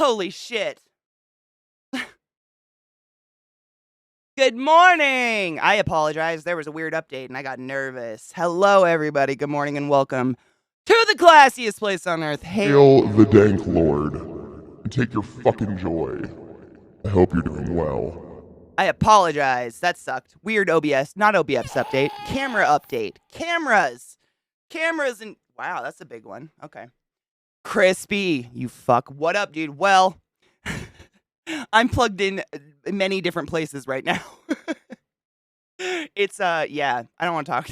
Holy shit. Good morning. I apologize. There was a weird update and I got nervous. Hello, everybody. Good morning and welcome to the classiest place on earth. Hail the Dank Lord, and take your fucking joy. I hope you're doing well. I apologize. That sucked. Weird OBS, not OBS update. Camera update. Cameras. Cameras and wow, that's a big one. Okay. Crispy, you fuck. What up, dude? Well, I'm plugged in many different places right now. It's yeah, I don't want to talk.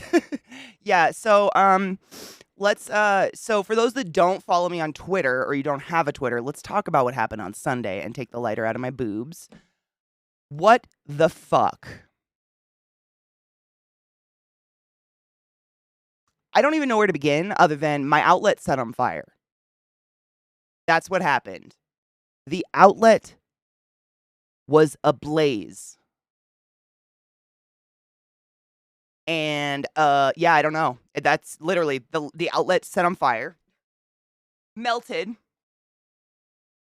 Yeah, so so for those that don't follow me on Twitter or you don't have a Twitter, let's talk about what happened on Sunday and take the lighter out of my boobs. What the fuck? I don't even know where to begin other than my outlet set on fire. That's what happened. The outlet was ablaze. And yeah, I don't know. That's literally the outlet set on fire, melted,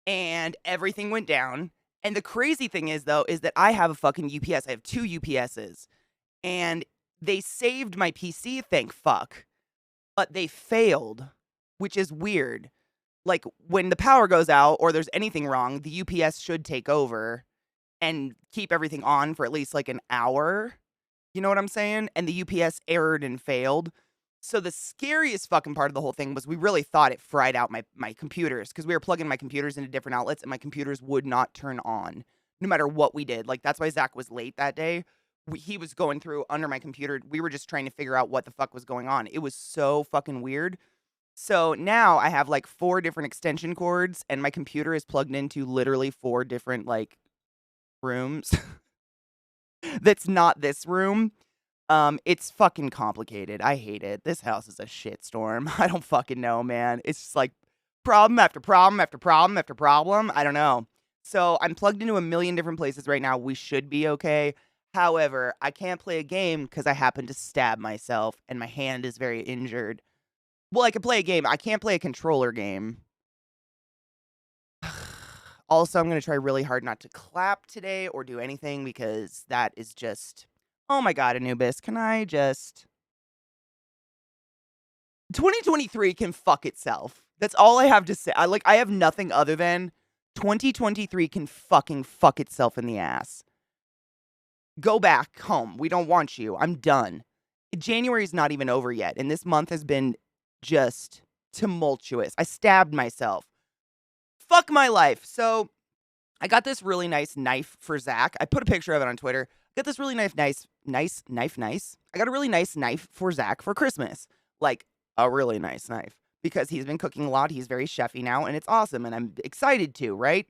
and everything went down. And the crazy thing is though is that I have a fucking UPS. I have 2 UPSs. And they saved my PC, thank fuck. But they failed, which is weird. Like when the power goes out or there's anything wrong, the UPS should take over and keep everything on for at least like an hour. You know what I'm saying? And the UPS errored and failed. So the scariest fucking part of the whole thing was we really thought it fried out my computers because we were plugging my computers into different outlets and my computers would not turn on no matter what we did. Like that's why Zach was late that day. He was going through under my computer. We were just trying to figure out what the fuck was going on. It was so fucking weird. So now I have like 4 different extension cords and my computer is plugged into literally 4 different like rooms. That's not this room. It's fucking complicated. I hate it. This house is a shitstorm. I don't fucking know, man. It's just like problem after problem after problem after problem. I don't know. So I'm plugged into a million different places right now. We should be okay. However, I can't play a game because I happen to stab myself and my hand is very injured. Well, I can play a game. I can't play a controller game. Also, I'm going to try really hard not to clap today or do anything because that is just, oh my God, Anubis, can I just, 2023 can fuck itself. That's all I have to say. I have nothing other than 2023 can fucking fuck itself in the ass. Go back home. We don't want you. I'm done. January's not even over yet, and this month has been just tumultuous. I stabbed myself. Fuck my life. So I got this really nice knife for Zach. I put a picture of it on Twitter. I got this really nice. I got a really nice knife for Zach for Christmas. Like a really nice knife because he's been cooking a lot. He's very chefy now and it's awesome and I'm excited to, right?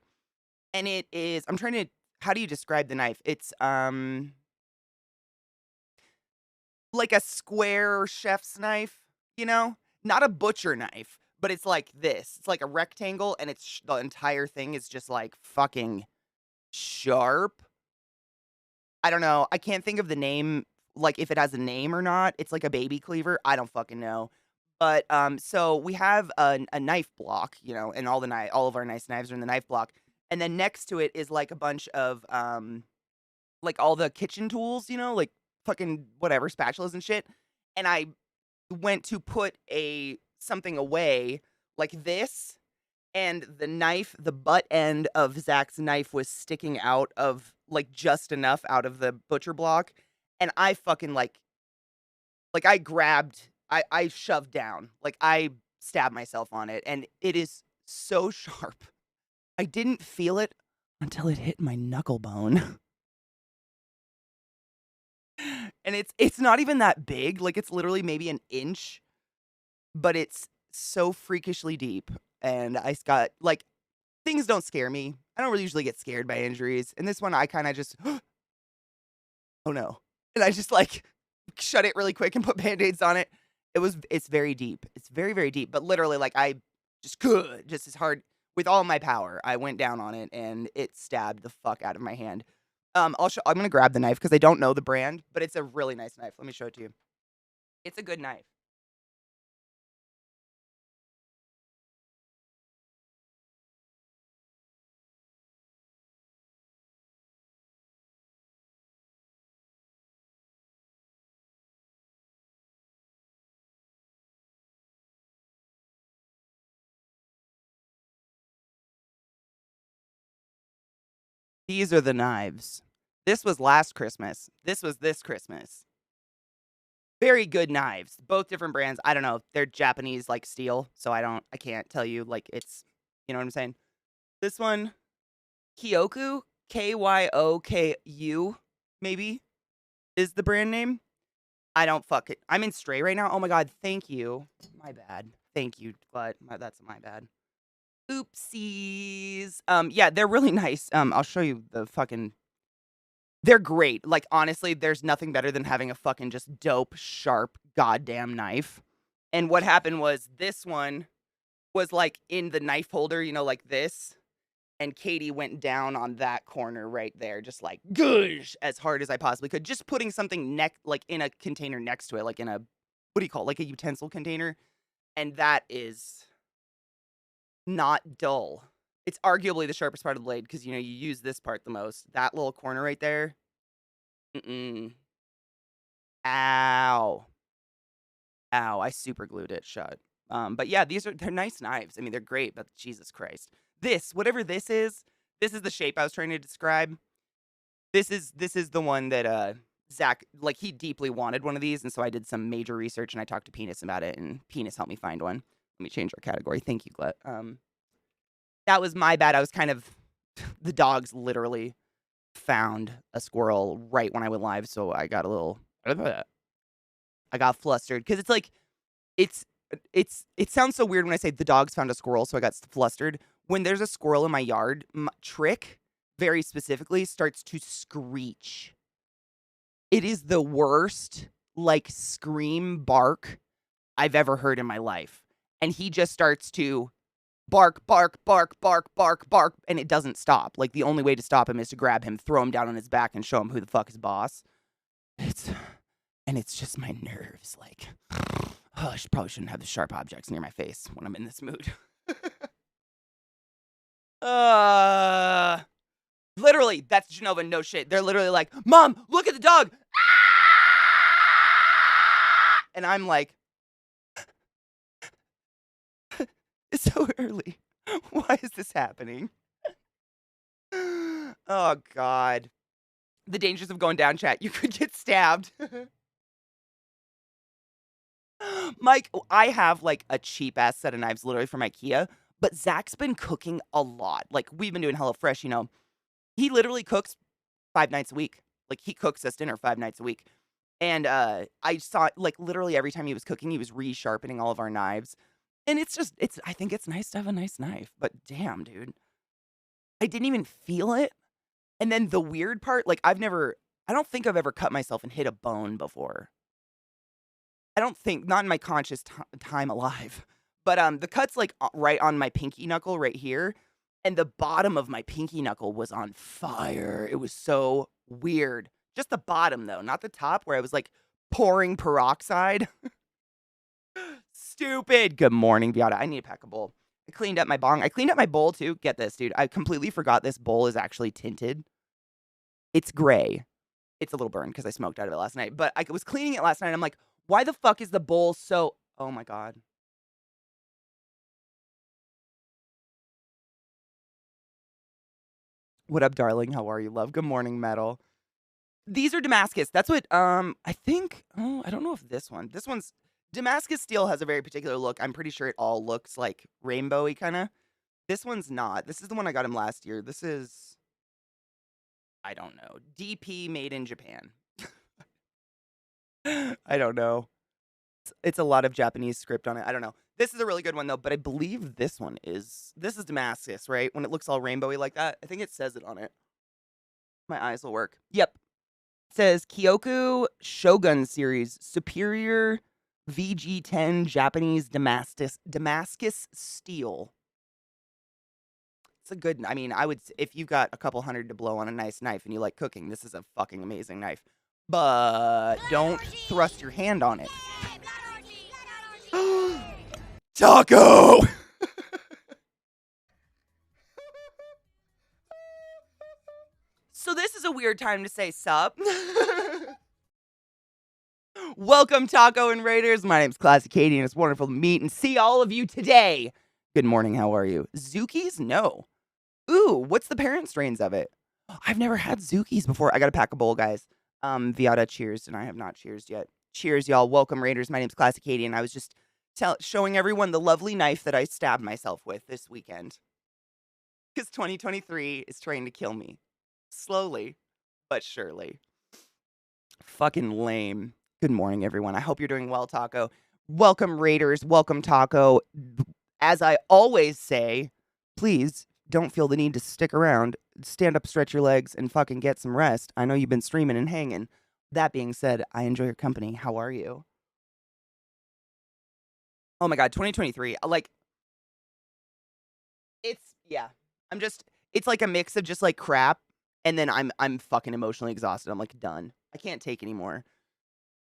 And it is, I'm trying to, how do you describe the knife? It's, like a square chef's knife, you know? Not a butcher knife, but it's like this. It's like a rectangle and it's the entire thing is just like fucking sharp. I don't know. I can't think of the name, like if it has a name or not. It's like a baby cleaver. I don't fucking know. But so we have a knife block, you know, and all of our nice knives are in the knife block. And then next to it is like a bunch of like all the kitchen tools, you know, like fucking whatever, spatulas and shit. And I went to put something away like this, and the knife, the butt end of Zach's knife was sticking out of like just enough out of the butcher block. And I fucking like I shoved down, like I stabbed myself on it and it is so sharp. I didn't feel it until it hit my knuckle bone. And it's not even that big. Like it's literally maybe an inch, but it's so freakishly deep. And I got like things don't scare me. I don't really usually get scared by injuries. And this one I kind of just oh no. And I just like shut it really quick and put band-aids on it. It's very deep. It's very, very deep. But literally, like I just as hard with all my power, I went down on it and it stabbed the fuck out of my hand. I'm gonna grab the knife because I don't know the brand, but it's a really nice knife. Let me show it to you. It's a good knife. These are the knives. This was last Christmas. This was this Christmas. Very good knives. Both different brands. I don't know. They're Japanese like steel, so I can't tell you like it's, you know what I'm saying? This one, Kyoku, Kyoku, maybe is the brand name. I don't fuck it. I'm in Stray right now. Oh my god, thank you. My bad. Thank you, but that's my bad. Oopsies. Yeah, they're really nice. I'll show you the fucking. They're great. Like honestly, there's nothing better than having a fucking just dope, sharp, goddamn knife. And what happened was this one was like in the knife holder, you know, like this. And Katie went down on that corner right there, just like goosh as hard as I possibly could. Just putting something like in a container next to it, like in a what do you call it? Like a utensil container. And that is not dull. It's arguably the sharpest part of the blade because you know you use this part the most. That little corner right there. Ow. Ow. I super glued it shut. But yeah, they're nice knives. I mean, they're great, but Jesus Christ. Whatever this is the shape I was trying to describe. This is the one that Zach, like he deeply wanted one of these, and so I did some major research and I talked to Penis about it, and Penis helped me find one. Let me change our category. Thank you, Glut. That was my bad. I was kind of the dogs literally found a squirrel right when I went live, so I got a little I got flustered because it's like it sounds so weird when I say the dogs found a squirrel, so I got flustered. When there's a squirrel in my yard, Trick very specifically starts to screech. It is the worst like scream bark I've ever heard in my life. And he just starts to bark, bark, bark, bark, bark, bark, and it doesn't stop. Like the only way to stop him is to grab him, throw him down on his back, and show him who the fuck is boss. It's just my nerves. Like, I probably shouldn't have the sharp objects near my face when I'm in this mood. Literally, that's Genova, no shit. They're literally like, Mom, look at the dog. And I'm like, it's so early. Why is this happening? Oh, God. The dangers of going down, chat. You could get stabbed. Mike, I have like a cheap ass set of knives literally from IKEA, but Zach's been cooking a lot. Like we've been doing HelloFresh, you know. He literally cooks 5 nights a week. Like he cooks us dinner 5 nights a week. And I saw like literally every time he was cooking, he was resharpening all of our knives. And I think it's nice to have a nice knife, but damn, dude. I didn't even feel it. And then the weird part, like I don't think I've ever cut myself and hit a bone before. I don't think, not in my conscious time alive. But the cut's like right on my pinky knuckle right here. And the bottom of my pinky knuckle was on fire. It was so weird. Just the bottom though, not the top where I was like pouring peroxide. Stupid. Good morning, Beata. I need to pack a bowl. I cleaned up my bong. I cleaned up my bowl too. Get this, dude. I completely forgot this bowl is actually tinted. It's gray. It's a little burned because I smoked out of it last night. But I was cleaning it last night and I'm like, why the fuck is the bowl so... Oh my God. What up, darling? How are you, love? Good morning, Metal. These are Damascus. That's what, I think... Oh, I don't know if this one's... Damascus steel has a very particular look. I'm pretty sure it all looks like rainbowy, kind of. This one's not. This is the one I got him last year. This is... I don't know. DP made in Japan. I don't know. It's a lot of Japanese script on it. I don't know. This is a really good one, though, but I believe this is Damascus, right? When it looks all rainbowy like that. I think it says it on it. My eyes will work. Yep. It says Kyoku Shogun Series Superior VG10 Japanese Damascus Steel. It's a good, I mean, if you've got a couple hundred to blow on a nice knife and you like cooking, this is a fucking amazing knife. But don't thrust your hand on it. Taco! So this is a weird time to say sup. Welcome, Taco and Raiders. My name's ClassyKatie, and it's wonderful to meet and see all of you today. Good morning, how are you? Zookies? No. Ooh, what's the parent strains of it? I've never had Zookies before. I gotta pack a bowl, guys. Viata, cheers, and I have not cheersed yet. Cheers, y'all. Welcome, Raiders. My name's ClassyKatie, and I was just showing everyone the lovely knife that I stabbed myself with this weekend. Because 2023 is trying to kill me. Slowly, but surely. Fucking lame. Good morning, everyone. I hope you're doing well, Taco. Welcome, Raiders. Welcome, Taco. As I always say, please don't feel the need to stick around. Stand up, stretch your legs, and fucking get some rest. I know you've been streaming and hanging. That being said, I enjoy your company. How are you? Oh my god, 2023. Like, yeah. It's like a mix of just like crap, and then I'm fucking emotionally exhausted. I'm like done. I can't take anymore.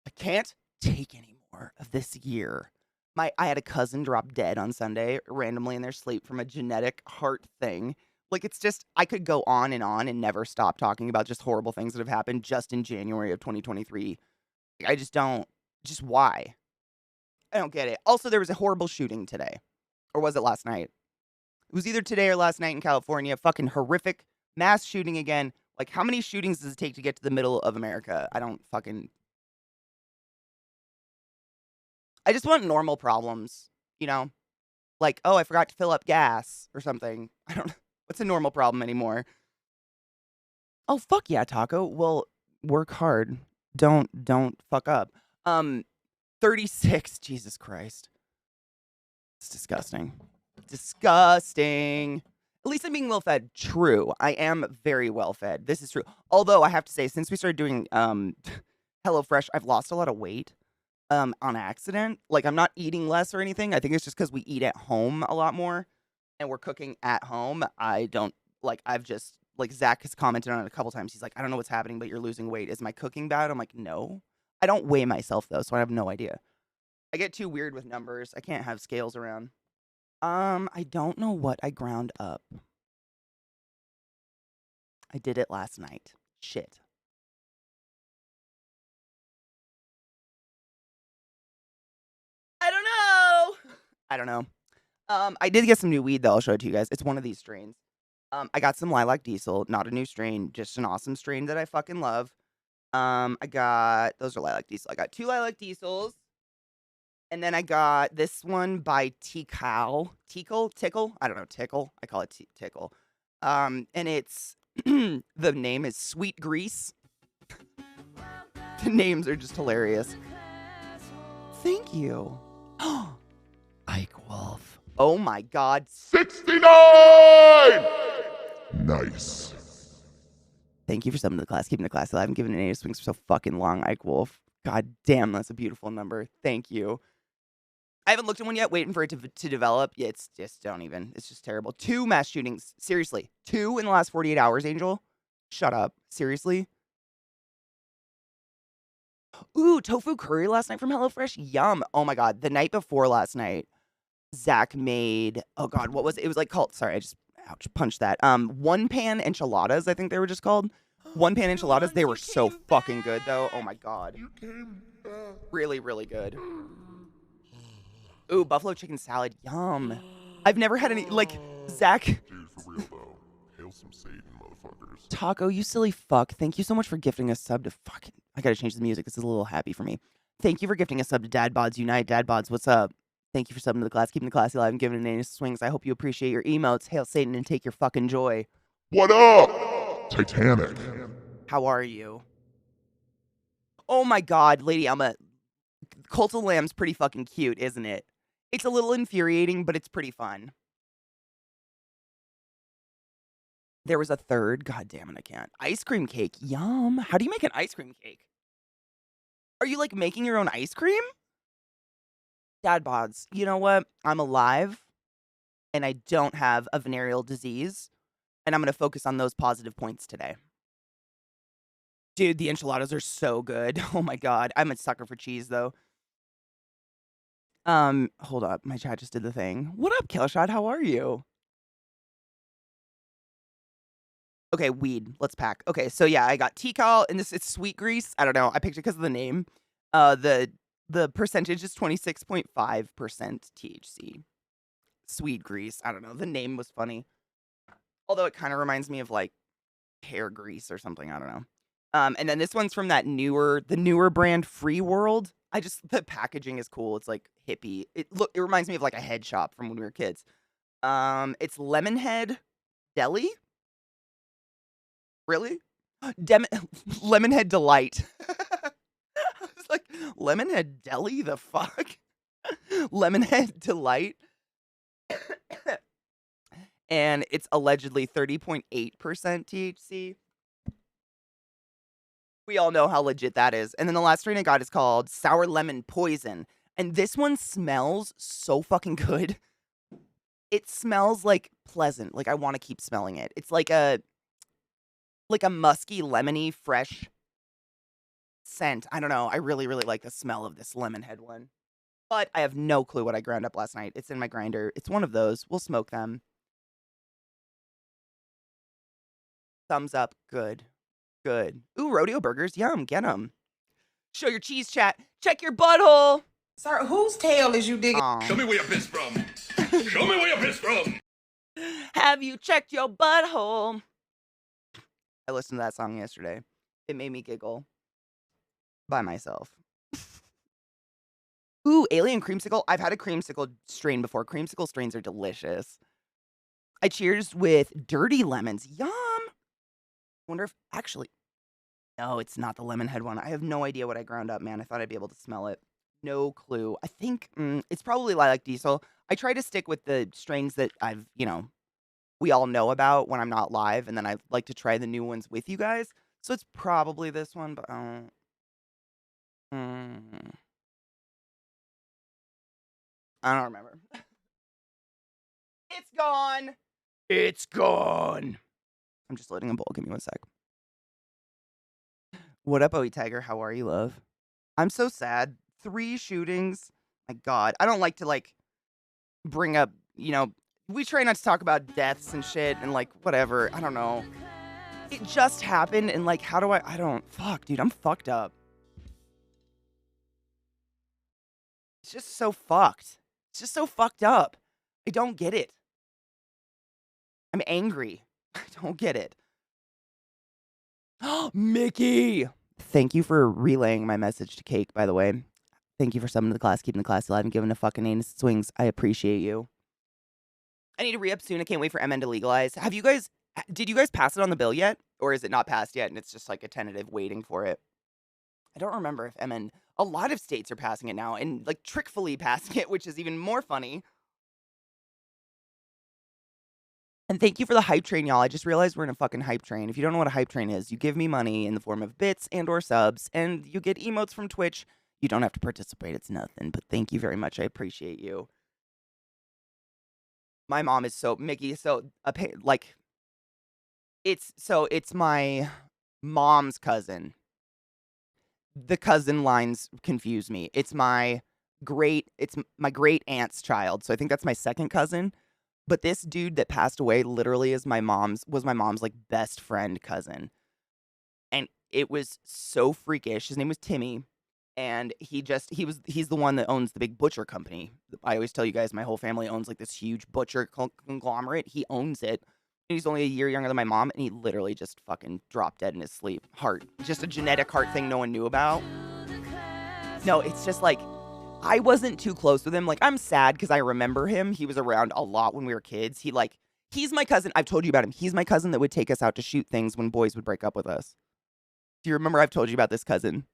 I can't take any more of this year. I had a cousin drop dead on Sunday randomly in their sleep from a genetic heart thing. Like, it's just, I could go on and never stop talking about just horrible things that have happened just in January of 2023. I just don't, just why? I don't get it. Also, there was a horrible shooting today. Or was it last night? It was either today or last night in California. Fucking horrific mass shooting again. Like, how many shootings does it take to get to the middle of America? I just want normal problems, you know? Like, oh, I forgot to fill up gas or something. I don't know. What's a normal problem anymore? Oh, fuck yeah, Taco. Well, work hard. Don't fuck up. 36. Jesus Christ. It's disgusting. Disgusting. At least I'm being well fed. True. I am very well fed. This is true. Although I have to say, since we started doing HelloFresh, I've lost a lot of weight. On accident. Like, I'm not eating less or anything. I think it's just because we eat at home a lot more and we're cooking at home. I don't, like, I've just, like, Zach has commented on it a couple times. He's like, I don't know what's happening, but you're losing weight. Is my cooking bad? I'm like, no. I don't weigh myself, though, so I have no idea. I get too weird with numbers. I can't have scales around. I don't know what I ground up. I did it last night. Shit. I don't know. I don't know. I did get some new weed though. I'll show it to you guys. It's one of these strains. I got some lilac diesel, not a new strain, just an awesome strain that I fucking love. I got those are lilac diesel. I got 2 lilac diesels, and then I got this one by Tickle. I don't know, Tickle. I call it Tickle. And it's the name is Sweet Grease. The names are just hilarious. Thank you. Ike Wolf. Oh my god. 69! Nice. Thank you for subbing to the class. Keeping the class alive and giving an 8 swings for so fucking long, Ike Wolf. God damn, that's a beautiful number. Thank you. I haven't looked at one yet, waiting for it to develop. Yeah, it's just, don't even. It's just terrible. 2 mass shootings. Seriously. 2 in the last 48 hours, Angel? Shut up. Seriously? Ooh, tofu curry last night from HelloFresh. Yum. Oh my god. The night before last night, Zach made, oh god, what was it? It was like called, sorry, I just, ouch, punched that. One pan enchiladas, I think they were just called. One pan enchiladas. They were so fucking good though. Oh my god. Really, really good. Ooh, buffalo chicken salad. Yum. I've never had any, like, Zach. Dude, for real though. Hail some Satan, motherfuckers. Taco, you silly fuck. Thank you so much for gifting a sub to fucking, I gotta change the music. This is a little happy for me. Thank you for gifting a sub to Dad Bods Unite. Dad Bods, what's up? Thank you for subbing to the class, keeping the class alive, and giving it any swings. I hope you appreciate your emotes. Hail Satan and take your fucking joy. What up? Titanic. How are you? Oh my god, Lady Alma. Cult of the Lamb's pretty fucking cute, isn't it? It's a little infuriating, but it's pretty fun. There was a third. God damn it, I can't. Ice cream cake. Yum. How do you make an ice cream cake? Are you, like, making your own ice cream? Dad bods, you know what? I'm alive, and I don't have a venereal disease, and I'm going to focus on those positive points today. Dude, the enchiladas are so good. Oh my god. I'm a sucker for cheese, though. Hold up. My chat just did the thing. What up, Killshot? How are you? Okay, weed. Let's pack. Okay, so yeah, I got Tikal, and it's sweet grease. I don't know. I picked it because of the name. The percentage is 26.5% THC. Sweet grease. I don't know. The name was funny. Although it kind of reminds me of, like, hair grease or something. I don't know. And then this one's from the newer brand Free World. The packaging is cool. It's like hippie. It reminds me of like a head shop from when we were kids. It's Lemonhead Deli. Really? Lemonhead Delight. I was like, Lemonhead Deli? The fuck? Lemonhead Delight. And it's allegedly 30.8% THC. We all know how legit that is. And then the last strain I got is called Sour Lemon Poison. And this one smells so fucking good. It smells like pleasant. Like I want to keep smelling it. It's like a musky, lemony, fresh scent. I don't know. I really, really like the smell of this Lemonhead one. But I have no clue what I ground up last night. It's in my grinder. It's one of those. We'll smoke them. Thumbs up. Good. Good. Ooh, rodeo burgers. Yum. Get them. Show your cheese, chat. Check your butthole. Sir, whose tail is you digging? Show me where you pissed from. Show me where you pissed from. Have you checked your butthole? I listened to that song yesterday. It made me giggle. By myself. Ooh, alien creamsicle. I've had a creamsicle strain before. Creamsicle strains are delicious. I cheers with dirty lemons. Yum. Wonder if actually. No, it's not the Lemonhead one. I have no idea what I ground up, man. I thought I'd be able to smell it. No clue. I think it's probably Lilac Diesel. I try to stick with the strains that we all know about when I'm not live, and then I like to try the new ones with you guys. So it's probably this one, but I don't remember. It's gone. It's gone. I'm just loading a bowl. Give me one sec. What up, OE Tiger? How are you, love? I'm so sad. 3 shootings. My God. I don't like to, bring up, we try not to talk about deaths and shit and, whatever. I don't know. It just happened, and, how do fuck, dude, I'm fucked up. It's just so fucked. It's just so fucked up. I don't get it. I'm angry. I don't get it. Mickey! Thank you for relaying my message to Cake, by the way. Thank you for summoning the class, keeping the class alive, and giving a fucking anus swings. I appreciate you. I need to re-up soon. I can't wait for MN to legalize. Did you guys pass it on the bill yet? Or is it not passed yet and it's just a tentative waiting for it? I don't remember if MN... A lot of states are passing it now and trickfully passing it, which is even more funny. And thank you for the hype train, y'all. I just realized we're in a fucking hype train. If you don't know what a hype train is, you give me money in the form of bits and or subs, and you get emotes from Twitch. You don't have to participate. It's nothing, but thank you very much. I appreciate you. My mom is Mickey, it's my mom's cousin. The cousin lines confuse me. It's my great aunt's child. So I think that's my second cousin. But this dude that passed away literally was my mom's best friend cousin. And it was so freakish. His name was Timmy. And he's the one that owns the big butcher company. I always tell you guys my whole family owns this huge butcher conglomerate. He owns it. He's only a year younger than my mom, and he literally just fucking dropped dead in his sleep. Heart. Just a genetic heart thing no one knew about. No, it's just I wasn't too close with him. I'm sad because I remember him. He was around a lot when we were kids. He's my cousin. I've told you about him. He's my cousin that would take us out to shoot things when boys would break up with us. Do you remember I've told you about this cousin?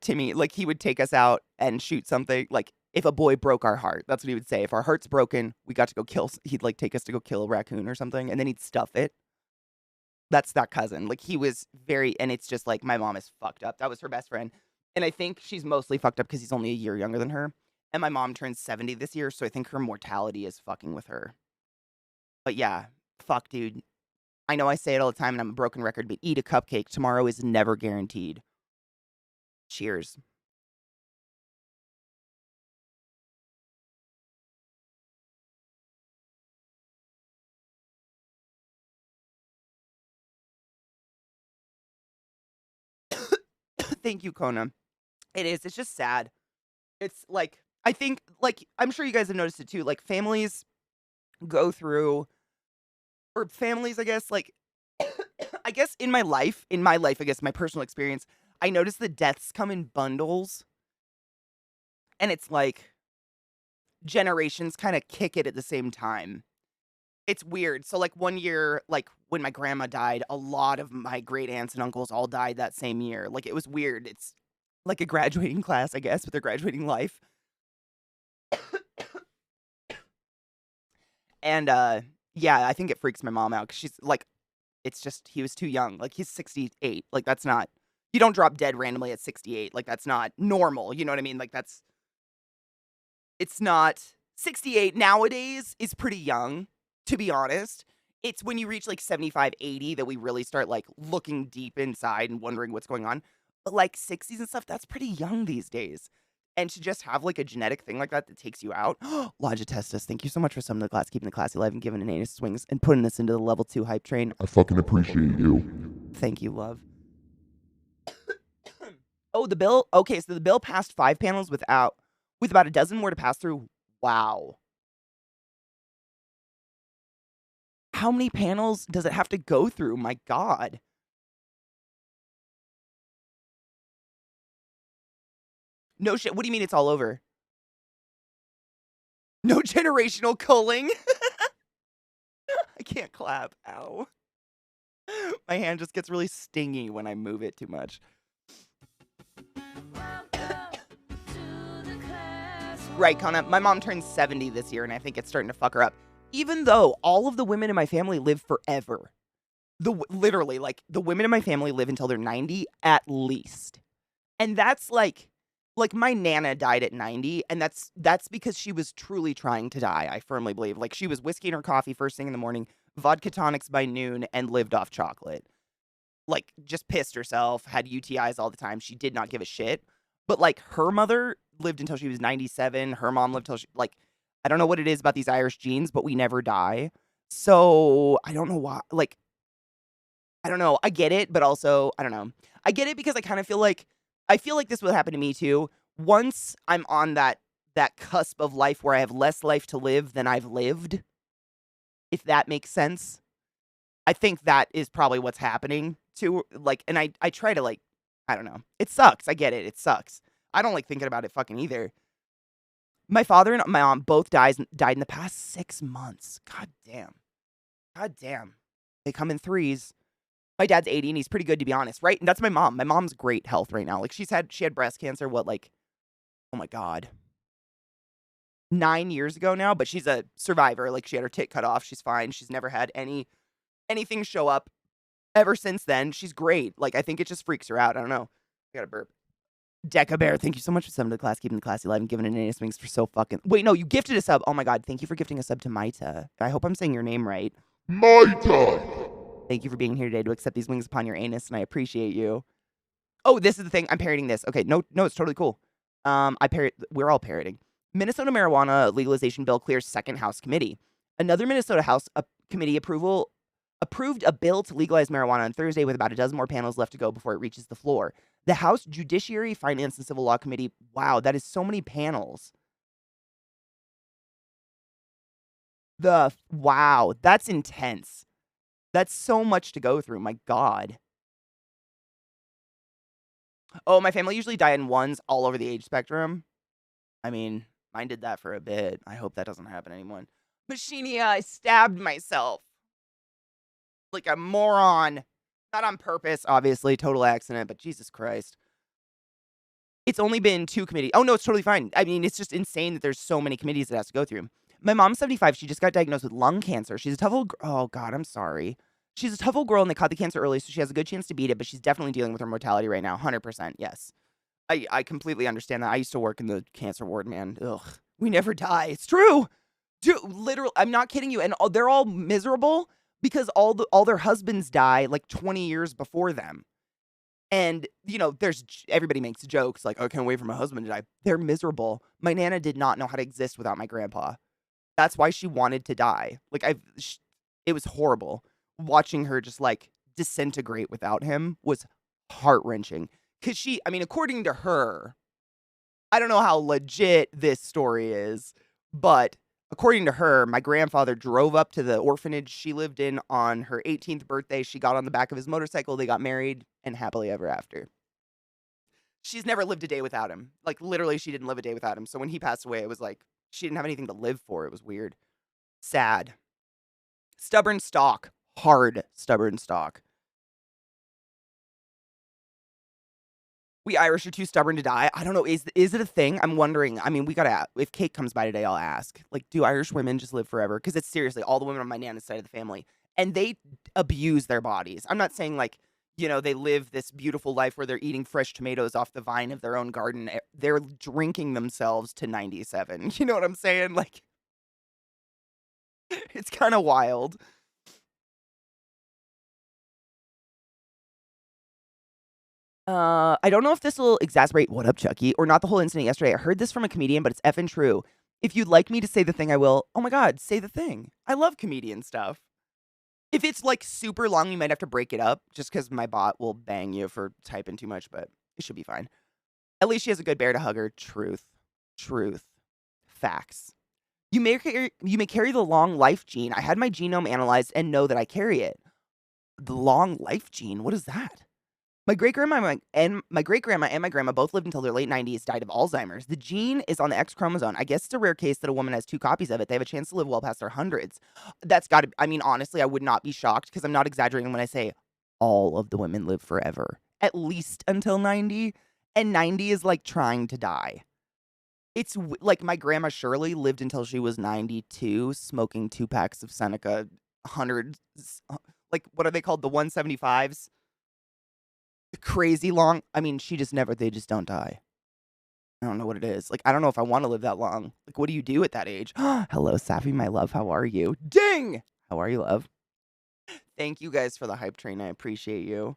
Timmy, he would take us out and shoot something. If a boy broke our heart, that's what he would say. If our heart's broken, we got to go kill, he'd take us to go kill a raccoon or something, and then he'd stuff it. That's that cousin. He was and it's just my mom is fucked up. That was her best friend. And I think she's mostly fucked up because he's only a year younger than her. And my mom turns 70 this year, so I think her mortality is fucking with her. But yeah, fuck, dude. I know I say it all the time and I'm a broken record, but eat a cupcake. Tomorrow is never guaranteed. Cheers. Thank you, Kona. It is. It's just sad. It's I think, I'm sure you guys have noticed it too. Families go through, or families, I guess, I guess in my life, I guess my personal experience, I noticed the deaths come in bundles. And it's like generations kind of kick it at the same time. It's weird. So like one year, like when my grandma died, a lot of my great aunts and uncles all died that same year. Like it was weird. It's like a graduating class, I guess, with their graduating life. And yeah, I think it freaks my mom out because she's like, it's just he was too young. Like he's 68. Like that's not, you don't drop dead randomly at 68. Like that's not normal. You know what I mean? Like it's not 68 nowadays is pretty young, to be honest. It's when you reach like 75, 80 that we really start like looking deep inside and wondering what's going on. But like 60s and stuff, that's pretty young these days. And to just have like a genetic thing like that takes you out. Logitestus, thank you so much for summoning the class, keeping the classy alive and giving an anus swings and putting us into the level 2 hype train. I fucking appreciate you. Thank you, love. Oh, the bill. Okay, so the bill passed 5 panels with about a dozen more to pass through. Wow. How many panels does it have to go through? My God. No shit. What do you mean it's all over? No generational culling. I can't clap. Ow. My hand just gets really stingy when I move it too much. Right, Connor. My mom turned 70 this year, and I think it's starting to fuck her up. Even though all of the women in my family live forever. Literally, like, the women in my family live until they're 90 at least. And that's like my Nana died at 90, and that's because she was truly trying to die, I firmly believe. Like, she was whiskey in her coffee first thing in the morning, vodka tonics by noon, and lived off chocolate. Like, just pissed herself, had UTIs all the time. She did not give a shit. But, like, her mother lived until she was 97. Her mom lived till she, like, I don't know what it is about these Irish genes, but we never die. So, I don't know why. Like, I don't know. I get it, but also, I don't know. I get it because I kind of feel like this will happen to me too. Once I'm on that cusp of life where I have less life to live than I've lived, if that makes sense. I think that is probably what's happening too. Like, and I try to like, I don't know. It sucks. I get it. It sucks. I don't like thinking about it fucking either. My father and my mom both died in the past 6 months. God damn. God damn. They come in threes. My dad's 80 and he's pretty good, to be honest, right? And that's my mom. My mom's great health right now. Like she had breast cancer, oh my God, 9 years ago now, but she's a survivor. Like she had her tit cut off. She's fine. She's never had anything show up ever since then. She's great. Like I think it just freaks her out. I don't know. I got a burp. Deca Bear, thank you so much for summoning the class, keeping the classy alive and giving an anus wings for so fucking. Wait, no, you gifted a sub. Oh my God, thank you for gifting a sub to Maita. I hope I'm saying your name right. Maita! Thank you for being here today to accept these wings upon your anus, and I appreciate you. Oh, this is the thing. I'm parroting this. Okay, no, it's totally cool. We're all parroting. Minnesota marijuana legalization bill clears second House committee. Another Minnesota House committee approved a bill to legalize marijuana on Thursday with about a dozen more panels left to go before it reaches the floor. The House Judiciary, Finance, and Civil Law Committee. Wow, that is so many panels. Wow, that's intense. That's so much to go through. My God. Oh, my family usually die in ones all over the age spectrum. I mean, mine did that for a bit. I hope that doesn't happen anymore. Machinia, I stabbed myself. Like a moron. Not on purpose, obviously. Total accident, but Jesus Christ. It's only been 2 committees. Oh, no, it's totally fine. I mean, it's just insane that there's so many committees it has to go through. My mom's 75. She just got diagnosed with lung cancer. She's a tough old... Oh, God, I'm sorry. She's a tough old girl, and they caught the cancer early, so she has a good chance to beat it, but she's definitely dealing with her mortality right now. 100%, yes. I completely understand that. I used to work in the cancer ward, man. Ugh. We never die. It's true. Dude, literally, I'm not kidding you. And they're all miserable because all their husbands die like 20 years before them. And, you know, everybody makes jokes like, oh, I can't wait for my husband to die. They're miserable. My Nana did not know how to exist without my grandpa. That's why she wanted to die. Like, it was horrible. Watching her just, like, disintegrate without him was heart-wrenching. Because according to her, I don't know how legit this story is, but according to her, my grandfather drove up to the orphanage she lived in on her 18th birthday. She got on the back of his motorcycle. They got married and happily ever after. She's never lived a day without him. Like, literally, she didn't live a day without him. So when he passed away, it was like she didn't have anything to live for. It was weird. Sad. Stubborn stock. Hard stubborn stock. We Irish are too stubborn to die. I don't know. Is it a thing? I'm wondering. I mean, we gotta. If Kate comes by today, I'll ask. Like, do Irish women just live forever? Because it's seriously all the women on my nana's side of the family, and they abuse their bodies. I'm not saying like they live this beautiful life where they're eating fresh tomatoes off the vine of their own garden. They're drinking themselves to 97. You know what I'm saying? Like, it's kind of wild. I don't know if this will exacerbate what up, Chucky, or not the whole incident yesterday. I heard this from a comedian, but it's effing true. If you'd like me to say the thing, I will. Oh my God, say the thing. I love comedian stuff. If it's like super long, you might have to break it up just because my bot will bang you for typing too much, but it should be fine. At least she has a good bear to hug her. Truth. Truth. Facts. You may carry the long life gene. I had my genome analyzed and know that I carry it. The long life gene? What is that? My great-grandma and my grandma both lived until their late 90s, died of Alzheimer's. The gene is on the X chromosome. I guess it's a rare case that a woman has 2 copies of it. They have a chance to live well past their hundreds. That's got to, I mean, honestly, I would not be shocked because I'm not exaggerating when I say all of the women live forever, at least until 90. And 90 is like trying to die. It's like my grandma Shirley lived until she was 92, smoking 2 packs of Seneca, 100, like, what are they called? The 175s? Crazy long. I mean, they just don't die. I don't know what it is. Like, I don't know if I want to live that long. Like, what do you do at that age? Hello, Safi, my love. How are you? Ding! How are you, love? Thank you guys for the hype train. I appreciate you.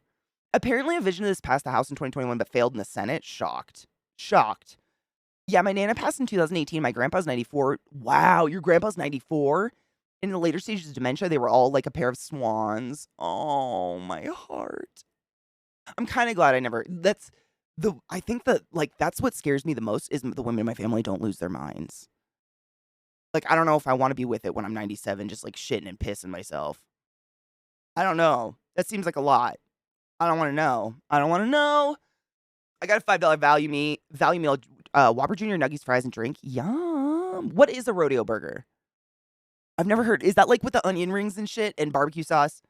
Apparently, a vision of this passed the House in 2021, but failed in the Senate. Shocked. Shocked. Yeah, my Nana passed in 2018. My grandpa's 94. Wow, your grandpa's 94? In the later stages of dementia, they were all like a pair of swans. Oh, my heart. I'm kind of glad I think that, like, that's what scares me the most is the women in my family don't lose their minds. Like, I don't know if I want to be with it when I'm 97, just like shitting and pissing myself. I don't know. That seems like a lot. I don't want to know. I don't want to know. I got a $5 value meal, Whopper Jr. Nuggies, fries, and drink. Yum. What is a rodeo burger? I've never heard. Is that like with the onion rings and shit and barbecue sauce?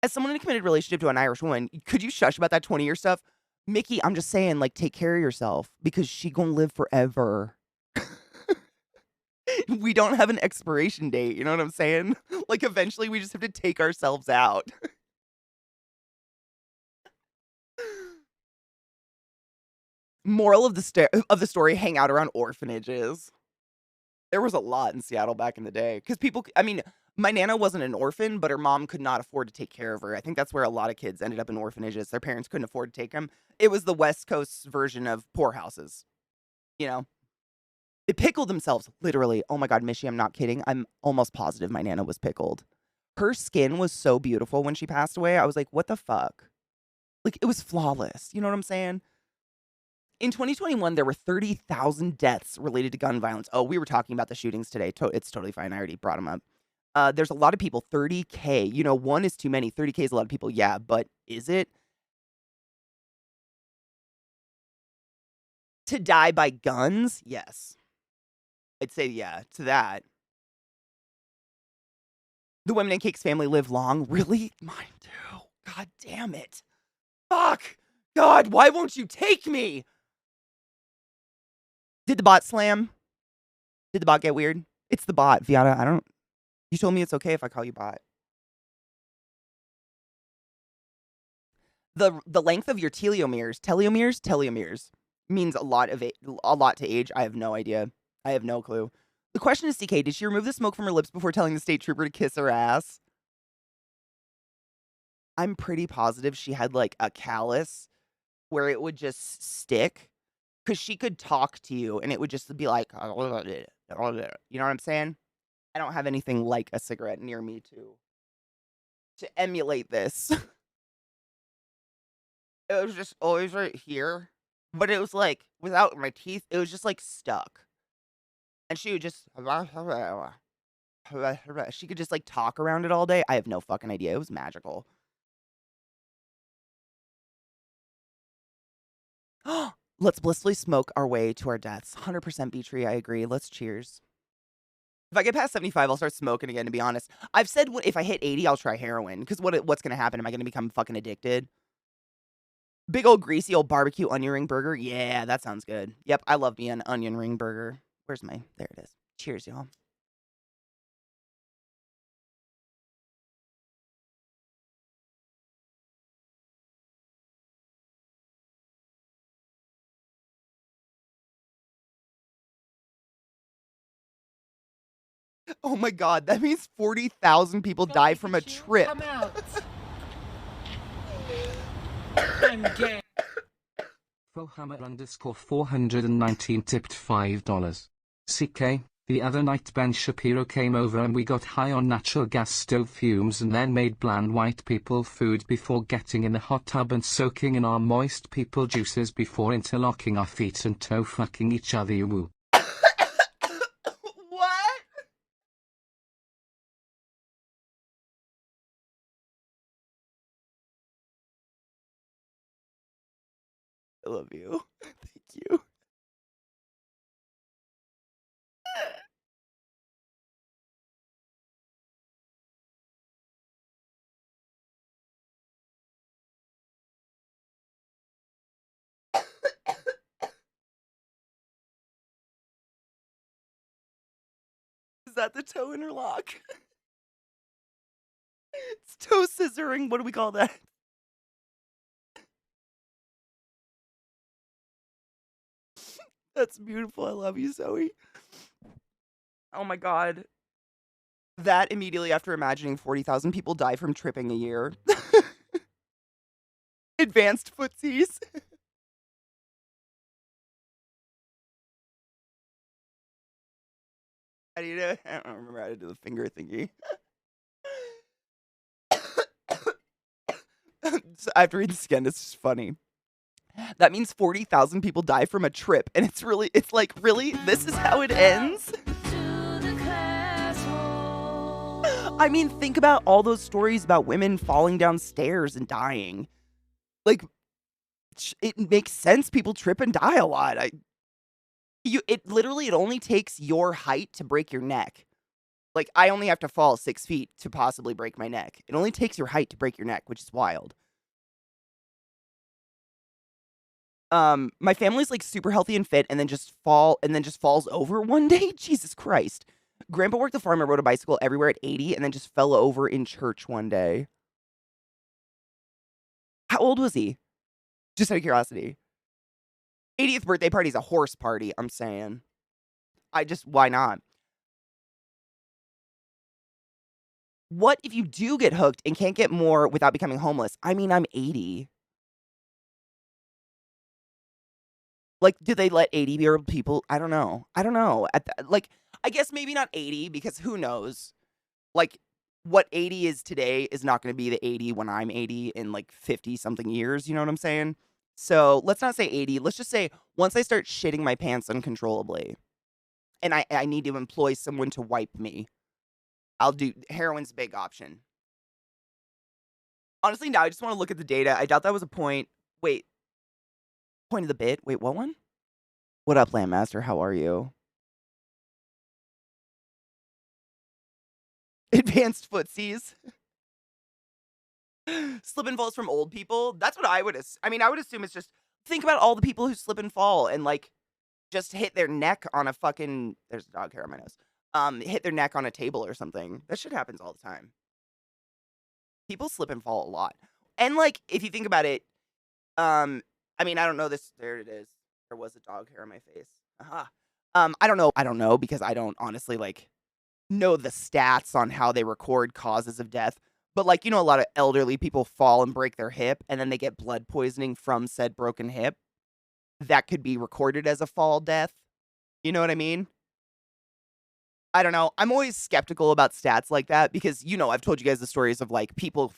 As someone in a committed relationship to an Irish woman, could you shush about that 20-year stuff? Mickey, I'm just saying, like, take care of yourself because she gonna live forever. We don't have an expiration date, you know what I'm saying? Like, eventually we just have to take ourselves out. Moral of the story, hang out around orphanages. There was a lot in Seattle back in the day. Because my Nana wasn't an orphan, but her mom could not afford to take care of her. I think that's where a lot of kids ended up in orphanages. Their parents couldn't afford to take them. It was the West Coast's version of poorhouses. You know? They pickled themselves, literally. Oh my God, Mishy, I'm not kidding. I'm almost positive my Nana was pickled. Her skin was so beautiful when she passed away. I was like, what the fuck? Like, it was flawless. You know what I'm saying? In 2021, there were 30,000 deaths related to gun violence. Oh, we were talking about the shootings today. It's totally fine. I already brought them up. There's a lot of people. 30K. You know, 1 is too many. 30K is a lot of people. Yeah, but is it? To die by guns? Yes. I'd say yeah to that. The women in Cake's family live long. Really? Mine too. God damn it. Fuck. God, why won't you take me? Did the bot slam? Did the bot get weird? It's the bot, Viata. You told me it's okay if I call you bot. The length of your telomeres means a lot to age. I have no idea. I have no clue. The question is, CK, did she remove the smoke from her lips before telling the state trooper to kiss her ass? I'm pretty positive she had like a callus where it would just stick. Because she could talk to you and it would just be like, you know what I'm saying? I don't have anything like a cigarette near me to emulate this. It was just always right here. But it was like, without my teeth, it was just like stuck. And she would just she could just, like, talk around it all day. I have no fucking idea. It was magical. Let's blissfully smoke our way to our deaths. 100% B-Tree, I agree. Let's cheers. If I get past 75, I'll start smoking again, to be honest. I've said if I hit 80, I'll try heroin. Because what's going to happen? Am I going to become fucking addicted? Big old greasy old barbecue onion ring burger. Yeah, that sounds good. Yep, I love me an onion ring burger. Where's my... There it is. Cheers, y'all. Oh my god, that means 40,000 people die from a trip. Come out. I'm gay. Fohammer_419 tipped $5. CK, the other night Ben Shapiro came over and we got high on natural gas stove fumes and then made bland white people food before getting in the hot tub and soaking in our moist people juices before interlocking our feet and toe fucking each other. Woo. What? I love you. Thank you. Is that the toe interlock? It's toe scissoring. What do we call that? That's beautiful. I love you, Zoe. Oh my god. That immediately after imagining 40,000 people die from tripping a year. Advanced footsies. I don't remember how to do the finger thingy. I have to read this again. It's just funny. That means 40,000 people die from a trip. And it's like, really? This is how it ends? I mean, think about all those stories about women falling down stairs and dying. Like, it makes sense. People trip and die a lot. It only takes your height to break your neck. Like, I only have to fall 6 feet to possibly break my neck. It only takes your height to break your neck, which is wild. My family's like super healthy and fit and then just falls over one day. Jesus Christ. Grandpa worked the farm and rode a bicycle everywhere at 80 and then just fell over in church one day. How old was he? Just out of curiosity. 80th birthday party is a horse party, I'm saying. Why not? What if you do get hooked and can't get more without becoming homeless? I mean, I'm 80. Like, do they let 80-year-old people? I don't know. I guess maybe not 80 because who knows? Like, what 80 is today is not going to be the 80 when I'm 80 in like 50-something years. You know what I'm saying? So let's not say 80. Let's just say once I start shitting my pants uncontrollably and I need to employ someone to wipe me, I'll do heroin's a big option. Honestly, now I just want to look at the data. I doubt that was a point. Wait. Point of the bit? Wait, what one? What up, Landmaster? How are you? Advanced footsies. Slip and falls from old people. That's what I would I would assume it's just think about all the people who slip and fall and like just hit their neck on a fucking there's a dog hair on my nose. Hit their neck on a table or something. That shit happens all the time. People slip and fall a lot. And like if you think about it, I mean, I don't know this. There it is. There was a dog hair on my face. Aha. I don't know because I don't honestly like know the stats on how they record causes of death. But like, you know, a lot of elderly people fall and break their hip and then they get blood poisoning from said broken hip. That could be recorded as a fall death. You know what I mean? I don't know. I'm always skeptical about stats like that because, you know, I've told you guys the stories of like people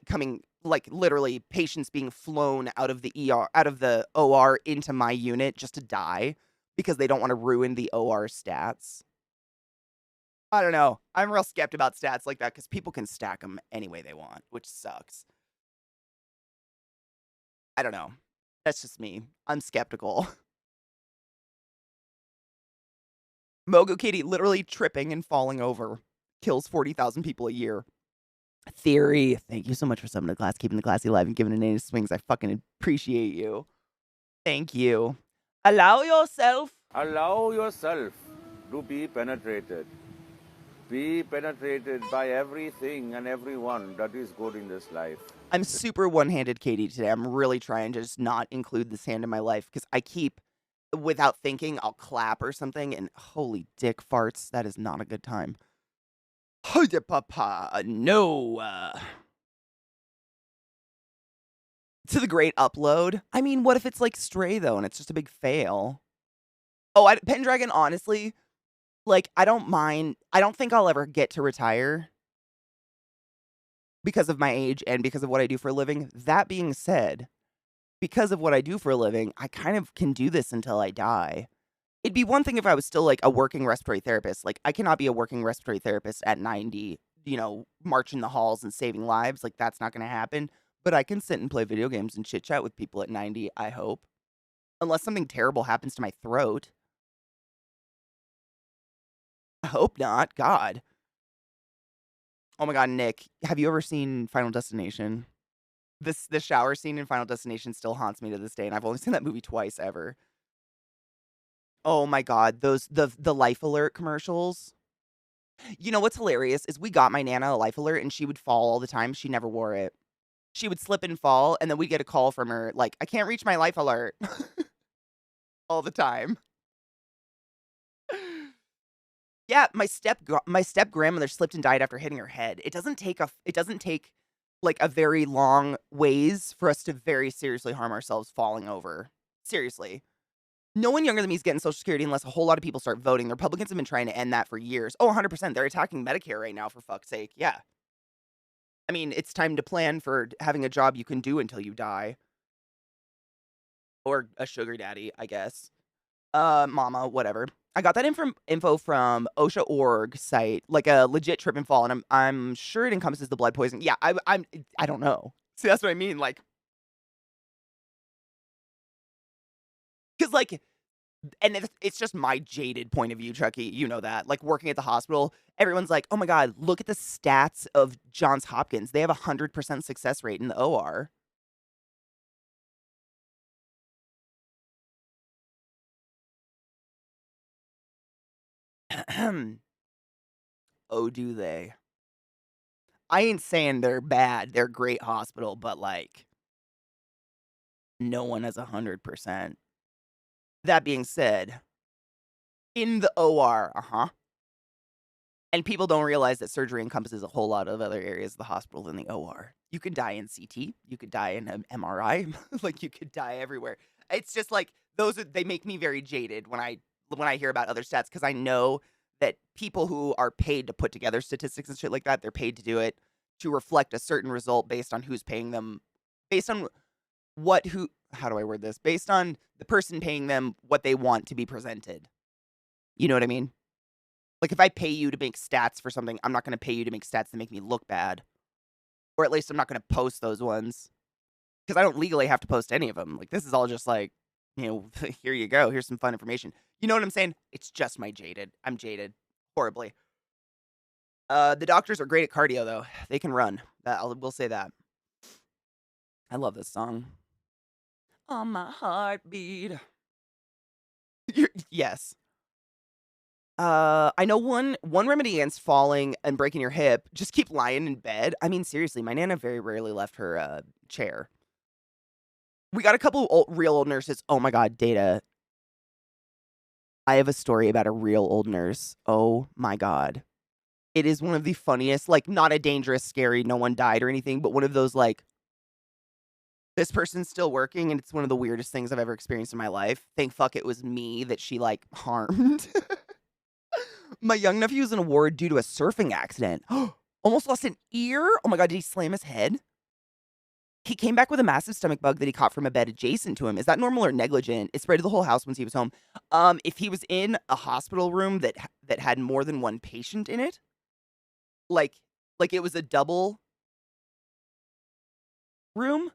coming like literally patients being flown out of the OR into my unit just to die because they don't want to ruin the OR stats. I don't know. I'm real skeptic about stats like that because people can stack them any way they want, which sucks. I don't know. That's just me. I'm skeptical. ClassyKatie literally tripping and falling over kills 40,000 people a year. Theory. Thank you so much for subbing to class, keeping the classy alive and giving it native swings. I fucking appreciate you. Thank you. Allow yourself. Allow yourself to be penetrated. Be penetrated by everything and everyone that is good in this life. I'm super one-handed Katie today. I'm really trying to just not include this hand in my life because I keep, without thinking, I'll clap or something and holy dick farts. That is not a good time. Papa, no. To the great upload. I mean, what if it's like Stray though and it's just a big fail? Oh, Pendragon, honestly, like, I don't mind. I don't think I'll ever get to retire because of my age and because of what I do for a living. That being said, because of what I do for a living, I kind of can do this until I die. It'd be one thing if I was still like a working respiratory therapist. Like, I cannot be a working respiratory therapist at 90, marching the halls and saving lives. Like, that's not going to happen. But I can sit and play video games and chit chat with people at 90, I hope. Unless something terrible happens to my throat. I hope not. God. Oh my God, Nick, have you ever seen Final Destination? The shower scene in Final Destination still haunts me to this day, and I've only seen that movie twice ever. Oh my God, the Life Alert commercials. You know what's hilarious is we got my Nana a Life Alert, and she would fall all the time. She never wore it. She would slip and fall, and then we'd get a call from her, like, I can't reach my Life Alert. All the time. Yeah, my step grandmother slipped and died after hitting her head. It doesn't take like a very long ways for us to very seriously harm ourselves falling over. Seriously. No one younger than me is getting Social Security unless a whole lot of people start voting. The Republicans have been trying to end that for years. Oh, 100%. They're attacking Medicare right now, for fuck's sake. Yeah. I mean, it's time to plan for having a job you can do until you die. Or a sugar daddy, I guess. Mama, whatever. I got that info from OSHA.org site, like a legit trip and fall, and I'm sure it encompasses the blood poisoning. Yeah, I don't know. See, that's what I mean, like, because like, and it's just my jaded point of view, Chucky. You know that, like, working at the hospital, everyone's like, oh my God, look at the stats of Johns Hopkins. They have 100% success rate in the OR. Oh, do they? I ain't saying they're bad. They're a great hospital, but like, no one has 100%. That being said, in the OR, and people don't realize that surgery encompasses a whole lot of other areas of the hospital than the OR. You could die in CT. You could die in an MRI. Like, you could die everywhere. It's just like, they make me very jaded when I hear about other stats, because I know that people who are paid to put together statistics and shit like that, they're paid to do it to reflect a certain result based on who's paying them, based on how do I word this? Based on the person paying them what they want to be presented. You know what I mean? Like, if I pay you to make stats for something, I'm not going to pay you to make stats that make me look bad. Or at least I'm not going to post those ones. Because I don't legally have to post any of them. Like, this is all just like, here you go. Here's some fun information. You know what I'm saying? It's just I'm jaded. Horribly. The doctors are great at cardio, though. They can run. We'll say that. I love this song. On my heartbeat. Yes. I know one remedy against falling and breaking your hip. Just keep lying in bed. I mean, seriously, my Nana very rarely left her chair. We got a couple real old nurses. Oh my God, Data. I have a story about a real old nurse. Oh my God. It is one of the funniest, like, not a dangerous, scary, no one died or anything, but one of those, like, this person's still working, and it's one of the weirdest things I've ever experienced in my life. Thank fuck it was me that she, like, harmed. My young nephew was in a ward due to a surfing accident. Almost lost an ear? Oh my God, did he slam his head? He came back with a massive stomach bug that he caught from a bed adjacent to him. Is that normal or negligent? It spread to the whole house once he was home. If he was in a hospital room that had more than one patient in it, like it was a double room.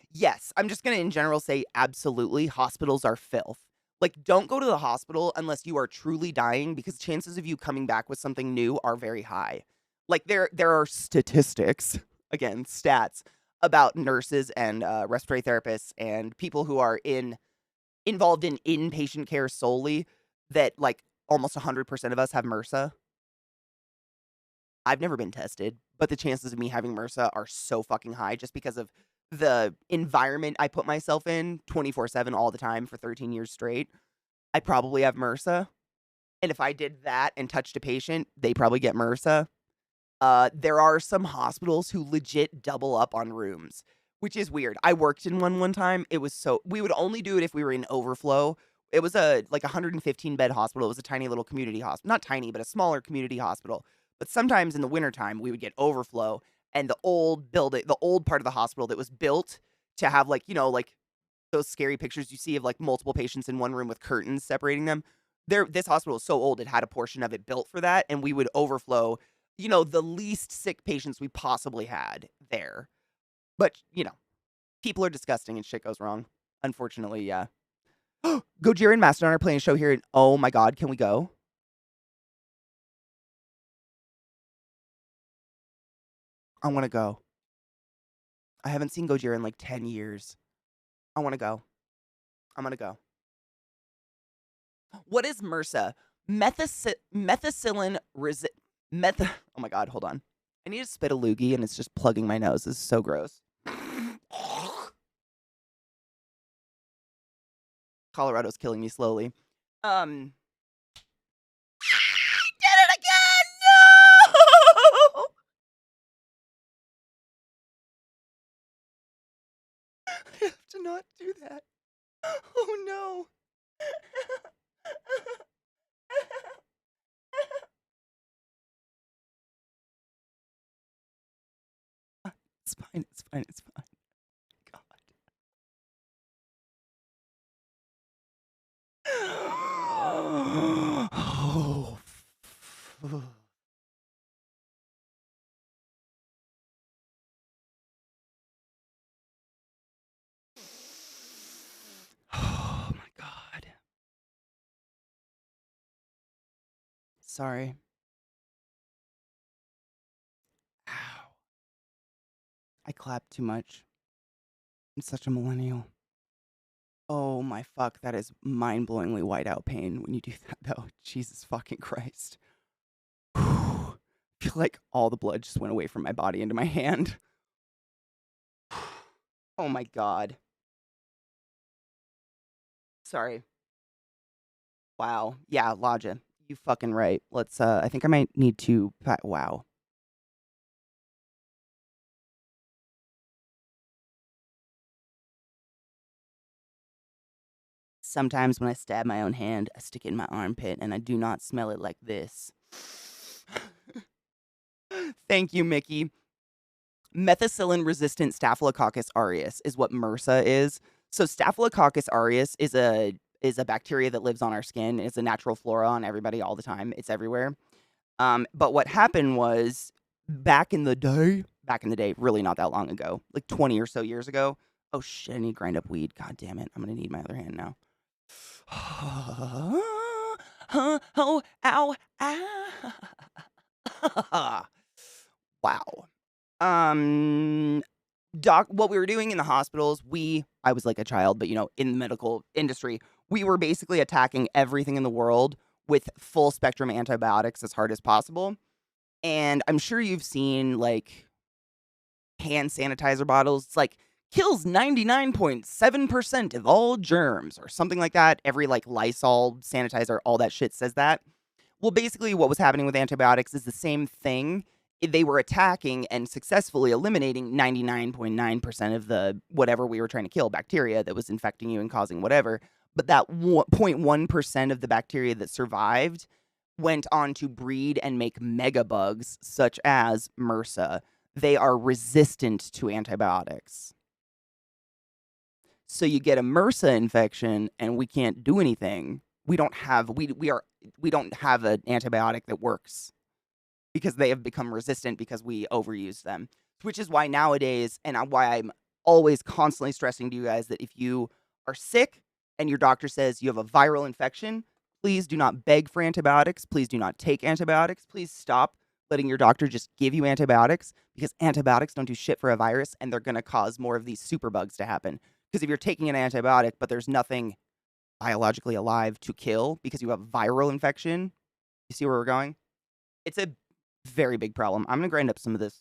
Yes, I'm just gonna in general say absolutely. Hospitals are filth. Like, don't go to the hospital unless you are truly dying, because chances of you coming back with something new are very high. Like, there are statistics, again, stats, about nurses and respiratory therapists and people who are involved in inpatient care solely, that like almost 100% of us have MRSA. I've never been tested, but the chances of me having MRSA are so fucking high just because of the environment I put myself in 24/7 all the time for 13 years straight. I probably have MRSA. And if I did that and touched a patient, they probably get MRSA. There are some hospitals who legit double up on rooms, which is weird. I worked in one time. It was we would only do it if we were in overflow. It was a 115 bed hospital. It was a tiny little community hospital. Not tiny, but a smaller community hospital. But sometimes in the wintertime, we would get overflow, and the old building, the old part of the hospital that was built to have those scary pictures you see of like multiple patients in one room with curtains separating them. This hospital is so old, it had a portion of it built for that, and we would overflow, the least sick patients we possibly had there. But, people are disgusting and shit goes wrong. Unfortunately, yeah. Gojira and Mastodon are playing a show here, and oh my god, can we go? I want to go. I haven't seen Gojira in like 10 years. I want to go. I'm going to go. What is MRSA? Methicillin oh my god, hold on. I need to spit a loogie and it's just plugging my nose. This is so gross. Colorado's killing me slowly. I did it again! No! I have to not do that. Oh no. It's fine, it's fine, it's fine. God. Oh. Oh my god. Sorry. Ow. I clapped too much. I'm such a millennial. Oh my fuck, that is mind-blowingly whiteout pain when you do that though. Jesus fucking Christ. I feel like all the blood just went away from my body into my hand. Oh my god. Sorry. Wow. Yeah, Laja. You fucking right. Let's I think I might need to wow. Sometimes when I stab my own hand, I stick it in my armpit and I do not smell it like this. Thank you, Mickey. Methicillin-resistant Staphylococcus aureus is what MRSA is. So Staphylococcus aureus is a bacteria that lives on our skin. It's a natural flora on everybody all the time. It's everywhere. But what happened was back in the day, really not that long ago, like 20 or so years ago. Oh shit, I need to grind up weed. God damn it. I'm going to need my other hand now. Oh, ow, ow. Wow. What we were doing in the hospitals, I was like a child, but in the medical industry, we were basically attacking everything in the world with full spectrum antibiotics as hard as possible. And I'm sure you've seen like hand sanitizer bottles. It's like kills 99.7% of all germs or something like that. Every like Lysol sanitizer, all that shit says that. Well, basically what was happening with antibiotics is the same thing. They were attacking and successfully eliminating 99.9% of the whatever we were trying to kill, bacteria that was infecting you and causing whatever. But that 0.1% of the bacteria that survived went on to breed and make megabugs such as MRSA they are resistant to antibiotics. So you get a MRSA infection and we can't do anything. We don't have an antibiotic that works because they have become resistant because we overuse them. Which is why nowadays, and why I'm always constantly stressing to you guys that if you are sick and your doctor says you have a viral infection, please do not beg for antibiotics. Please do not take antibiotics. Please stop letting your doctor just give you antibiotics, because antibiotics don't do shit for a virus, and they're going to cause more of these superbugs to happen. Because if you're taking an antibiotic, but there's nothing biologically alive to kill because you have viral infection, you see where we're going? It's a very big problem. I'm going to grind up some of the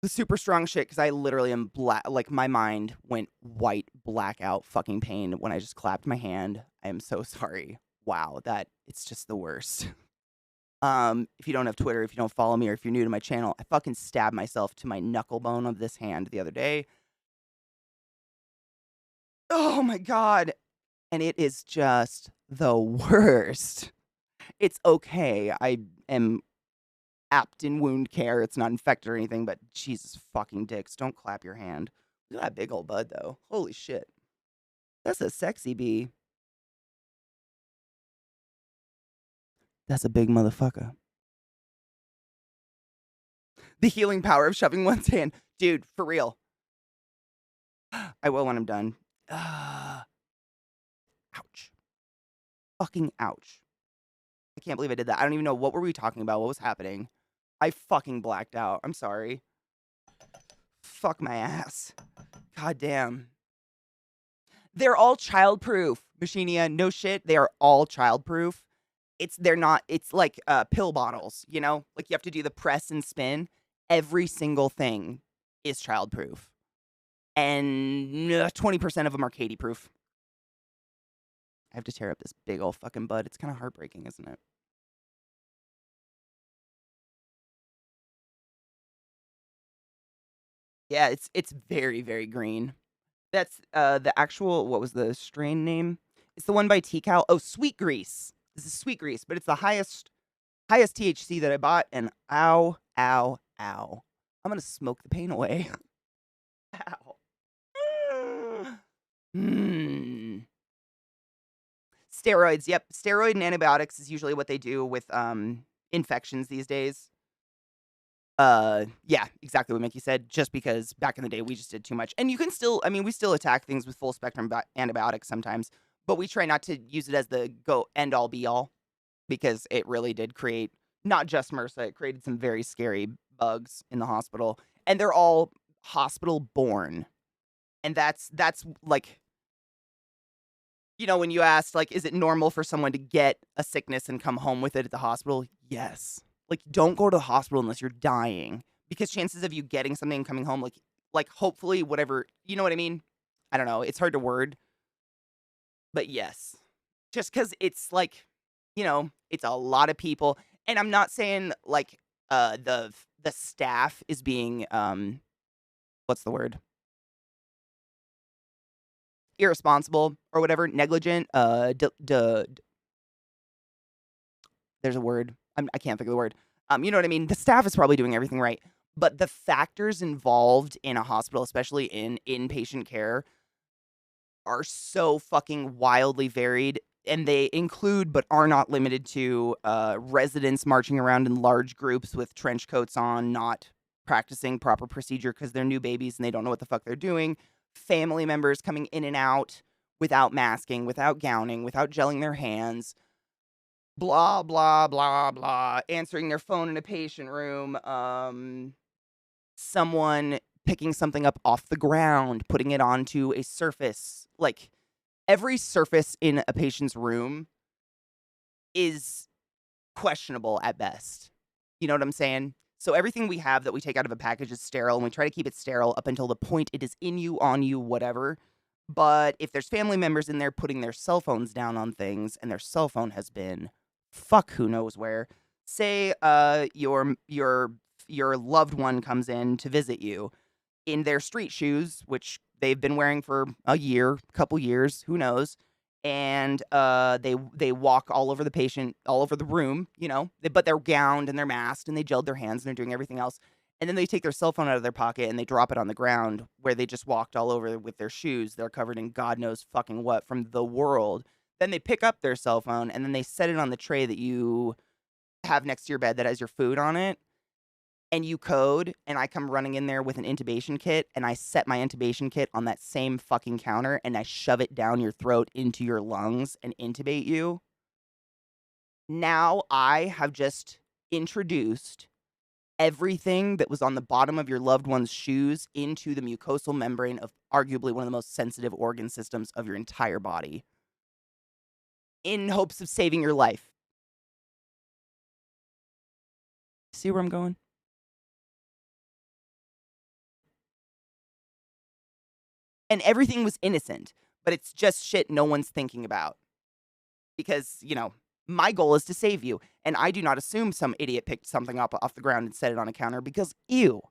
super strong shit because I literally am black. Like, my mind went white, blackout fucking pain when I just clapped my hand. I am so sorry. Wow, it's just the worst. If you don't have Twitter, if you don't follow me, or if you're new to my channel, I fucking stabbed myself to my knuckle bone of this hand the other day. Oh my God. And it is just the worst. It's okay. I am apt in wound care. It's not infected or anything, but Jesus fucking dicks. Don't clap your hand. Look at that big old bud, though. Holy shit. That's a sexy bee. That's a big motherfucker. The healing power of shoving one's hand. Dude, for real. I will when I'm done. Ouch. Fucking ouch. I can't believe I did that. I don't even know. What were we talking about? What was happening? I fucking blacked out. I'm sorry. Fuck my ass. God damn. They're all childproof, Machinia. No shit. They are all childproof. They're not, it's like pill bottles, you know? Like, you have to do the press and spin. Every single thing is childproof. And 20% of them are Katie proof. I have to tear up this big old fucking bud. It's kind of heartbreaking, isn't it? Yeah, it's very, very green. That's the actual, what was the strain name? It's the one by T-Cal. Oh, Sweet Grease. This is Sweet Grease, but it's the highest THC that I bought, and ow, ow, ow. I'm gonna smoke the pain away. Ow. Steroids, yep. Steroid and antibiotics is usually what they do with infections these days. Yeah, exactly what Mickey said, just because back in the day we just did too much. And you can still, I mean, we still attack things with full spectrum antibiotics sometimes, but we try not to use it as the end all be all, because it really did create not just MRSA, it created some very scary bugs in the hospital, and they're all hospital born. And that's like, you know, when you asked, like, is it normal for someone to get a sickness and come home with it at the hospital? Yes. Like, don't go to the hospital unless you're dying, because chances of you getting something and coming home, like hopefully whatever, you know what I mean? I don't know. It's hard to word, but yes, just because it's like, you know, it's a lot of people, and I'm not saying like the staff is being what's the word? Irresponsible or whatever, negligent. There's a word. I can't think of the word. You know what I mean? The staff is probably doing everything right, but the factors involved in a hospital, especially in inpatient care, are so fucking wildly varied, and they include but are not limited to residents marching around in large groups with trench coats on, not practicing proper procedure because they're new babies and they don't know what the fuck they're doing. Family members coming in and out without masking, without gowning, without gelling their hands. Blah, blah, blah, blah. Answering their phone in a patient room. Someone picking something up off the ground, putting it onto a surface. Like, every surface in a patient's room is questionable at best. You know what I'm saying? So everything we have that we take out of a package is sterile, and we try to keep it sterile up until the point it is in you, on you, whatever. But if there's family members in there putting their cell phones down on things, and their cell phone has been fuck who knows where, say your loved one comes in to visit you in their street shoes, which they've been wearing for a year, couple years, who knows, and they walk all over the patient, all over the room, you know, but they're gowned and they're masked and they gelled their hands and they're doing everything else. And then they take their cell phone out of their pocket and they drop it on the ground where they just walked all over with their shoes. They're covered in God knows fucking what from the world. Then they pick up their cell phone and then they set it on the tray that you have next to your bed that has your food on it. And you code, and I come running in there with an intubation kit, and I set my intubation kit on that same fucking counter, and I shove it down your throat into your lungs and intubate you. Now I have just introduced everything that was on the bottom of your loved one's shoes into the mucosal membrane of arguably one of the most sensitive organ systems of your entire body in hopes of saving your life. See where I'm going? And everything was innocent, but it's just shit no one's thinking about. Because, you know, my goal is to save you. And I do not assume some idiot picked something up off the ground and set it on a counter because, ew.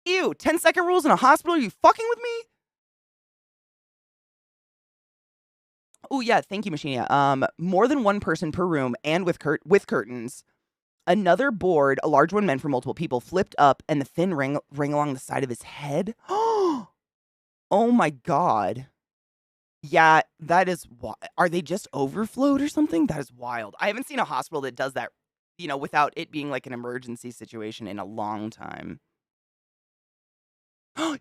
Ew, 10-second rules in a hospital? Are you fucking with me? Oh, yeah, thank you, Machinia. More than one person per room and with curtains. Another board, a large one meant for multiple people, flipped up and the thin ring along the side of his head. Oh my God. Yeah, that is. Are they just overflowed or something? That is wild. I haven't seen a hospital that does that, you know, without it being like an emergency situation in a long time.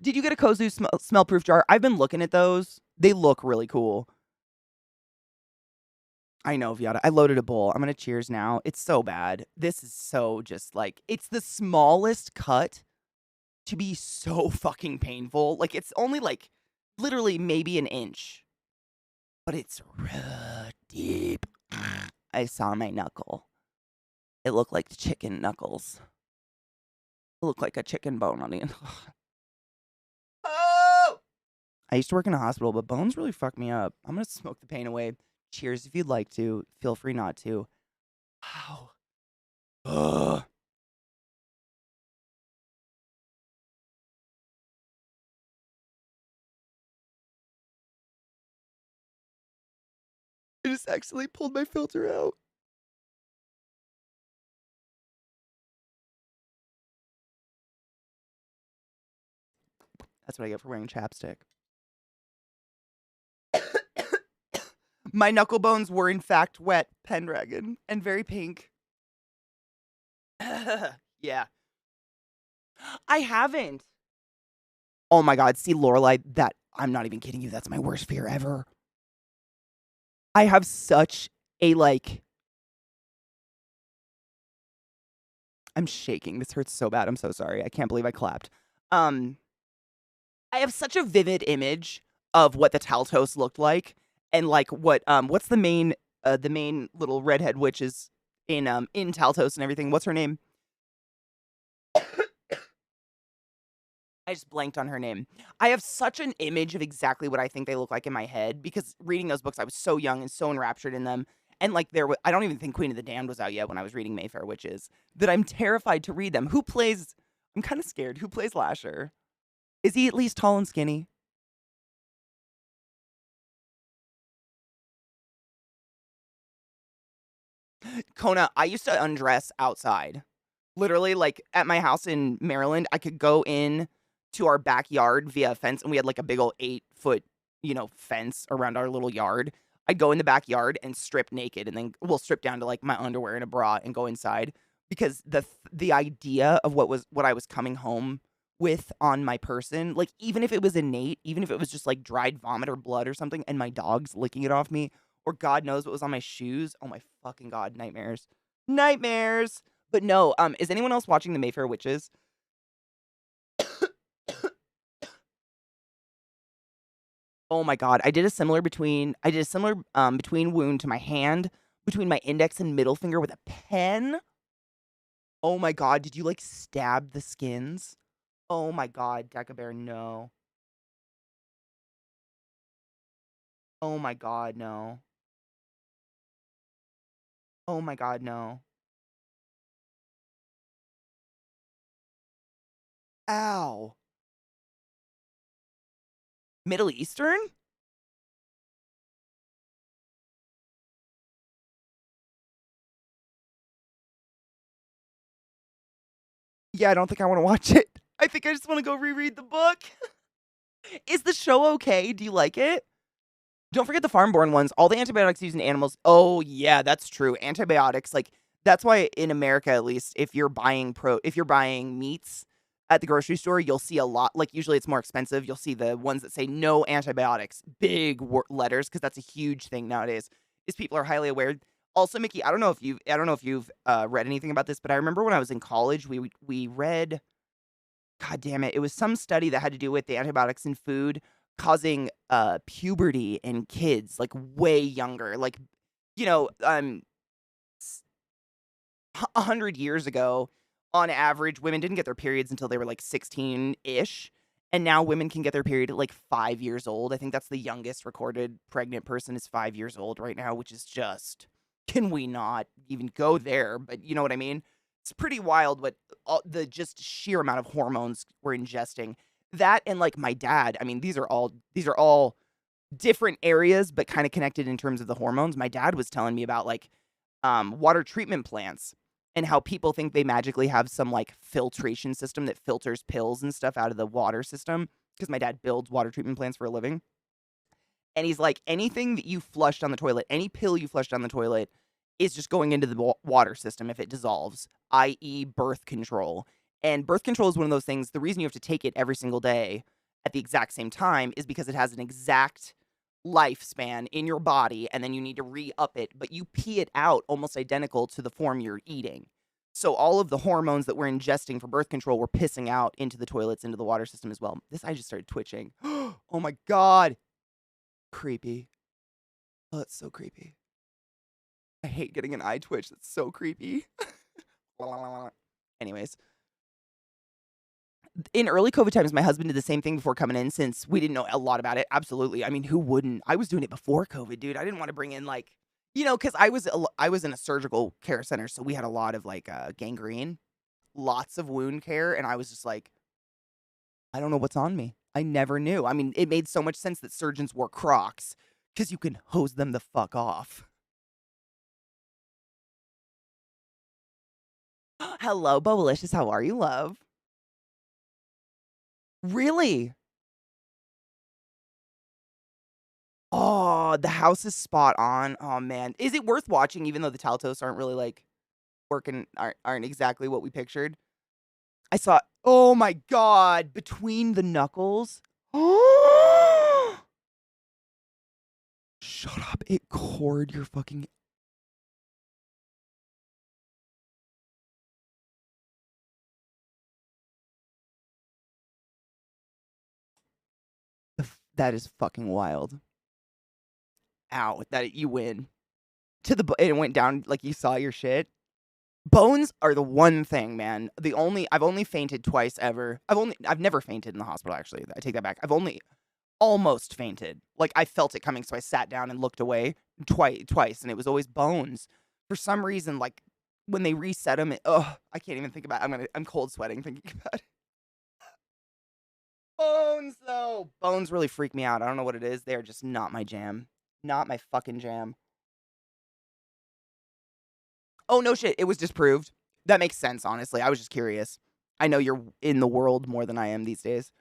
Did you get a Kozu smell-proof jar? I've been looking at those. They look really cool. I know, Viata. I loaded a bowl. I'm going to cheers now. It's so bad. This is so just like, it's the smallest cut to be so fucking painful. Like, it's only like literally maybe an inch. But it's real deep. I saw my knuckle. It looked like chicken knuckles. It looked like a chicken bone on the end. Oh! I used to work in a hospital, but bones really fucked me up. I'm going to smoke the pain away. Cheers if you'd like to. Feel free not to. Ow. Ugh. I just accidentally pulled my filter out. That's what I get for wearing chapstick. My knuckle bones were in fact wet, Pendragon, and very pink. Yeah. I haven't. Oh my God, see Lorelai, that I'm not even kidding you, that's my worst fear ever. I have such a like I'm shaking. This hurts so bad. I'm so sorry. I can't believe I clapped. I have such a vivid image of what the Taltos looked like and like what's the main little redhead witch is in Taltos and everything. What's her name? I just blanked on her name. I have such an image of exactly what I think they look like in my head because reading those books, I was so young and so enraptured in them. And like I don't even think Queen of the Damned was out yet when I was reading Mayfair Witches. That I'm terrified to read them. I'm kind of scared. Who plays Lasher? Is he at least tall and skinny? Kona, I used to undress outside. Literally, like at my house in Maryland, I could go in to our backyard via a fence, and we had like a big old 8-foot, fence around our little yard. I'd go in the backyard and strip naked, and then we'll strip down to like my underwear and a bra and go inside because the idea of what I was coming home with on my person, like even if it was innate, even if it was just like dried vomit or blood or something, and my dog's licking it off me, or God knows what was on my shoes. Oh my fucking God, nightmares. Nightmares. But no, is anyone else watching the Mayfair Witches? Oh my God, I did a similar between wound to my hand, between my index and middle finger with a pen. Oh my God, did you like stab the skins? Oh my God, Deca Bear, no. Oh my God, no. Oh my God, no. Ow. Middle Eastern? Yeah, I don't think I want to watch it. I think I just want to go reread the book. Is the show okay? Do you like it? Don't forget the farm-born ones. All the antibiotics used in animals. Oh, yeah, that's true. Antibiotics, like, that's why in America, at least, if you're buying meats at the grocery store, you'll see a lot. Like, usually it's more expensive. You'll see the ones that say no antibiotics, big letters, because that's a huge thing nowadays. Is people are highly aware. Also, Mickey, I don't know if you've read anything about this, but I remember when I was in college, we read. God damn it! It was some study that had to do with the antibiotics in food causing puberty in kids, like way younger. Like, you know, 100 years ago, on average, women didn't get their periods until they were like 16-ish. And now women can get their period at like 5 years old. I think that's the youngest recorded pregnant person is 5 years old right now, which is just, can we not even go there? But you know what I mean? It's pretty wild what the just sheer amount of hormones we're ingesting. That and like my dad, I mean, these are all different areas, but kind of connected in terms of the hormones. My dad was telling me about like water treatment plants and how people think they magically have some like filtration system that filters pills and stuff out of the water system. Because my dad builds water treatment plants for a living. And he's like, anything that you flush down the toilet, any pill you flush down the toilet is just going into the water system if it dissolves, i.e. birth control. And birth control is one of those things, the reason you have to take it every single day at the exact same time is because it has an exact lifespan in your body, and then you need to re-up it, but you pee it out almost identical to the form you're eating. So all of the hormones that we're ingesting for birth control, we're pissing out into the toilets, into the water system as well. This eye just started twitching. Oh my God. Creepy. Oh, that's so creepy. I hate getting an eye twitch. That's so creepy. Anyways. In early COVID times, my husband did the same thing before coming in since we didn't know a lot about it. Absolutely. I mean, who wouldn't? I was doing it before COVID, dude. I didn't want to bring in like, because I was in a surgical care center, so we had a lot of like gangrene, lots of wound care, and I was just like, I don't know what's on me. I never knew. I mean, it made so much sense that surgeons wore Crocs because you can hose them the fuck off. Hello, Boalicious. How are you, love? Really? Oh, the house is spot on. Oh man, is it worth watching? Even though the Taltos aren't really like working, aren't exactly what we pictured. I saw. Oh my God, between the knuckles. Shut up! It cored your fucking. That is fucking wild. Ow! That you win. It went down like you saw your shit. Bones are the one thing, man. I've only fainted twice ever. I've never fainted in the hospital, actually. I take that back. I've only almost fainted. Like, I felt it coming, so I sat down and looked away twice, and it was always bones. For some reason, like, when they reset them, I can't even think about it. I'm cold sweating thinking about it. Bones, though. Bones really freak me out. I don't know what it is. They're just not my jam. Not my fucking jam. Oh, no shit. It was disproved. That makes sense, honestly. I was just curious. I know you're in the world more than I am these days.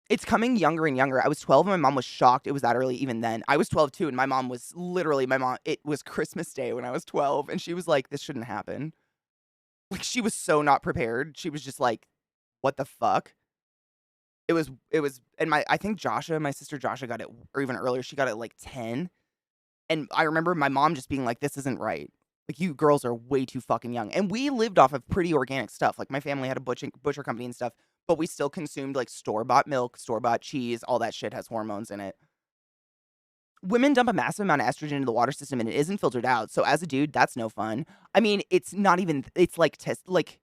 It's coming younger and younger. I was 12 and my mom was shocked it was that early even then. I was 12 too, and my mom, it was Christmas Day when I was 12, and she was like, this shouldn't happen. Like, she was so not prepared. She was just like, what the fuck? It was, and I think my sister Joshua got it, or even earlier, she got it like 10. And I remember my mom just being like, this isn't right. Like, you girls are way too fucking young. And we lived off of pretty organic stuff. Like, my family had a butcher company and stuff, but we still consumed like store-bought milk, store-bought cheese. All that shit has hormones in it. Women dump a massive amount of estrogen into the water system and it isn't filtered out. So as a dude, that's no fun. I mean, it's like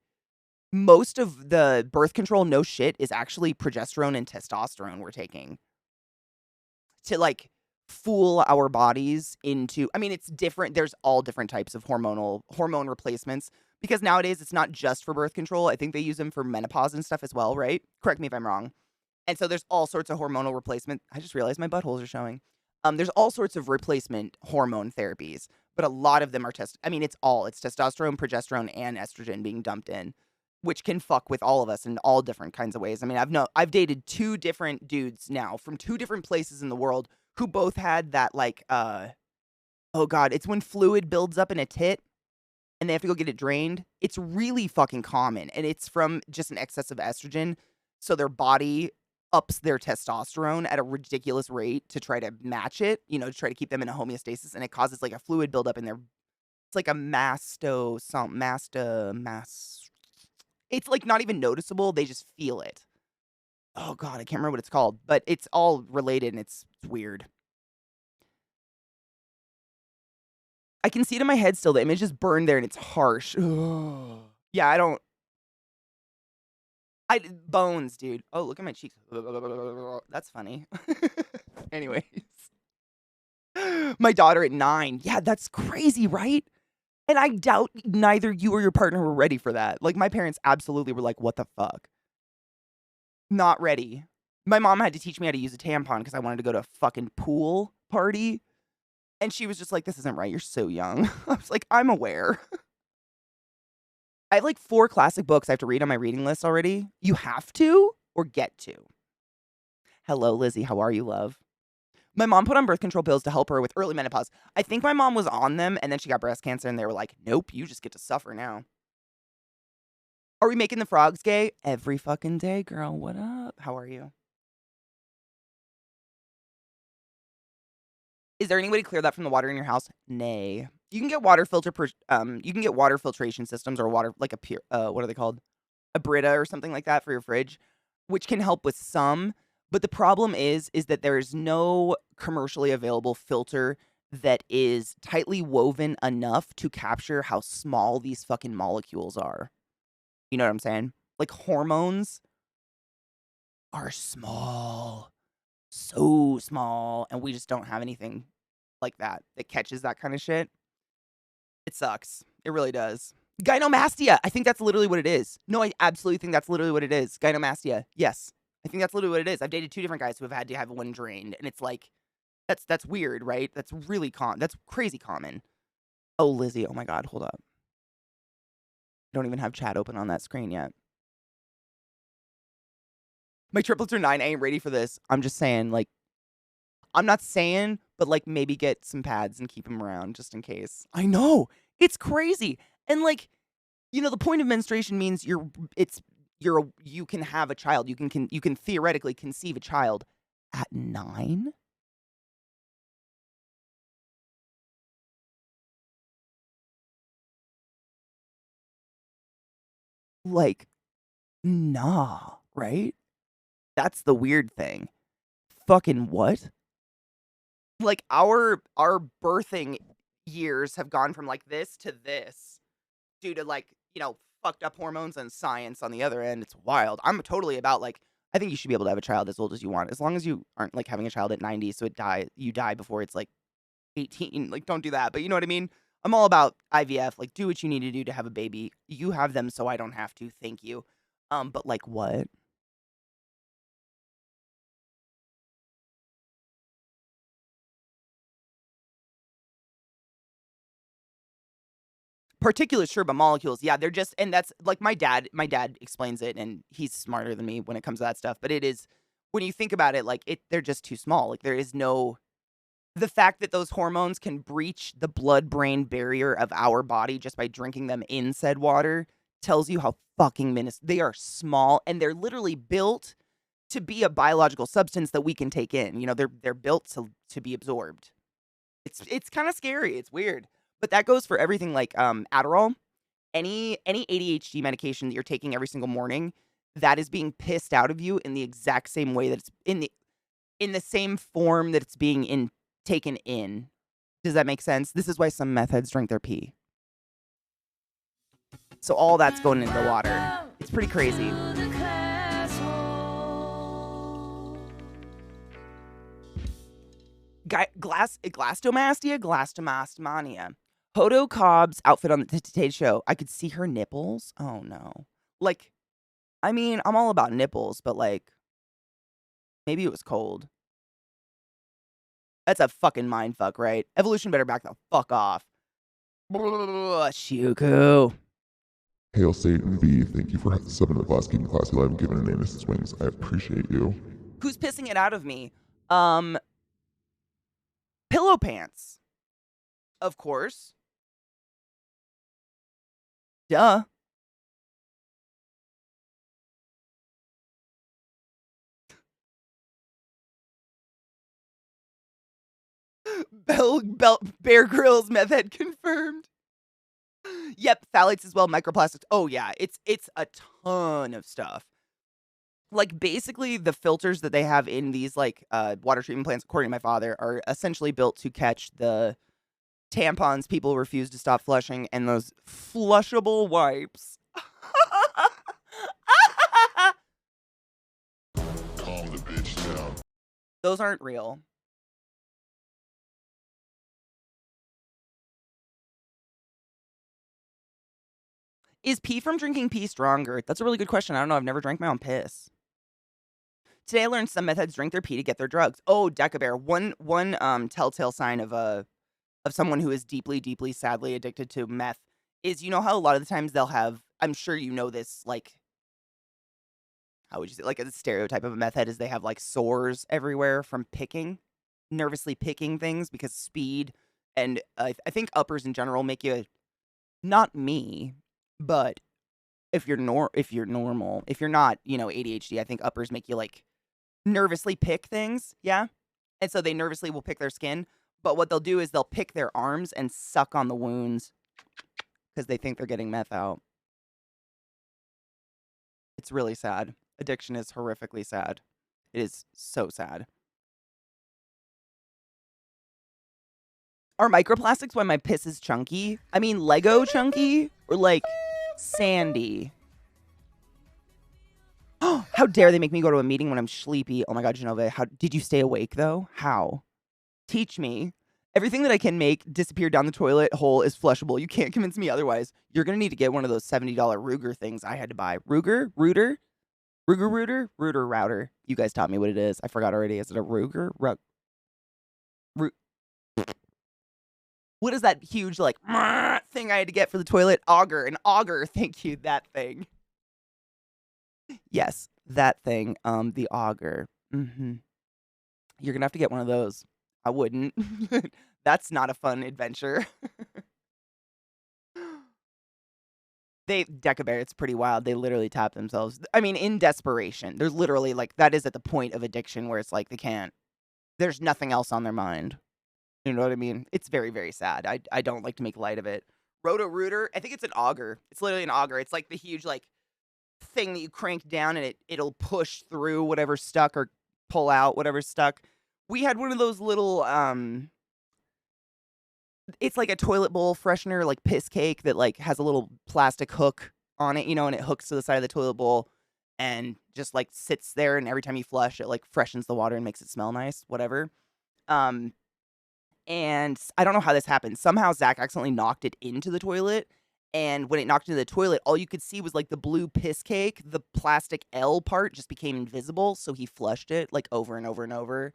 most of the birth control, no shit, is actually progesterone and testosterone we're taking to like fool our bodies into. I mean, it's different. There's all different types of hormone replacements because nowadays it's not just for birth control. I think they use them for menopause and stuff as well, right? Correct me if I'm wrong. And so there's all sorts of hormonal replacement. I just realized my buttholes are showing. There's all sorts of replacement hormone therapies, but a lot of them are it's testosterone, progesterone, and estrogen being dumped in. which can fuck with all of us in all different kinds of ways. I mean, I've dated 2 different dudes now from 2 different places in the world who both had that like oh god, it's when fluid builds up in a tit and they have to go get it drained. It's really fucking common, and it's from just an excess of estrogen, so their body ups their testosterone at a ridiculous rate to try to match it, to try to keep them in a homeostasis, and it causes like a fluid buildup in their it's like a mass. It's like not even noticeable. They just feel it. Oh god, I can't remember what it's called, but it's all related and it's weird. I can see it in my head still. The image is burned there and it's harsh. Ugh. Yeah, bones, dude. Oh, look at my cheeks. That's funny. Anyways. My daughter at 9. Yeah, that's crazy, right? And I doubt neither you or your partner were ready for that. Like, my parents absolutely were like, what the fuck? Not ready. My mom had to teach me how to use a tampon because I wanted to go to a fucking pool party. And she was just like, this isn't right. You're so young. I was like, I'm aware. I have like 4 classic books I have to read on my reading list already. You have to or get to. Hello, Lizzie. How are you, love? My mom put on birth control pills to help her with early menopause. I think my mom was on them and then she got breast cancer and they were like, nope, you just get to suffer now. Are we making the frogs gay? Every fucking day, girl. What up? How are you? Is there any way to clear that from the water in your house? Nay. You can get water filtration systems or water like a pure what are they called? A Brita or something like that for your fridge, which can help with some. But the problem is that there is no commercially available filter that is tightly woven enough to capture how small these fucking molecules are. You know what I'm saying? Like hormones are small. So small. And we just don't have anything like that catches that kind of shit. It sucks. It really does. Gynomastia. I think that's literally what it is. No, I absolutely think that's literally what it is. Gynomastia. Yes. I think that's literally what it is. I've dated 2 different guys who have had to have one drained, and it's like, that's weird, right? That's really that's crazy common. Oh, Lizzie, oh my god, hold up. I don't even have chat open on that screen yet. My triplets are 9. I ain't ready for this. I'm just saying, like, I'm not saying, but like maybe get some pads and keep them around just in case. I know. It's crazy. And like, the point of menstruation means you can have a child. You can theoretically conceive a child at 9. Like, nah, right? That's the weird thing. Fucking what? Like our birthing years have gone from like this to this due to like, fucked up hormones and science on the other end. It's wild. I'm totally about like, I think you should be able to have a child as old as you want, as long as you aren't like having a child at 90, so you die before it's like 18. Like, don't do that. But you know what I mean? I'm all about IVF. Like, do what you need to do to have a baby. You have them so I don't have to. Thank you. But like what? Particulates, sure, but molecules, yeah, they're just, and that's like my dad explains it, and he's smarter than me when it comes to that stuff. But it is, when you think about it, like they're just too small. Like there is no, the fact that those hormones can breach the blood-brain barrier of our body just by drinking them in said water tells you how fucking minuscule they are. Small, and they're literally built to be a biological substance that we can take in. They're built to be absorbed. It's kind of scary. It's weird. But that goes for everything like Adderall, any ADHD medication that you're taking every single morning, that is being pissed out of you in the exact same way that it's in the same form that it's being taken in. Does that make sense? This is why some meth heads drink their pee. So all that's going into the water. It's pretty crazy. Glastomastia. Hodo Cobb's outfit on the Today Show. I could see her nipples. Oh no. Like, I mean, I'm all about nipples, but like, maybe it was cold. That's a fucking mindfuck, right? Evolution better back the fuck off. Shuku. Hail Satan B, thank you for subbing to Class Keeping Classy Live and giving an innocent swings. I appreciate you. Who's pissing it out of me? Pillow pants. Of course. Duh. Bear Grylls meth head confirmed. Yep, phthalates as well, microplastics. Oh yeah, it's a ton of stuff. Like basically the filters that they have in these like water treatment plants, according to my father, are essentially built to catch the tampons people refuse to stop flushing and those flushable wipes. Calm the bitch down. Those aren't real. Is pee from drinking pee stronger? That's a really good question. I don't know. I've never drank my own piss. Today I learned some meth heads drink their pee to get their drugs. Oh, Deca-Bear. One telltale sign of someone who is deeply, deeply, sadly addicted to meth is, you know how a lot of the times they'll have, I'm sure you know this, like, how would you say, like a stereotype of a meth head is they have like sores everywhere from nervously picking things because speed. And I think uppers in general make you, not me, but if you're normal, if you're not, ADHD, I think uppers make you like nervously pick things. Yeah. And so they nervously will pick their skin. But what they'll do is they'll pick their arms and suck on the wounds because they think they're getting meth out. It's really sad. Addiction is horrifically sad. It is so sad. Are microplastics why my piss is chunky? I mean, Lego chunky or like sandy? How dare they make me go to a meeting when I'm sleepy? Oh my God, Genova, how did you stay awake though? How? Teach me. Everything that I can make disappear down the toilet hole is flushable. You can't convince me otherwise. You're going to need to get one of those $70 Ruger things I had to buy. Ruger? Router. You guys taught me what it is. I forgot already. Is it a Ruger? What is that huge, like, thing I had to get for the toilet? An auger. Thank you, that thing. Yes, that thing. The auger. Mm-hmm. You're going to have to get one of those. I wouldn't. That's not a fun adventure. Deca-Bear, it's pretty wild. They literally tap themselves. I mean, in desperation. They're literally like, that is at the point of addiction where it's like they can't. There's nothing else on their mind. You know what I mean? It's very, very sad. I don't like to make light of it. Roto-Rooter, I think it's an auger. It's literally an auger. It's like the huge, like, thing that you crank down and it'll push through whatever's stuck or pull out whatever's stuck. We had one of those little, it's like a toilet bowl freshener, like piss cake that like has a little plastic hook on it, and it hooks to the side of the toilet bowl and just like sits there. And every time you flush, it like freshens the water and makes it smell nice, whatever. And I don't know how this happened. Somehow Zach accidentally knocked it into the toilet. And when it knocked into the toilet, all you could see was like the blue piss cake. The plastic L part just became invisible. So he flushed it like over and over and over.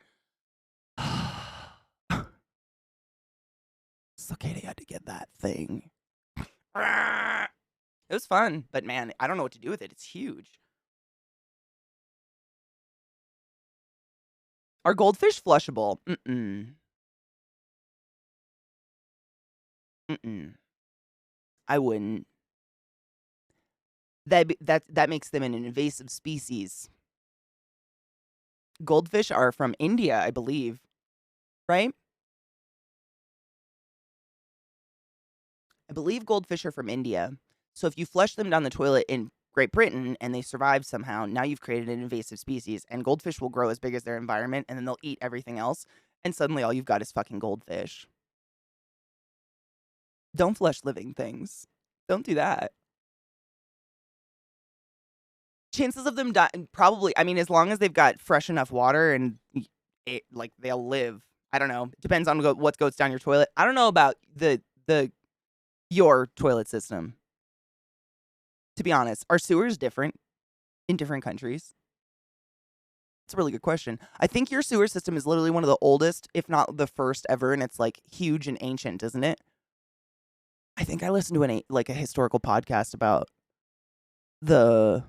So Katie had to get that thing. It was fun, but man, I don't know what to do with it. It's huge. Are goldfish flushable? I wouldn't. That makes them an invasive species. Goldfish are from India, I believe. Right? I believe goldfish are from India. So if you flush them down the toilet in Great Britain and they survive somehow, now you've created an invasive species. And goldfish will grow as big as their environment and then they'll eat everything else. And suddenly all you've got is fucking goldfish. Don't flush living things. Don't do that. Chances of them dying, probably, I mean, as long as they've got fresh enough water and they'll live. I don't know. It depends on what goes down your toilet. I don't know about your toilet system. To be honest, are sewers different in different countries? It's a really good question. I think your sewer system is literally one of the oldest, if not the first ever, and it's like huge and ancient, isn't it? I think I listened to a historical podcast about the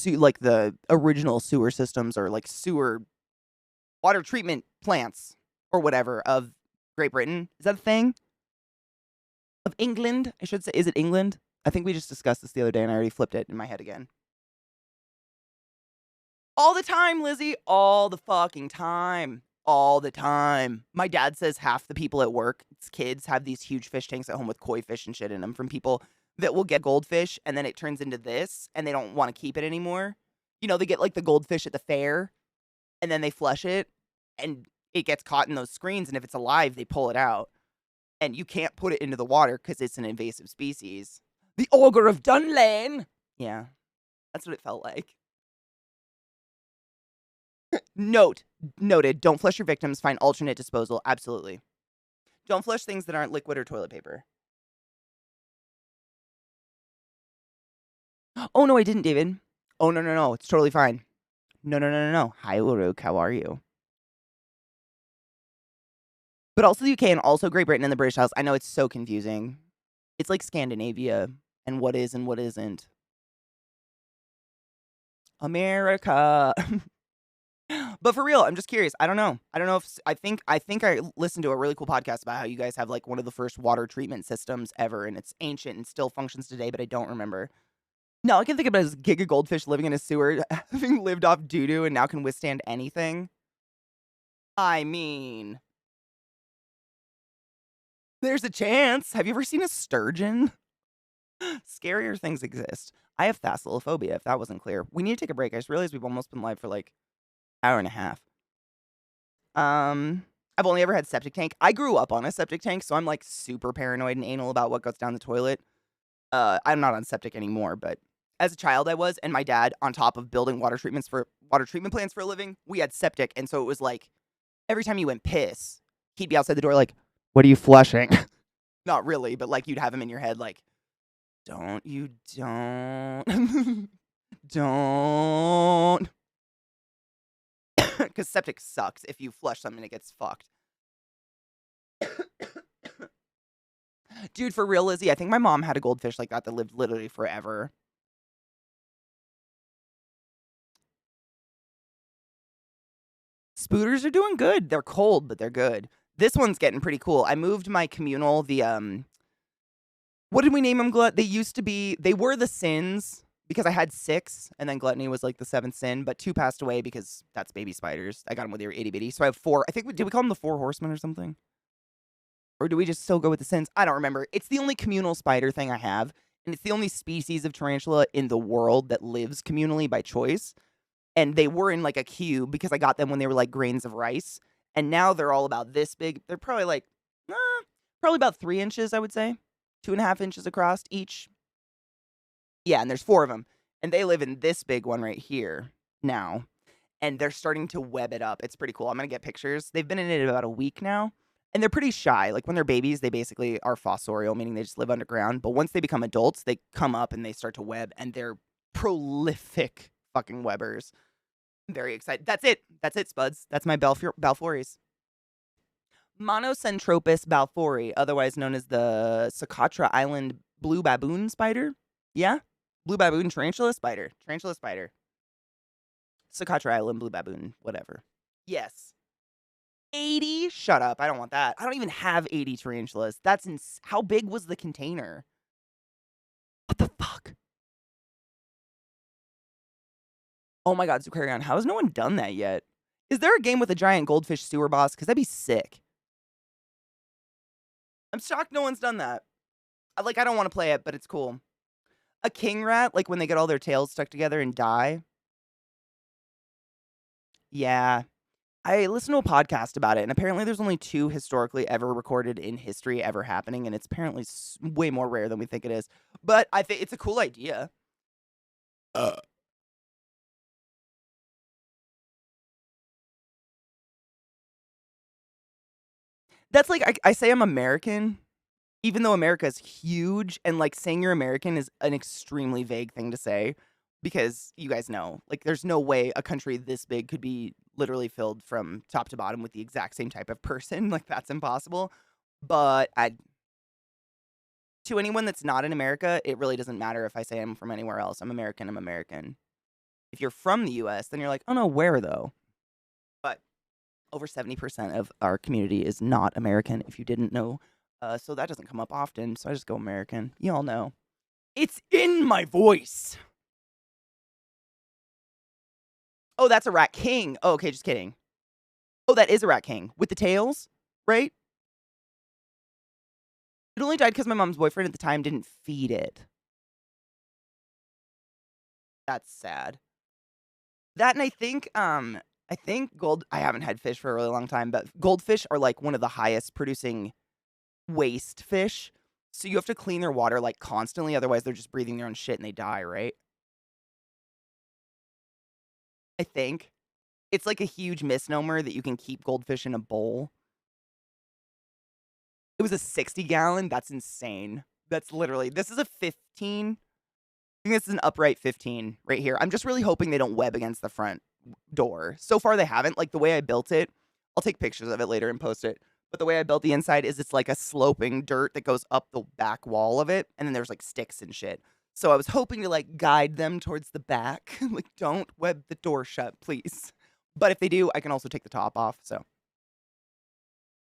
like the original sewer systems or like sewer water treatment plants or whatever of Great Britain. Is that a thing? Of England, I should say. Is it England? I think we just discussed this the other day and I already flipped it in my head again. All the time, Lizzie. All the fucking time. All the time. My dad says half the people at work, it's kids, have these huge fish tanks at home with koi fish and shit in them from people that will get goldfish and then it turns into this and they don't want to keep it anymore. You know, they get like the goldfish at the fair and then they flush it and it gets caught in those screens and if it's alive, they pull it out. And you can't put it into the water because it's an invasive species. The Ogre of Dunlane! Yeah, that's what it felt like. Noted. Don't flush your victims. Find alternate disposal. Absolutely. Don't flush things that aren't liquid or toilet paper. Oh, no, I didn't, David. Oh, no. It's totally fine. No. Hi, Uruk. How are you? But also the UK and also Great Britain and the British Isles. I know it's so confusing. It's like Scandinavia and what is and what isn't. America. But for real, I'm just curious. I don't know. If I think I listened to a really cool podcast about how you guys have like one of the first water treatment systems ever, and it's ancient and still functions today, but I don't remember. No, I can think about this giga goldfish living in a sewer, having lived off doo-doo and now can withstand anything. I mean, there's a chance. Have you ever seen a sturgeon? Scarier things exist. I have thalassophobia, if that wasn't clear. We need to take a break. I just realized we've almost been live for like hour and a half. I've only ever had septic tank. I grew up on a septic tank, so I'm like super paranoid and anal about what goes down the toilet. I'm not on septic anymore, but as a child I was, and my dad, on top of building water treatment plants for a living, we had septic, and so it was like every time you went piss, he'd be outside the door like, "What are you flushing?" Not really, but like you'd have him in your head like, don't. Don't. Because septic sucks. If you flush something, it gets fucked. Dude, for real, Lizzie, I think my mom had a goldfish like that lived literally forever. Spooters are doing good. They're cold, but they're good. This one's getting pretty cool. I moved my communal, what did we name them, Glut? They were the sins, because I had 6, and then gluttony was like the 7th sin, but 2 passed away because that's baby spiders. I got them when they were itty bitty. So I have 4. I think, did we call them the 4 horsemen or something? Or do we just still go with the sins? I don't remember. It's the only communal spider thing I have, and it's the only species of tarantula in the world that lives communally by choice. And they were in like a cube because I got them when they were like grains of rice. And now they're all about this big. They're probably like, probably about 3 inches, I would say. 2.5 inches across each. Yeah, and there's 4 of them. And they live in this big one right here now. And they're starting to web it up. It's pretty cool. I'm going to get pictures. They've been in it about a week now. And they're pretty shy. Like when they're babies, they basically are fossorial, meaning they just live underground. But once they become adults, they come up and they start to web. And they're prolific fucking webbers. I'm very excited. That's it, Spuds. That's my Balfouris. Monocentropus balfouri, otherwise known as the Socotra Island blue baboon spider. Yeah? Blue baboon tarantula spider. Tarantula spider. Socotra Island blue baboon, whatever. Yes. 80? Shut up. I don't want that. I don't even have 80 tarantulas. How big was the container? What the fuck? Oh my god, Zucarion, how has no one done that yet? Is there a game with a giant goldfish sewer boss? Because that'd be sick. I'm shocked no one's done that. I don't want to play it, but it's cool. A king rat, like when they get all their tails stuck together and die. Yeah. I listened to a podcast about it, and apparently there's only 2 historically ever recorded in history ever happening, and it's apparently way more rare than we think it is. But I think it's a cool idea. That's like, I say I'm American, even though America is huge, and like saying you're American is an extremely vague thing to say. Because you guys know, like, there's no way a country this big could be literally filled from top to bottom with the exact same type of person. Like, that's impossible. But to anyone that's not in America, it really doesn't matter if I say I'm from anywhere else. I'm American, I'm American. If you're from the US, then you're like, oh no, where though? But over 70% of our community is not American, if you didn't know. So that doesn't come up often, so I just go American. You all know. It's in my voice. Oh, that's a rat king. Oh, okay, just kidding. Oh, that is a rat king with the tails, right? It only died because my mom's boyfriend at the time didn't feed it. That's sad. That, and I think I haven't had fish for a really long time, but goldfish are like one of the highest producing waste fish. So you have to clean their water like constantly, otherwise they're just breathing their own shit and they die, right? I think. It's like a huge misnomer that you can keep goldfish in a bowl. It was a 60-gallon. That's insane. That's literally, this is a 15. I think this is an upright 15 right here. I'm just really hoping they don't web against the front door. So far they haven't. Like the way I built it, I'll take pictures of it later and post it. But the way I built the inside is it's like a sloping dirt that goes up the back wall of it. And then there's like sticks and shit. So I was hoping to like guide them towards the back. Like, don't web the door shut, please. But if they do, I can also take the top off, so.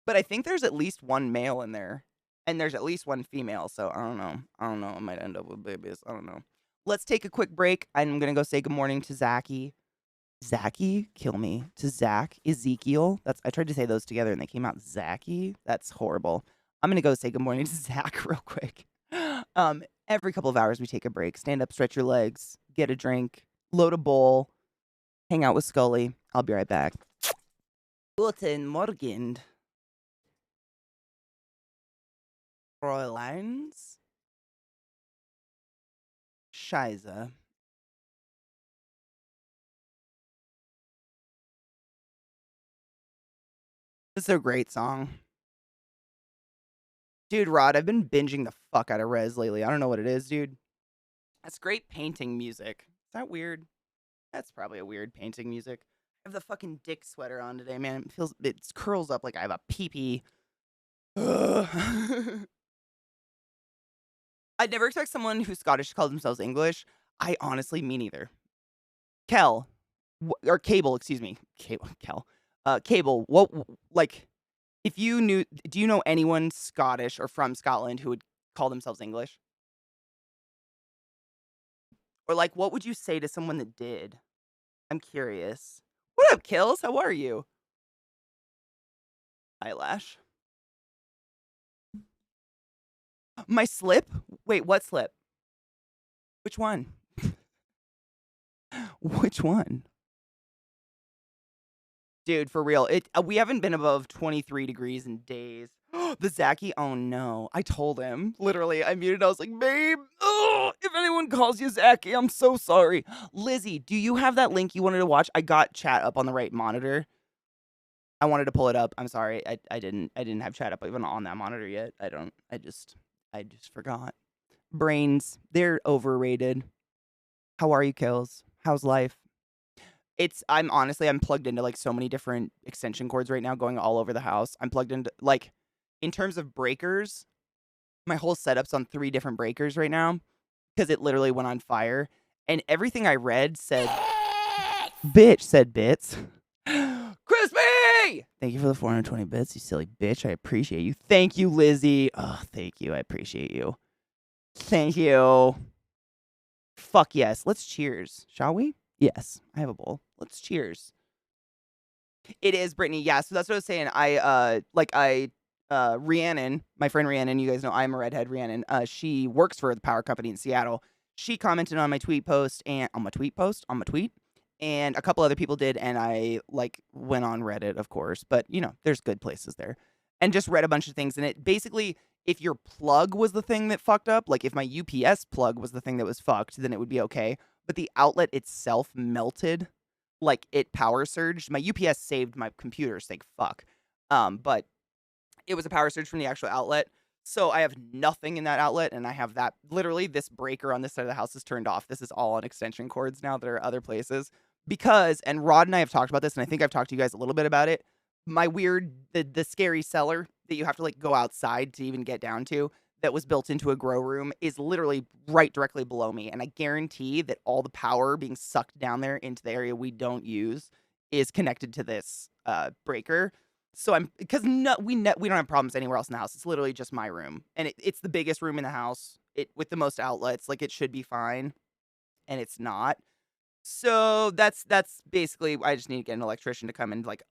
But I think there's at least one male in there. And there's at least one female, so I don't know. I might end up with babies. I don't know. Let's take a quick break. I'm going to go say good morning to Zachy. Zachy? Kill me. To Zach. Ezekiel. I tried to say those together and they came out Zachy. That's horrible. I'm going to go say good morning to Zach real quick. Every couple of hours we take a break. Stand up, stretch your legs, get a drink, load a bowl, hang out with Scully. I'll be right back. Guten Morgen. Fräuleins. Scheiße. This is a great song. Dude, Rod, I've been binging the fuck out of Rez lately. I don't know what it is, dude. That's great painting music. Is that weird? That's probably a weird painting music. I have the fucking dick sweater on today, man. It curls up like I have a pee-pee. I'd never expect someone who's Scottish to call themselves English. I honestly, me neither. Kel, or Cable, excuse me. Kel. Cable, what, like, if you knew, do you know anyone Scottish or from Scotland who would call themselves English? Or, like, what would you say to someone that did? I'm curious. What up, Kills? How are you? Eyelash. My slip? Wait, what slip? Which one? Which one? Dude, for real. We haven't been above 23 degrees in days. The Zachy, oh no. I told him. Literally, I muted. I was like, babe, if anyone calls you Zachy, I'm so sorry. Lizzie, do you have that link you wanted to watch? I got chat up on the right monitor. I wanted to pull it up. I'm sorry. I didn't have chat up even on that monitor yet. I just forgot. Brains, they're overrated. How are you, Kills? How's life? I'm plugged into like so many different extension cords right now going all over the house. I'm plugged into like, in terms of breakers, my whole setup's on 3 different breakers right now because it literally went on fire. And everything I read said, bitch said bits. Crispy! Thank you for the 420 bits, you silly bitch. I appreciate you. Thank you, Lizzie. Oh, thank you. I appreciate you. Thank you. Fuck yes. Let's cheers, shall we? Yes, I have a bowl. Let's cheers. It is Brittany. Yeah, so that's what I was saying. Rhiannon, my friend Rhiannon, you guys know I'm a redhead. Rhiannon, she works for the power company in Seattle. She commented on my tweet, and a couple other people did, and I went on Reddit, of course, but you know, there's good places there, and just read a bunch of things. And it basically, if your plug was the thing that fucked up, like if my UPS plug was the thing that was fucked, then it would be okay. But the outlet itself melted, like it power surged. My UPS saved my computer, thank fuck. But it was a power surge from the actual outlet. So I have nothing in that outlet, and I have that, literally this breaker on this side of the house is turned off. This is all on extension cords now. There are other places. Because, and Rod and I have talked about this, and I think I've talked to you guys a little bit about it. My weird, the scary cellar that you have to like go outside to even get down to, that was built into a grow room is literally right directly below me. And I guarantee that all the power being sucked down there into the area we don't use is connected to this breaker. So because we don't have problems anywhere else in the house. It's literally just my room. And it's the biggest room in the house with the most outlets. Like, it should be fine. And it's not. So that's basically, I just need to get an electrician to come and like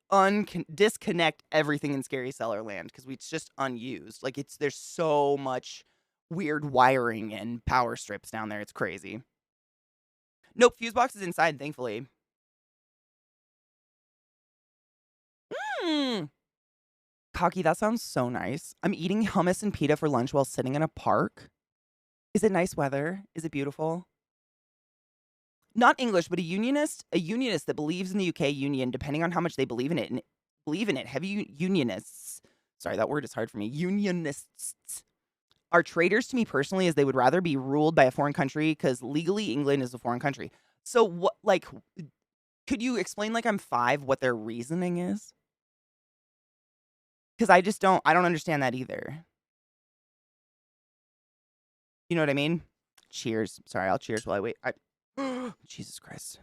disconnect everything in Scary Cellar Land because it's just unused. Like, there's so much weird wiring and power strips down there. It's crazy. Nope, fuse box is inside, thankfully. Cocky, that sounds so nice. I'm eating hummus and pita for lunch while sitting in a park. Is it nice weather? Is it beautiful? Not English, but a unionist that believes in the UK Union, depending on how much they believe in it. Heavy unionists. Sorry, that word is hard for me. Unionists are traitors to me personally, as they would rather be ruled by a foreign country because legally England is a foreign country. So what? Like, could you explain, like I'm 5, what their reasoning is? Because I don't understand that either. You know what I mean? Cheers. Sorry, I'll cheers while I wait. Jesus Christ.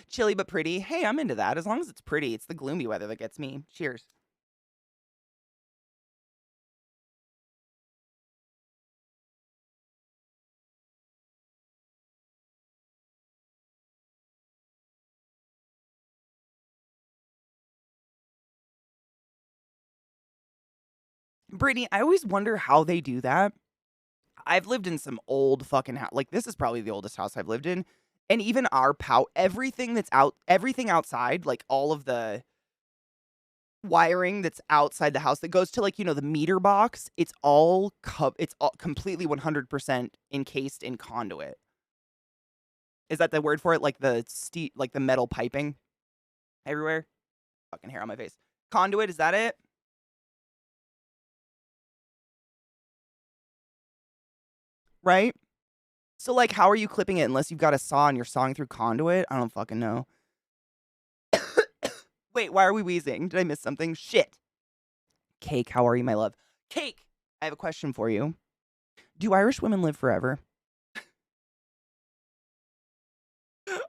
Chilly but pretty. Hey, I'm into that. As long as it's pretty. It's the gloomy weather that gets me. Cheers. Brittany, I always wonder how they do that. I've lived in some old fucking house. Like, this is probably the oldest house I've lived in. And even our everything outside, like all of the wiring that's outside the house that goes to, like, the meter box, it's all completely 100% encased in conduit. Is that the word for it? Like like the metal piping everywhere? Fucking hair on my face. Conduit, is that it? Right? So, like, how are you clipping it unless you've got a saw and you're sawing through conduit? I don't fucking know. Wait, why are we wheezing? Did I miss something? Shit. Cake, how are you, my love? Cake, I have a question for you. Do Irish women live forever?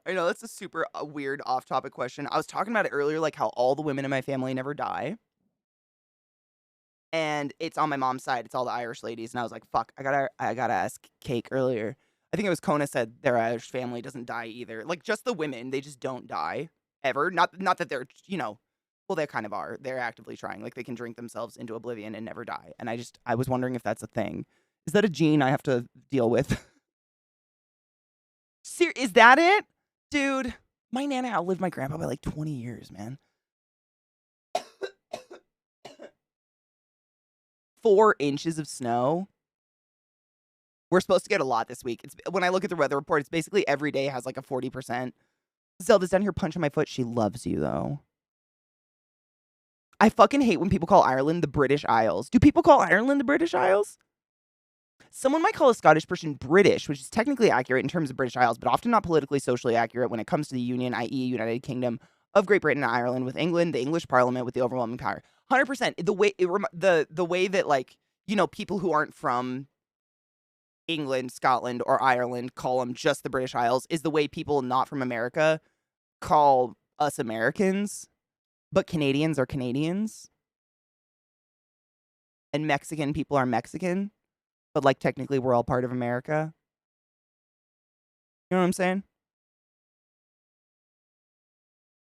I know, that's a super weird off-topic question. I was talking about it earlier, like how all the women in my family never die. And it's on my mom's side. It's all the Irish ladies. And I was like, fuck, I gotta ask Cake earlier. I think it was Kona said their Irish family doesn't die either. Like, just the women, they just don't die ever. Not that they're, well, they kind of are. They're actively trying. Like, they can drink themselves into oblivion and never die. And I was wondering if that's a thing. Is that a gene I have to deal with? Is that it? Dude, my Nana outlived my grandpa by like 20 years, man. 4 inches of snow. We're supposed to get a lot this week. When I look at the weather report, it's basically every day has like a 40%. Zelda's down here punching my foot. She loves you, though. I fucking hate when people call Ireland the British Isles. Do people call Ireland the British Isles? Someone might call a Scottish person British, which is technically accurate in terms of British Isles, but often not politically, socially accurate when it comes to the Union, i.e. United Kingdom of Great Britain and Ireland, with England, the English Parliament with the overwhelming power. 100%. The way that, like, people who aren't from England, Scotland, or Ireland call them just the British Isles is the way people not from America call us Americans, but Canadians are Canadians. And Mexican people are Mexican, but, like, technically we're all part of America. You know what I'm saying?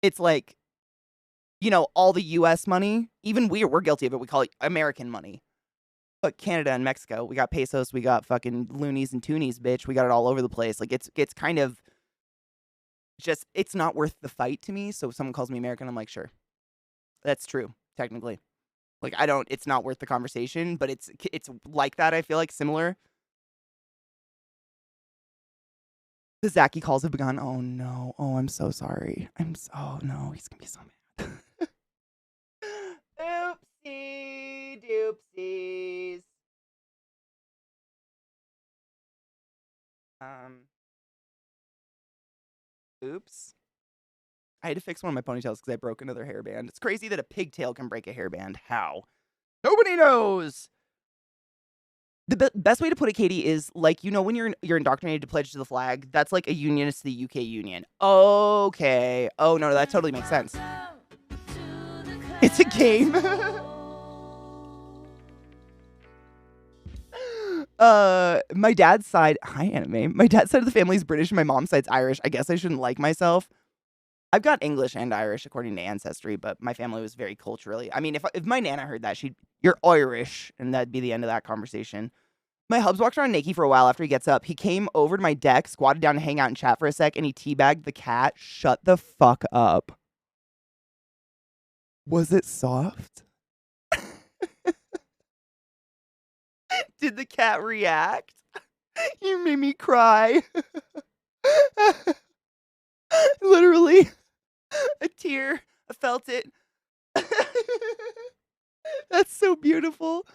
It's like, all the U.S. money, even we're guilty of it. We call it American money. But Canada and Mexico, we got pesos, we got fucking loonies and toonies, bitch. We got it all over the place. Like, it's kind of just, it's not worth the fight to me. So if someone calls me American, I'm like, sure. That's true, technically. Like, it's not worth the conversation, but it's like that, I feel like, similar. The Zachy calls have begun. Oh, no. Oh, I'm so sorry. Oh, no. He's going to be so mad. Oopsie doopsies. Oops. I had to fix one of my ponytails because I broke another hairband. It's crazy that a pigtail can break a hairband. How? Nobody knows. The best way to put it, Katie, is like, when you're indoctrinated to pledge to the flag, that's like a unionist to the UK Union. Okay. Oh, no, that totally makes sense. It's a game. My dad's side, hi, anime. My dad's side of the family is British and my mom's side's Irish. I guess I shouldn't like myself. I've got English and Irish according to Ancestry, but my family was very culturally. I mean, if my Nana heard that, you're Irish, and that'd be the end of that conversation. My hubs walked around naked for a while after he gets up. He came over to my deck, squatted down to hang out and chat for a sec, and he teabagged the cat. Shut the fuck up. Was it soft? Did the cat react? You made me cry. Literally. A tear. I felt it. That's so beautiful.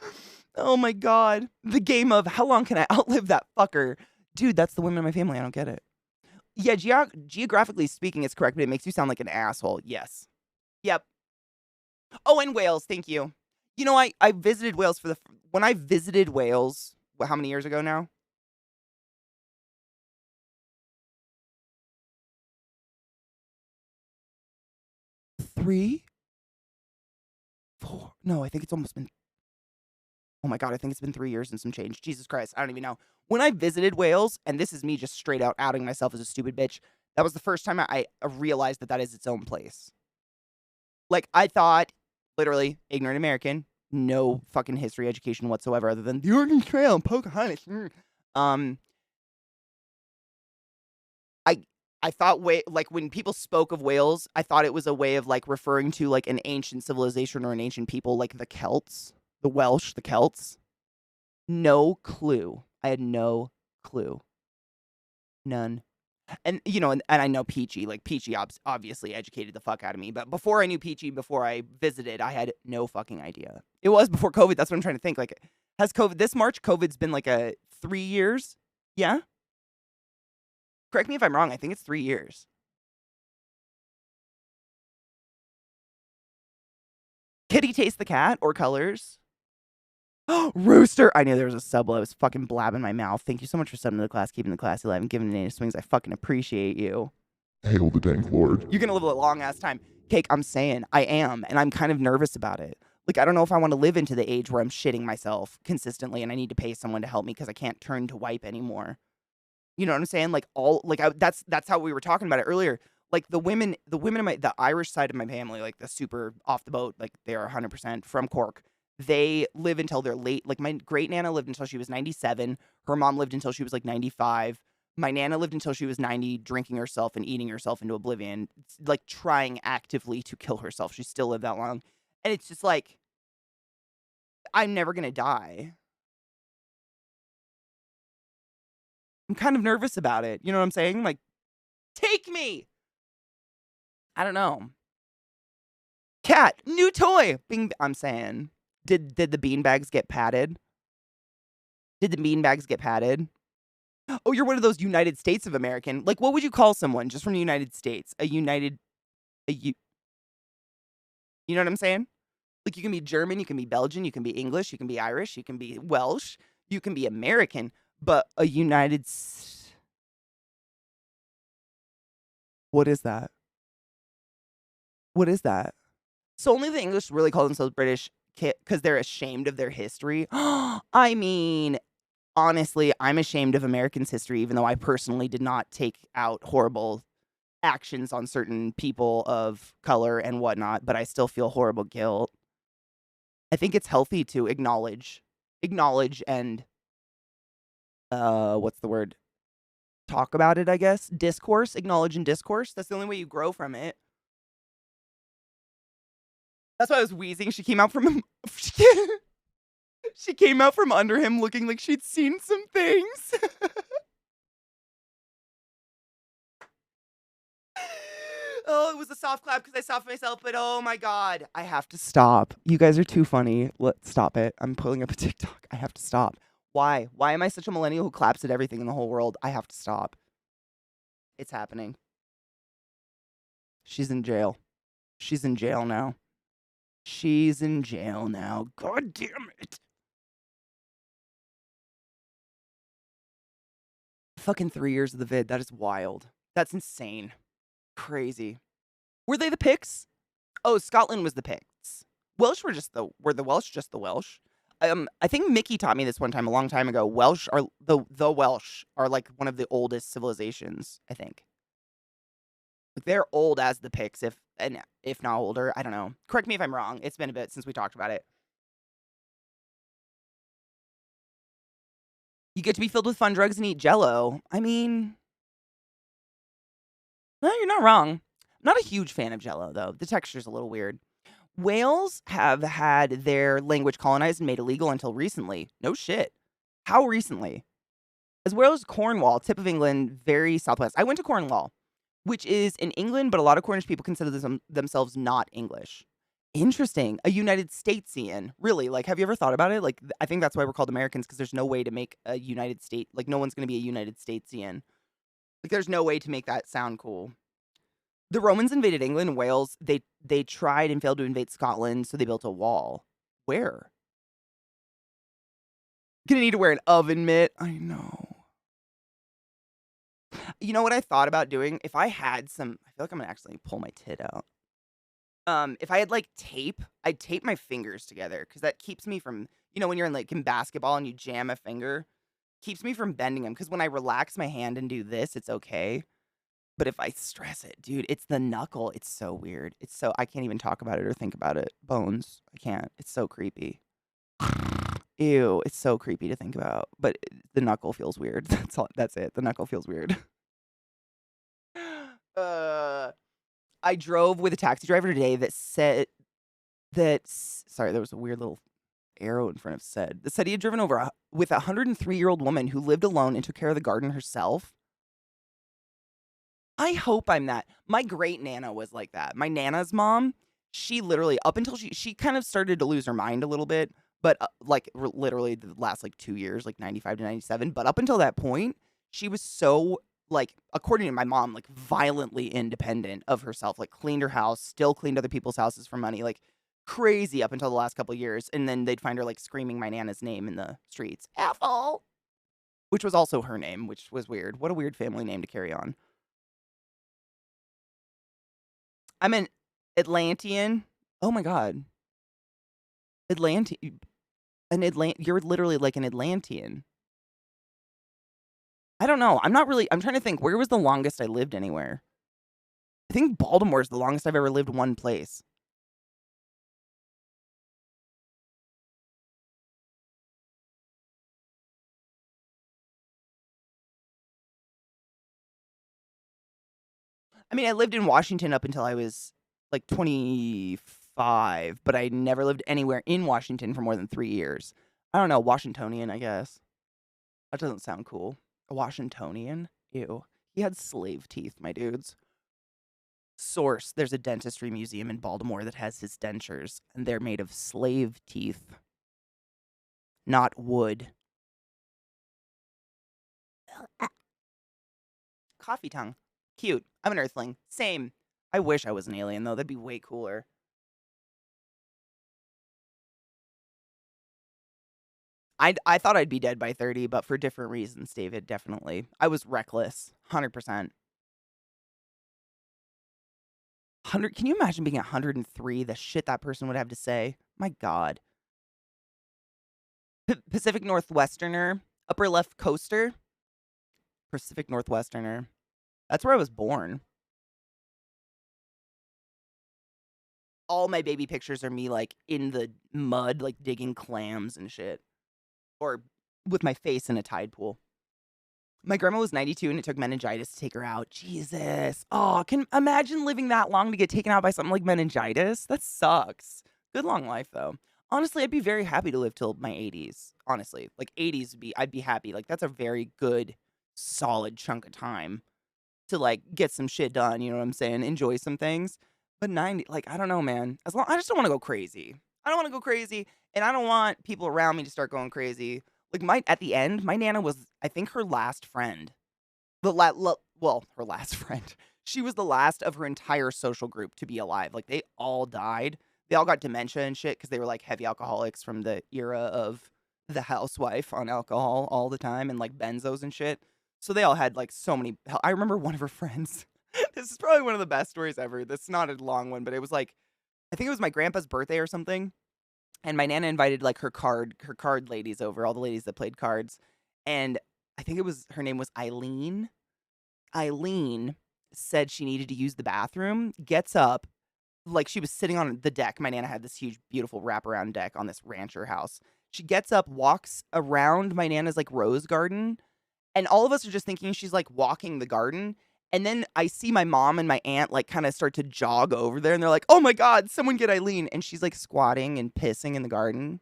Oh my God. The game of how long can I outlive that fucker? Dude, that's the women in my family. I don't get it. Yeah, geographically speaking, it's correct, but it makes you sound like an asshole. Yes. Yep. Oh, and Wales. Thank you. I visited Wales when I visited Wales, how many years ago now? Three? 4? No, I think it's almost been, oh my God, I think it's been 3 years and some change. Jesus Christ, I don't even know. When I visited Wales, and this is me just straight out outing myself as a stupid bitch, that was the first time I realized that is its own place. Like, I thought, literally, ignorant American, no fucking history education whatsoever other than the Oregon Trail and Pocahontas. I thought like when people spoke of Wales, I thought it was a way of like referring to like an ancient civilization or an ancient people like the Celts, the Welsh, the Celts. No clue. I had no clue. None. And and I know Peachy, like Peachy obviously educated the fuck out of me, but before I knew Peachy, before I visited, I had no fucking idea. It was before COVID. That's what I'm trying to think. Like, has COVID this March? COVID's been like 3 years. Yeah. Correct me if I'm wrong. I think it's 3 years. Kitty taste the cat or colors? Rooster. I knew there was a sub while I was fucking blabbing my mouth. Thank you so much for subbing to the class, keeping the class alive, and giving the native swings. I fucking appreciate you. Hail the dank lord. You're gonna live a long ass time. Cake, I'm saying I am, and I'm kind of nervous about it. Like, I don't know if I want to live into the age where I'm shitting myself consistently and I need to pay someone to help me because I can't turn to wipe anymore. You know what I'm saying? Like that's how we were talking about it earlier. Like the women in the Irish side of my family, like the super off the boat, like they are 100% from Cork. They live until they're late. Like my great nana lived until she was 97. Her mom lived until she was like 95. My nana lived until she was 90, drinking herself and eating herself into oblivion, like trying actively to kill herself. She still lived that long. And it's just like, I'm never going to die. I'm kind of nervous about it. You know what I'm saying? Like, take me. I don't know. Cat, new toy. Bing. I'm saying, did the beanbags get padded? Did the beanbags get padded? Oh, you're one of those United States of American. Like, what would you call someone just from the United States? You know what I'm saying? Like, you can be German, you can be Belgian, you can be English, you can be Irish, you can be Welsh, you can be American, but a what is that? What is that? So only the English really call themselves British because they're ashamed of their history. I mean, honestly, I'm ashamed of Americans' history, even though I personally did not take out horrible actions on certain people of color and whatnot, but I still feel horrible guilt. I think it's healthy to acknowledge and what's the word? Talk about it, I guess. Discourse, acknowledge and discourse. That's the only way you grow from it. That's why I was wheezing. She came out from she came out from under him looking like she'd seen some things. Oh, it was a soft clap because I saw for myself, but oh my God. I have to stop. You guys are too funny. Let's stop it. I'm pulling up a TikTok. I have to stop. Why? Why am I such a millennial who claps at everything in the whole world? I have to stop. It's happening. She's in jail. She's in jail now. She's in jail now. God damn it. Fucking 3 years of the vid. That is wild. That's insane. Crazy. Were they the Picts? Oh, Scotland was the Picts. Were the Welsh just the Welsh? I think Mickey taught me this one time a long time ago. The Welsh are like one of the oldest civilizations, I think. Like they're old as the Picts, if not older. I don't know. Correct me if I'm wrong. It's been a bit since we talked about it. You get to be filled with fun drugs and eat Jell-O. I mean, no, you're not wrong. I'm not a huge fan of Jell-O though. The texture's a little weird. Wales have had their language colonized and made illegal until recently. No shit. How recently? As well as Cornwall, tip of England, very southwest. I went to Cornwall, which is in England, but a lot of Cornish people consider themselves not English. Interesting. A United Statesian. Really? Like, have you ever thought about it? Like, I think that's why we're called Americans, because there's no way to make a United State. Like, no one's going to be a United Statesian. Like, there's no way to make that sound cool. The Romans invaded England and Wales. They tried and failed to invade Scotland, so they built a wall. Where? Gonna need to wear an oven mitt. I know. You know what I thought about doing? If I had some, I feel like I'm gonna actually pull my tit out. If I had like tape, I'd tape my fingers together because that keeps me from, when you're in basketball and you jam a finger, keeps me from bending them. Because when I relax my hand and do this, it's okay. But if I stress it, dude, it's the knuckle. It's so weird. I can't even talk about it or think about it. Bones, I can't. It's so creepy. Ew, it's so creepy to think about. But the knuckle feels weird. That's it. The knuckle feels weird. I drove with a taxi driver today that said that. Sorry, there was a weird little arrow in front of said. That said he had driven over with a 103-year-old woman who lived alone and took care of the garden herself. I hope I'm that. My great Nana was like that. My Nana's mom, she literally, up until she kind of started to lose her mind a little bit, but literally the last 2 years, 95 to 97. But up until that point, she was so, according to my mom, violently independent of herself, cleaned her house, still cleaned other people's houses for money, crazy up until the last couple of years. And then they'd find her screaming my Nana's name in the streets. Ethel! Which was also her name, which was weird. What a weird family name to carry on. I'm an Atlantean. Oh my god. You're literally like an Atlantean. I don't know. I'm trying to think. Where was the longest I lived anywhere? I think Baltimore is the longest I've ever lived one place. I mean, I lived in Washington up until I was 25, but I never lived anywhere in Washington for more than 3 years. I don't know, Washingtonian, I guess. That doesn't sound cool. A Washingtonian? Ew. He had slave teeth, my dudes. Source, there's a dentistry museum in Baltimore that has his dentures, and they're made of slave teeth, not wood. Coffee tongue. Cute. I'm an earthling. Same. I wish I was an alien, though. That'd be way cooler. I thought I'd be dead by 30, but for different reasons, David, definitely. I was reckless. 100%. Can you imagine being 103? The shit that person would have to say? My God. Pacific Northwesterner. Upper left coaster. Pacific Northwesterner. That's where I was born. All my baby pictures are me, in the mud, digging clams and shit. Or with my face in a tide pool. My grandma was 92 and it took meningitis to take her out. Jesus. Oh, can imagine living that long to get taken out by something like meningitis? That sucks. Good long life, though. Honestly, I'd be very happy to live till my 80s. Honestly. 80s I'd be happy. That's a very good, solid chunk of time to get some shit done, you know what I'm saying? Enjoy some things. But 90, I don't know, man. I just don't want to go crazy. I don't want to go crazy, and I don't want people around me to start going crazy. At the end, my Nana was, I think, her last friend. Her last friend. She was the last of her entire social group to be alive. They all died. They all got dementia and shit because they were heavy alcoholics from the era of the housewife on alcohol all the time and benzos and shit. So they all had like so many. I remember one of her friends. This is probably one of the best stories ever. This is not a long one, but it was like, I think it was my grandpa's birthday or something. And my nana invited like her card ladies over, all the ladies that played cards. And I think her name was Eileen. Eileen said she needed to use the bathroom, gets up, like she was sitting on the deck. My nana had this huge, beautiful wraparound deck on this rancher house. She gets up, walks around my nana's like rose garden, and all of us are just thinking she's like walking the garden. And then I see my mom and my aunt like kind of start to jog over there, and they're like, "Oh my God, someone get Eileen!" And she's like squatting and pissing in the garden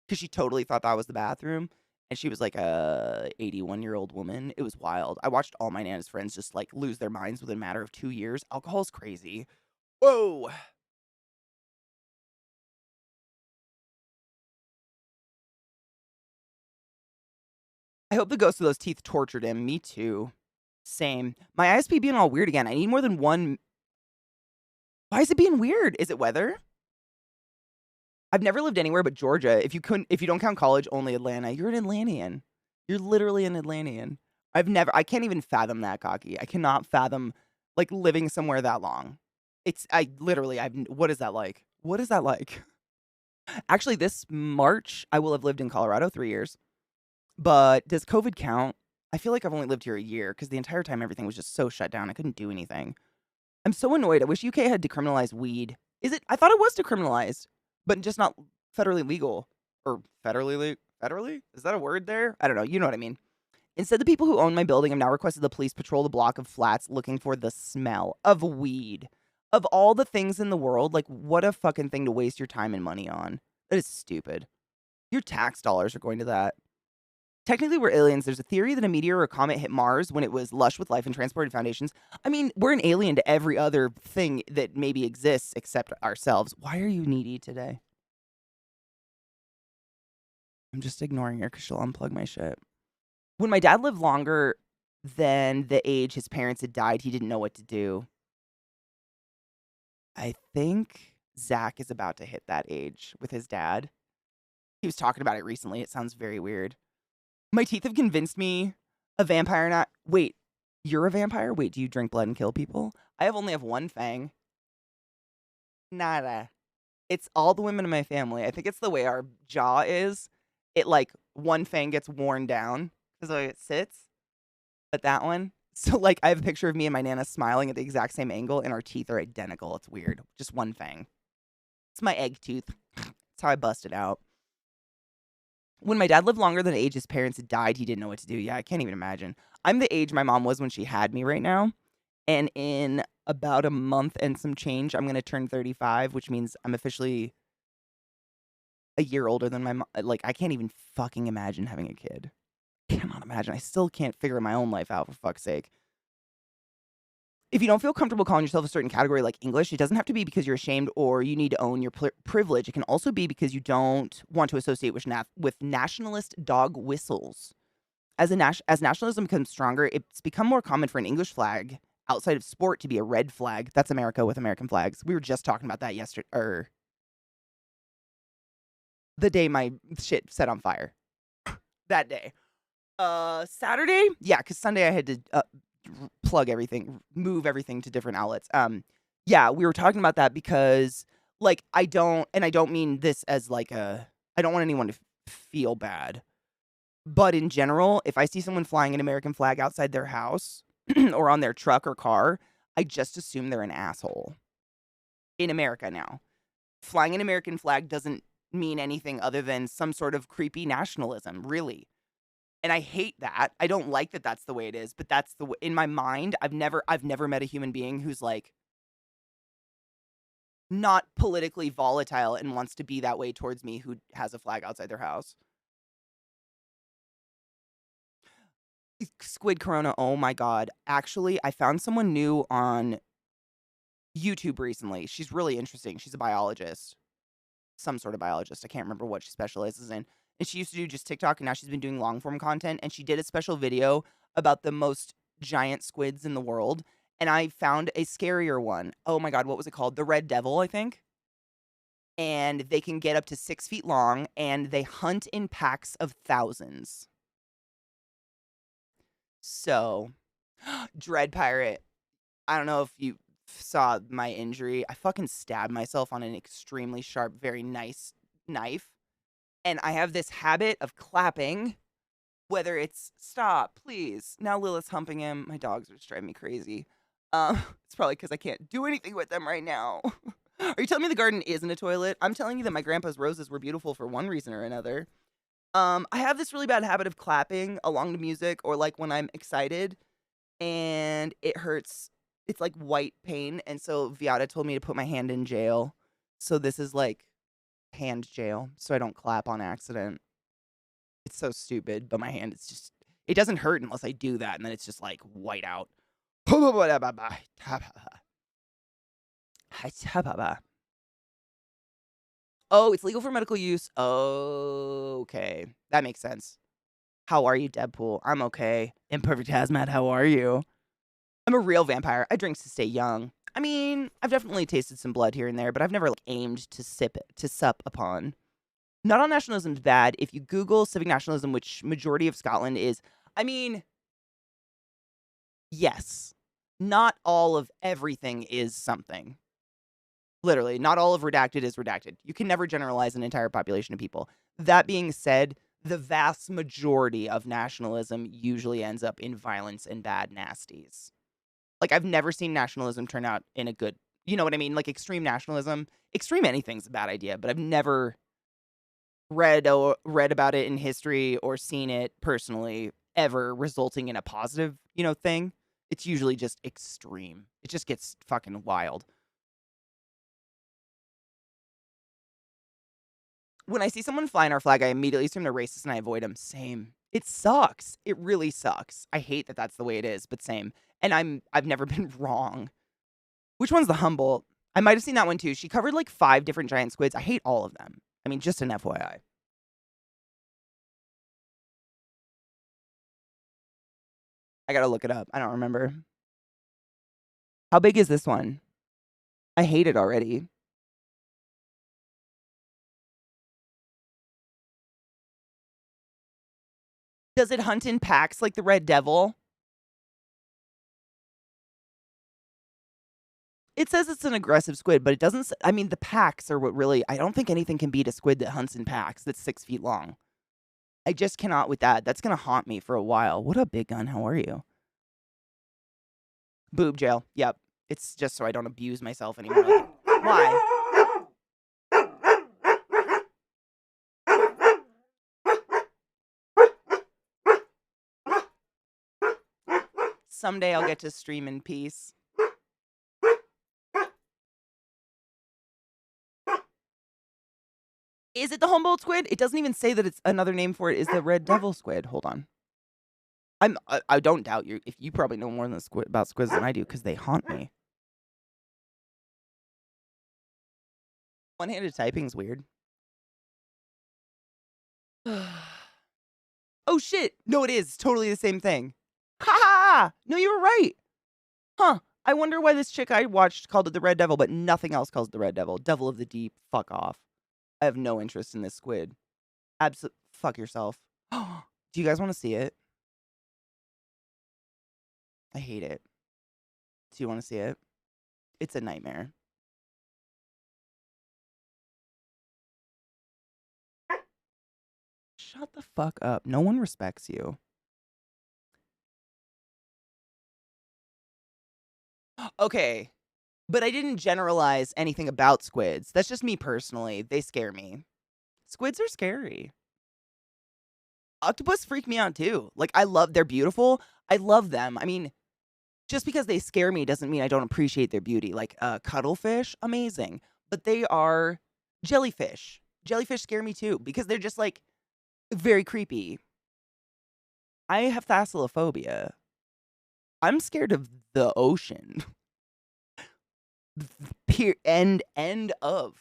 because she totally thought that was the bathroom. And she was like a 81-year-old woman. It was wild. I watched all my Nana's friends just like lose their minds within a matter of 2 years. Alcohol's crazy. Whoa. I hope the ghost of those teeth tortured him. Me too. Same. My ISP being all weird again. I need more than one. Why is it being weird? Is it weather? I've never lived anywhere but Georgia. If you don't count college, only Atlanta. You're an Atlantean. You're literally an Atlantean. I can't even fathom that, Cocky. I cannot fathom like living somewhere that long. What is that like? What is that like? Actually, this March, I will have lived in Colorado 3 years. But does COVID count? I feel like I've only lived here a year because the entire time everything was just so shut down. I couldn't do anything. I'm so annoyed. I wish UK had decriminalized weed. I thought it was decriminalized, but just not federally legal. Or federally? Is that a word there? I don't know. You know what I mean. Instead, the people who own my building have now requested the police patrol the block of flats looking for the smell of weed. Of all the things in the world, like, what a fucking thing to waste your time and money on. That is stupid. Your tax dollars are going to that. Technically, we're aliens. There's a theory that a meteor or a comet hit Mars when it was lush with life and transported foundations. I mean, we're an alien to every other thing that maybe exists except ourselves. Why are you needy today? I'm just ignoring her because she'll unplug my shit. When my dad lived longer than the age his parents had died, he didn't know what to do. I think Zach is about to hit that age with his dad. He was talking about it recently. It sounds very weird. My teeth have convinced me a vampire not. Wait, you're a vampire? Wait, do you drink blood and kill people? I only have one fang. Nada. It's all the women in my family. I think it's the way our jaw is. It like one fang gets worn down because the way it sits. But that one. So like I have a picture of me and my Nana smiling at the exact same angle and our teeth are identical. It's weird. Just one fang. It's my egg tooth. That's how I busted out. When my dad lived longer than the age his parents had died, he didn't know what to do. Yeah, I can't even imagine. I'm the age my mom was when she had me right now. And in about a month and some change, I'm going to turn 35, which means I'm officially a year older than my mom. Like, I can't even fucking imagine having a kid. I cannot imagine. I still can't figure my own life out, for fuck's sake. If you don't feel comfortable calling yourself a certain category like English, it doesn't have to be because you're ashamed or you need to own your privilege. It can also be because you don't want to associate with nationalist dog whistles. As nationalism becomes stronger, it's become more common for an English flag outside of sport to be a red flag. That's America with American flags. We were just talking about that yesterday, or the day my shit set on fire. That day. Saturday? Yeah, because Sunday I had to plug everything, move everything to different outlets. Yeah, we were talking about that because, like, I don't mean this as like I don't want anyone to feel bad. But in general, if I see someone flying an American flag outside their house or on their truck or car, I just assume they're an asshole. In America now. Flying an American flag doesn't mean anything other than some sort of creepy nationalism, really. And I hate that. I don't like that that's the way it is, but that's the way, in my mind, I've never met a human being who's like not politically volatile and wants to be that way towards me who has a flag outside their house. Squid Corona, oh my God. Actually, I found someone new on YouTube recently. She's really interesting. She's a biologist. Some sort of biologist. I can't remember what she specializes in. And she used to do just TikTok, and now she's been doing long form content. And she did a special video about the most giant squids in the world. And I found a scarier one. Oh my God, what was it called? The Red Devil, I think. And they can get up to 6 feet long, and they hunt in packs of thousands. So, Dread Pirate. I don't know if you saw my injury. I fucking stabbed myself on an extremely sharp, very nice knife. And I have this habit of clapping, whether it's stop, please. Now Lilith's humping him. My dogs are just driving me crazy. It's probably because I can't do anything with them right now. Are you telling me the garden isn't a toilet? I'm telling you that my grandpa's roses were beautiful for one reason or another. I have this really bad habit of clapping along to music or like when I'm excited and it hurts. It's like white pain. And so Viata told me to put my hand in jail. So this is like hand jail. So I don't clap on accident. It's so stupid, but my hand is just, it doesn't hurt unless I do that. And then it's just like white out. Oh, it's legal for medical use. Okay. That makes sense. How are you, Deadpool? I'm okay. Imperfect Hazmat, how are you? I'm a real vampire. I drink to stay young. I mean, I've definitely tasted some blood here and there, but I've never like aimed to sup upon. Not all nationalism is bad. If you Google civic nationalism, which majority of Scotland is, I mean, yes, not all of everything is something. Literally, not all of redacted is redacted. You can never generalize an entire population of people. That being said, the vast majority of nationalism usually ends up in violence and bad nasties. Like, I've never seen nationalism turn out in a good, you know what I mean? Like, extreme nationalism, extreme anything's a bad idea, but I've never read about it in history or seen it personally ever resulting in a positive, thing. It's usually just extreme. It just gets fucking wild. When I see someone flying our flag, I immediately assume they're racist and I avoid them. Same. It sucks. It really sucks. I hate that that's the way it is, but same. And I've never been wrong. Which one's the Humboldt? I might have seen that one too. She covered like 5 different giant squids. I hate all of them. I mean, just an FYI. I gotta look it up. I don't remember. How big is this one? I hate it already. Does it hunt in packs like the red devil? It says it's an aggressive squid, but it doesn't. I mean, the packs are what really. I don't think anything can beat a squid that hunts in packs that's 6 feet long. I just cannot with that. That's gonna haunt me for a while. What up, big gun? How are you? Boob jail. Yep. It's just so I don't abuse myself anymore. Why? Someday I'll get to stream in peace. Is it the Humboldt squid? It doesn't even say that it's another name for it is the red devil squid. Hold on. I don't doubt you. If you probably know more than about squids than I do because they haunt me. One-handed typing's weird. Oh shit! No, it is. It's totally the same thing. Ha ha! No, you were right. Huh. I wonder why this chick I watched called it the Red Devil, but nothing else calls it the Red Devil. Devil of the Deep. Fuck off. I have no interest in this squid. Fuck yourself. Do you guys want to see it? I hate it. Do you want to see it? It's a nightmare. Shut the fuck up. No one respects you. Okay. But I didn't generalize anything about squids. That's just me personally. They scare me. Squids are scary. Octopus freak me out too. Like, they're beautiful. I love them. I mean, just because they scare me doesn't mean I don't appreciate their beauty. Like, cuttlefish, amazing. But they are jellyfish. Jellyfish scare me too because they're just like very creepy. I have thalassophobia. I'm scared of the ocean. End of.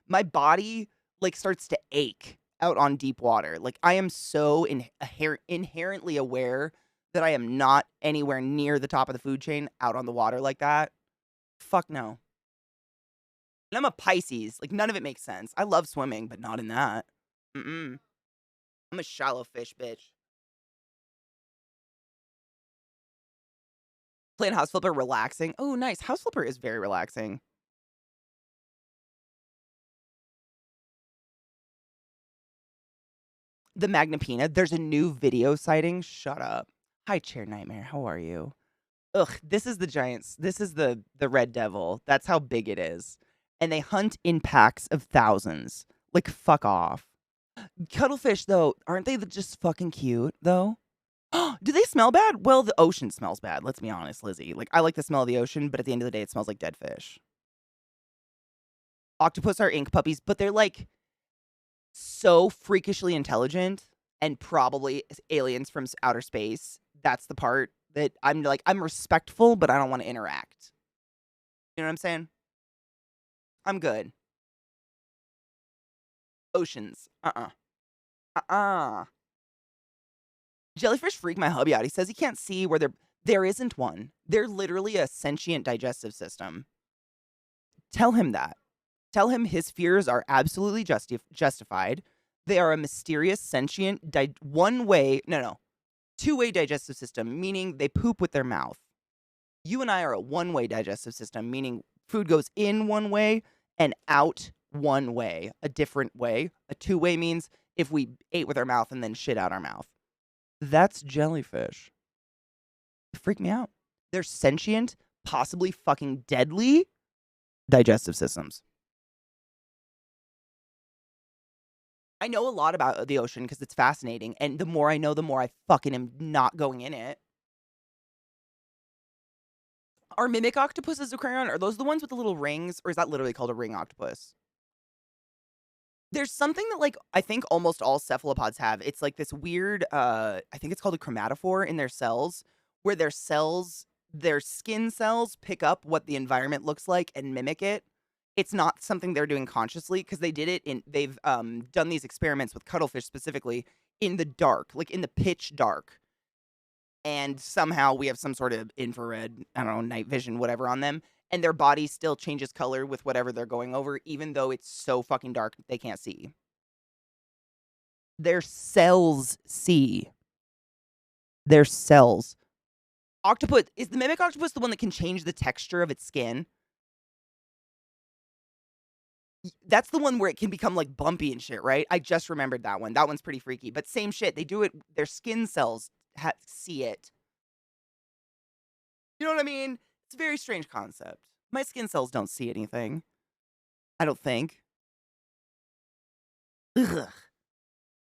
My body like starts to ache out on deep water. Like I am so inherently aware that I am not anywhere near the top of the food chain out on the water like that. Fuck no. And I'm a Pisces. Like none of it makes sense. I love swimming, but not in that. I'm a shallow fish bitch. Playing House Flipper, relaxing. Oh, nice. House Flipper is very relaxing. The Magnapina. There's a new video sighting. Shut up. Hi, Chair Nightmare. How are you? Ugh, this is the giants. This is the red devil. That's how big it is. And they hunt in packs of thousands. Like, fuck off. Cuttlefish, though, aren't they just fucking cute, though? Do they smell bad? Well, the ocean smells bad. Let's be honest, Lizzie. Like, I like the smell of the ocean, but at the end of the day, it smells like dead fish. Octopus are ink puppies, but they're like so freakishly intelligent and probably aliens from outer space. That's the part that I'm like, I'm respectful, but I don't want to interact. You know what I'm saying? I'm good. Oceans. Jellyfish freak my hubby out. He says he can't see where there isn't one. They're literally a sentient digestive system. Tell him that. Tell him his fears are absolutely justified. They are a mysterious, sentient, two-way digestive system, meaning they poop with their mouth. You and I are a one-way digestive system, meaning food goes in one way and out one way, a different way. A two-way means if we ate with our mouth and then shit out our mouth. That's jellyfish. Freak me out. They're sentient, possibly fucking deadly digestive systems. I know a lot about the ocean because it's fascinating, and the more I know, the more I fucking am not going in it. Are mimic octopuses, Aquarion? Are those the ones with the little rings, or is that literally called a ring octopus? There's something that, like, I think almost all cephalopods have. It's like this weird, I think it's called a chromatophore in their cells, where their skin cells pick up what the environment looks like and mimic it. It's not something they're doing consciously because they've done these experiments with cuttlefish specifically in the dark, like in the pitch dark. And somehow we have some sort of infrared, I don't know, night vision, whatever on them. And their body still changes color with whatever they're going over, even though it's so fucking dark they can't see. Their cells see. Their cells. Octopus, is the mimic octopus the one that can change the texture of its skin? That's the one where it can become like bumpy and shit, right? I just remembered that one. That one's pretty freaky. But same shit. They do it. Their skin cells see it. You know what I mean? It's a very strange concept. My skin cells don't see anything. I don't think. Ugh.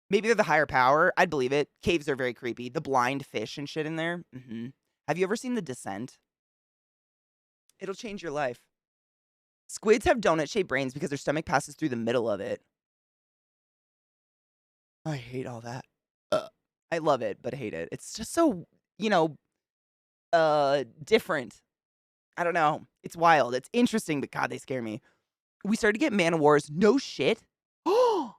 Maybe they're the higher power. I'd believe it. Caves are very creepy. The blind fish and shit in there. Have you ever seen The Descent? It'll change your life. Squids have donut-shaped brains because their stomach passes through the middle of it. I hate all that. I love it, but hate it. It's just so, different. I don't know. It's wild. It's interesting, but God, they scare me. We started to get man-o-wars. No shit. Oh,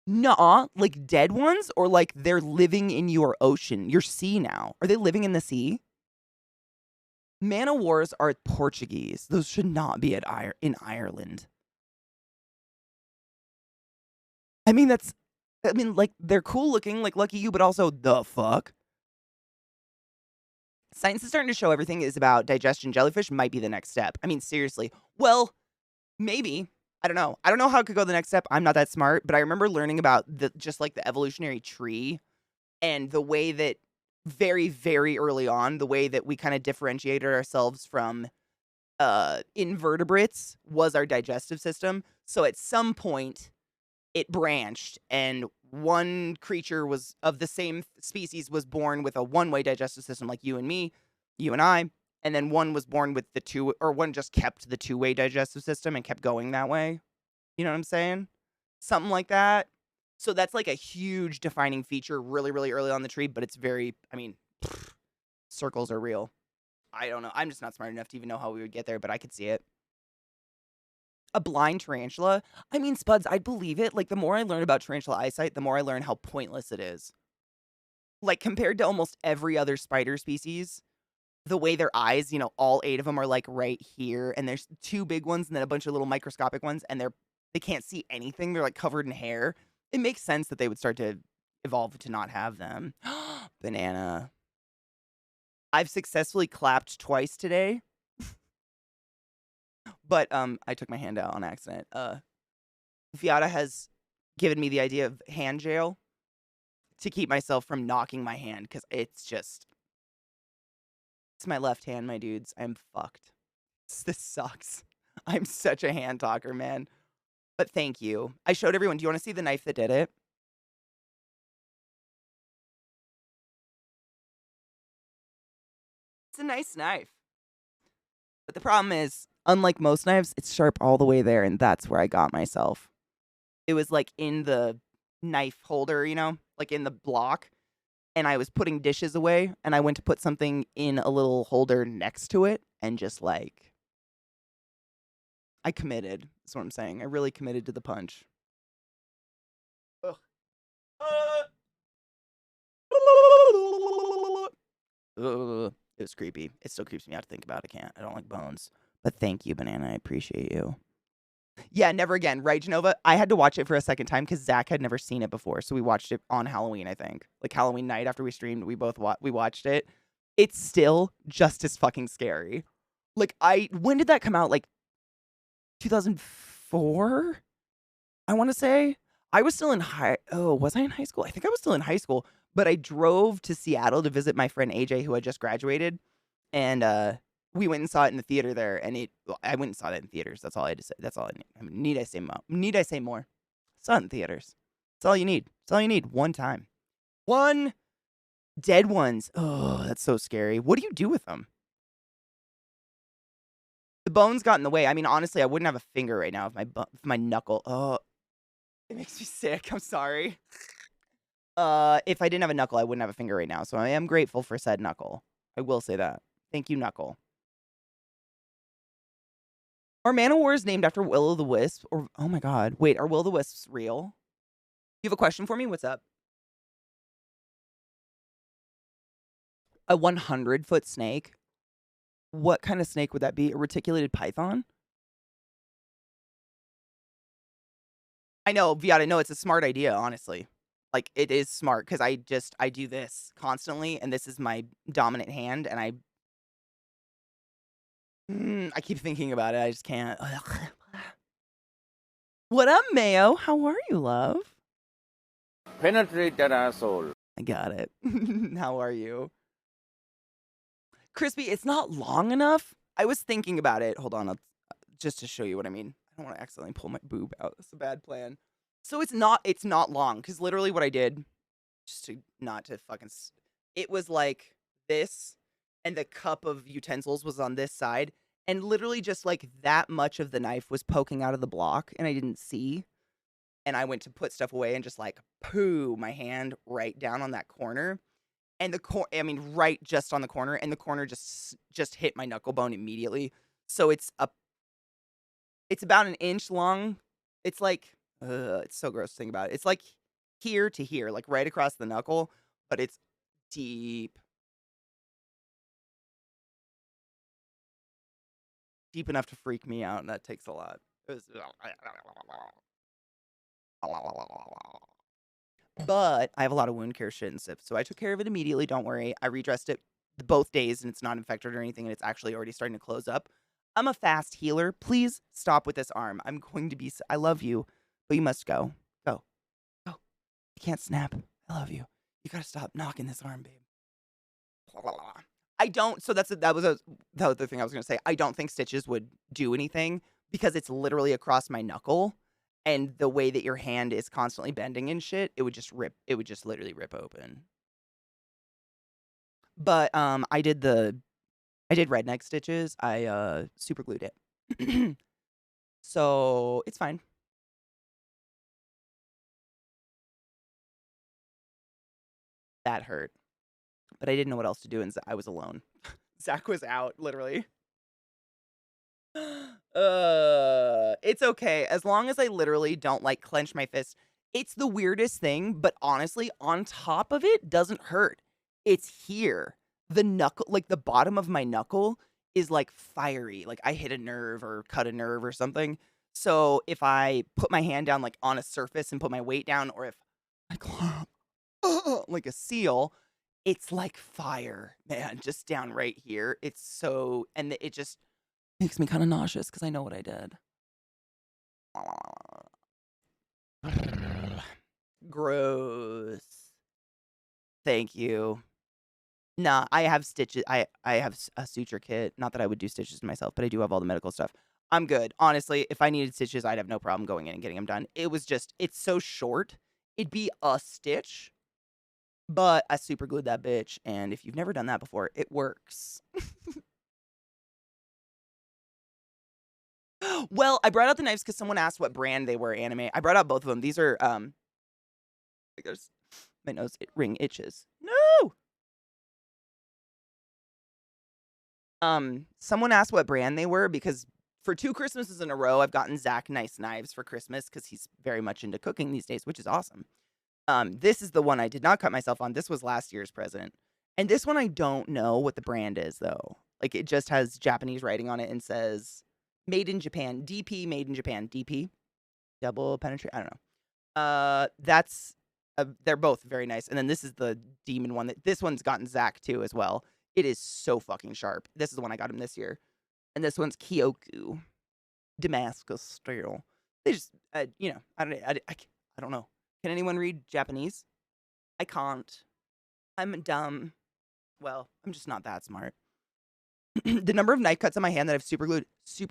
nuh-uh. Like dead ones, or like they're living in your ocean, your sea now. Are they living in the sea? Man-o-wars are Portuguese. Those should not be in Ireland. I mean, like, they're cool looking, like, lucky you, but also, the fuck? Science is starting to show everything is about digestion. Jellyfish might be the next step. I mean, seriously. Well, maybe. I don't know. I don't know how it could go the next step. I'm not that smart, but I remember learning about just like the evolutionary tree and the way that very, very early on, the way that we kind of differentiated ourselves from invertebrates was our digestive system. So at some point, it branched, and one creature was of the same species was born with a one-way digestive system, like you and me, you and I, and then one was born with one just kept the two-way digestive system and kept going that way. You know what I'm saying? Something like that. So that's like a huge defining feature really, really early on the tree, but it's very, circles are real. I don't know. I'm just not smart enough to even know how we would get there, but I could see it. A blind tarantula? I mean, Spuds, I'd believe it. Like, the more I learn about tarantula eyesight, the more I learn how pointless it is. Like, compared to almost every other spider species, the way their eyes, all 8 of them are, like, right here, and there's 2 big ones and then a bunch of little microscopic ones, and they can't see anything. They're, like, covered in hair. It makes sense that they would start to evolve to not have them. Banana. I've successfully clapped twice today. But I took my hand out on accident. Viata has given me the idea of hand jail to keep myself from knocking my hand because it's my left hand, my dudes. I'm fucked. This sucks. I'm such a hand talker, man. But thank you. I showed everyone. Do you want to see the knife that did it? It's a nice knife. But the problem is, unlike most knives, it's sharp all the way there, and that's where I got myself. It was like in the knife holder, you know, like in the block, and I was putting dishes away, and I went to put something in a little holder next to it, and just like, I committed. That's what I'm saying. I really committed to the punch. Ugh. It was creepy. It still creeps me out to think about. I don't like bones. But thank you, Banana. I appreciate you. Yeah, never again. Right, Genova? I had to watch it for a second time because Zach had never seen it before. So we watched it on Halloween, I think. Like Halloween night after we streamed, we both we watched it. It's still just as fucking scary. Like, when did that come out? Like 2004? I want to say. I was still in was I in high school? I think I was still in high school. But I drove to Seattle to visit my friend AJ, who had just graduated. And we went and saw it in the theater there, and I went and saw it in theaters. That's all I had to say. That's all I need. I mean, need I say more? Saw it in theaters. That's all you need. That's all you need. One time. One dead ones. Oh, that's so scary. What do you do with them? The bones got in the way. I mean, honestly, I wouldn't have a finger right now if my knuckle. Oh, it makes me sick. I'm sorry. If I didn't have a knuckle, I wouldn't have a finger right now. So I am grateful for said knuckle. I will say that. Thank you, knuckle. Are Man-O-Wars named after Will-O-the-Wisp? Or oh my god. Wait, are Will-O-the-Wisps real? You have a question for me? What's up? A 100-foot snake? What kind of snake would that be? A reticulated python? I know, Viata, no, it's a smart idea, honestly. Like, it is smart, because I do this constantly, and this is my dominant hand, and I keep thinking about it, I just can't. What up, Mayo? How are you, love? Penetrate that asshole. I got it. How are you? Crispy, it's not long enough. I was thinking about it. Hold on, just to show you what I mean. I don't want to accidentally pull my boob out. That's a bad plan. So it's not long, because literally what I did, just to not to fucking, it was like this, and the cup of utensils was on this side, and literally just like that much of the knife was poking out of the block, and I didn't see. And I went to put stuff away and just like my hand right down on that corner. And right just on the corner, and the corner just hit my knuckle bone immediately. So it's about an inch long. It's like, it's so gross to think about it. It's like here to here, like right across the knuckle, but it's deep. Deep enough to freak me out, and that takes a lot. But I have a lot of wound care shit and stuff, so I took care of it immediately. Don't worry. I redressed it both days, and it's not infected or anything, and it's actually already starting to close up. I'm a fast healer. Please stop with this arm. I'm going to be. I love you, but you must go. Go. Go. You can't snap. I love you. You gotta stop knocking this arm, babe. I don't. So that was the other thing I was gonna say. I don't think stitches would do anything because it's literally across my knuckle. And the way that your hand is constantly bending and shit, it would just literally rip open. But I did redneck stitches. I super glued it. So it's fine. That hurt. But I didn't know what else to do, and I was alone. Zach was out, literally. It's okay. As long as I literally don't like clench my fist. It's the weirdest thing, but honestly, on top of it doesn't hurt. It's here. The knuckle, like the bottom of my knuckle is like fiery. Like I hit a nerve or cut a nerve or something. So if I put my hand down like on a surface and put my weight down, or if I clomp like a seal, It's like fire, man, just down right here. It's so, and it just makes me kind of nauseous because I know what I did. Gross. Thank you. Nah, I have stitches. I have a suture kit. Not that I would do stitches myself, but I do have all the medical stuff. I'm good. Honestly, if I needed stitches, I'd have no problem going in and getting them done. It was just, it's so short. It'd be a stitch, but I super glued that bitch. And if you've never done that before, it works. Well, I brought out the knives because someone asked what brand they were, anime. I brought out both of them. These are, there's, my nose ring itches. No! Someone asked what brand they were because for 2 Christmases in a row, I've gotten Zach nice knives for Christmas because he's very much into cooking these days, which is awesome. This is the one I did not cut myself on. This was last year's present. And this one, I don't know what the brand is, though. Like, it just has Japanese writing on it and says, made in Japan. DP, made in Japan. DP? Double penetrate? I don't know. They're both very nice. And then this is the demon one. This one's gotten Zach, too, as well. It is so fucking sharp. This is the one I got him this year. And this one's Kyoku. Damascus style. They just, I don't know. Can anyone read Japanese? I can't. I'm dumb. Well, I'm just not that smart. The number of knife cuts on my hand that I've super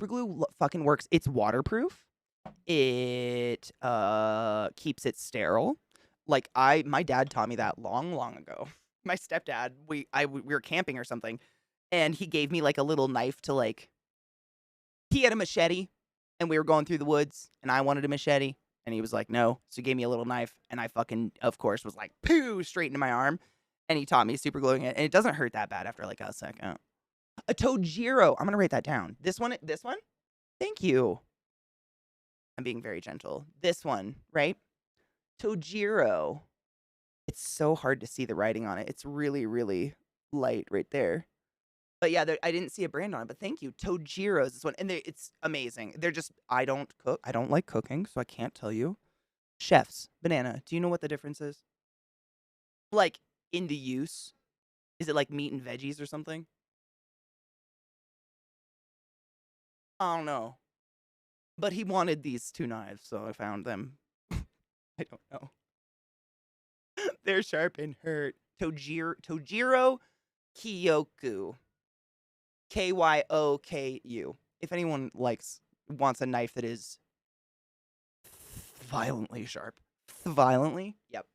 glue fucking works. It's waterproof. It keeps it sterile. Like my dad taught me that long ago. My stepdad, we were camping or something, and he gave me like a little knife to like. He had a machete, and we were going through the woods, and I wanted a machete, and he was like, no. So he gave me a little knife, and I fucking, of course, was like, poo, straight into my arm, and he taught me super gluing it, and it doesn't hurt that bad after like a second. A Tojiro. I'm gonna write that down. This one. Thank you. I'm being very gentle. This one, right? Tojiro. It's so hard to see the writing on it. It's really, really light right there. But yeah, I didn't see a brand on it, but thank you. Tojiro's this one. And it's amazing. They're just, I don't cook. I don't like cooking, so I can't tell you. Chef's Banana. Do you know what the difference is? Like, in the use? Is it like meat and veggies or something? I don't know. But he wanted these 2 knives, so I found them. I don't know. They're sharp and hurt. Tojiro Kyoku. Kyoku. If anyone wants a knife that is violently sharp. Violently? Yep.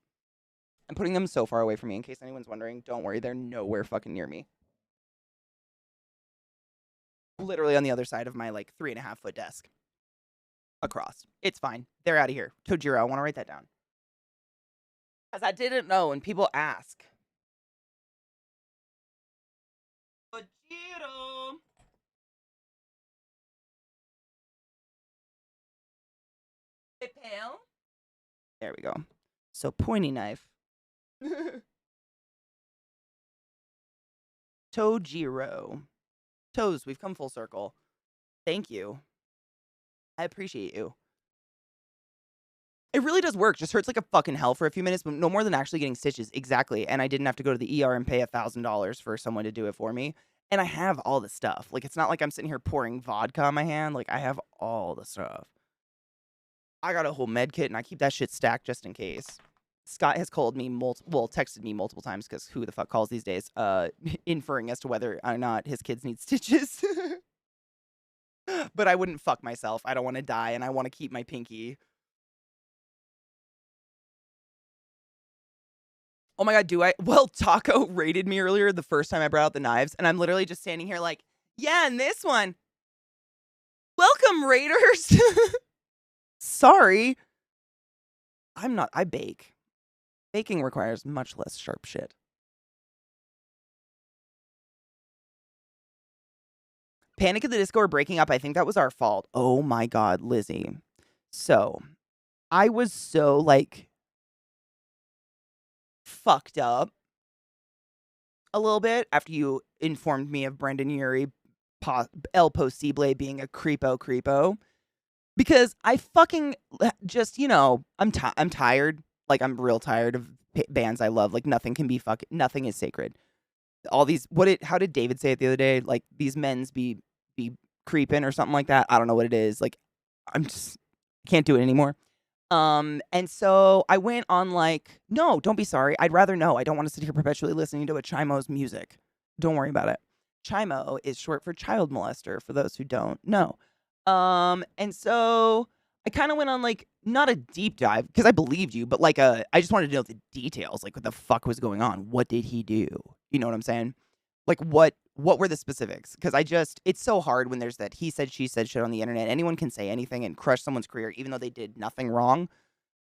I'm putting them so far away from me in case anyone's wondering. Don't worry, they're nowhere fucking near me. Literally on the other side of my 3.5-foot desk. Across. It's fine. They're out of here. Tojiro, I want to write that down. Because I didn't know, and people ask. Tojiro. Pale. There we go. So pointy knife. Tojiro. Toes, we've come full circle. Thank you. I appreciate you. It really does work. Just hurts like a fucking hell for a few minutes, but no more than actually getting stitches. Exactly. And I didn't have to go to the ER and pay $1,000 for someone to do it for me. And I have all the stuff. Like, it's not like I'm sitting here pouring vodka on my hand. Like, I have all the stuff. I got a whole med kit, and I keep that shit stacked just in case. Scott has called me texted me multiple times, because who the fuck calls these days, inferring as to whether or not his kids need stitches. But I wouldn't fuck myself. I don't want to die, and I want to keep my pinky. Oh my god, well, Taco rated me earlier the first time I brought out the knives, and I'm literally just standing here like, yeah, and this one. Welcome, Raiders! Sorry. I bake. Baking requires much less sharp shit. Panic at the Disco or breaking up, I think that was our fault. Oh my god, Lizzie. So, I was so, fucked up a little bit after you informed me of Brendan Urie El Posible being a creepo. Because I fucking just, I'm tired. Like, I'm real tired of bands I love. Like, nothing is sacred. All these, how did David say it the other day? Like, these men's be creeping or something like that. I don't know what it is. Like, I'm just can't do it anymore. And so I went on like, no, don't be sorry. I'd rather know. I don't want to sit here perpetually listening to a Chimo's music. Don't worry about it. Chimo is short for child molester, for those who don't know. And so I kind of went on like, not a deep dive, because I believed you, but like I just wanted to know the details, like what the fuck was going on? What did he do? You know what I'm saying? Like what were the specifics? Because it's so hard when there's that he said, she said shit on the internet. Anyone can say anything and crush someone's career, even though they did nothing wrong.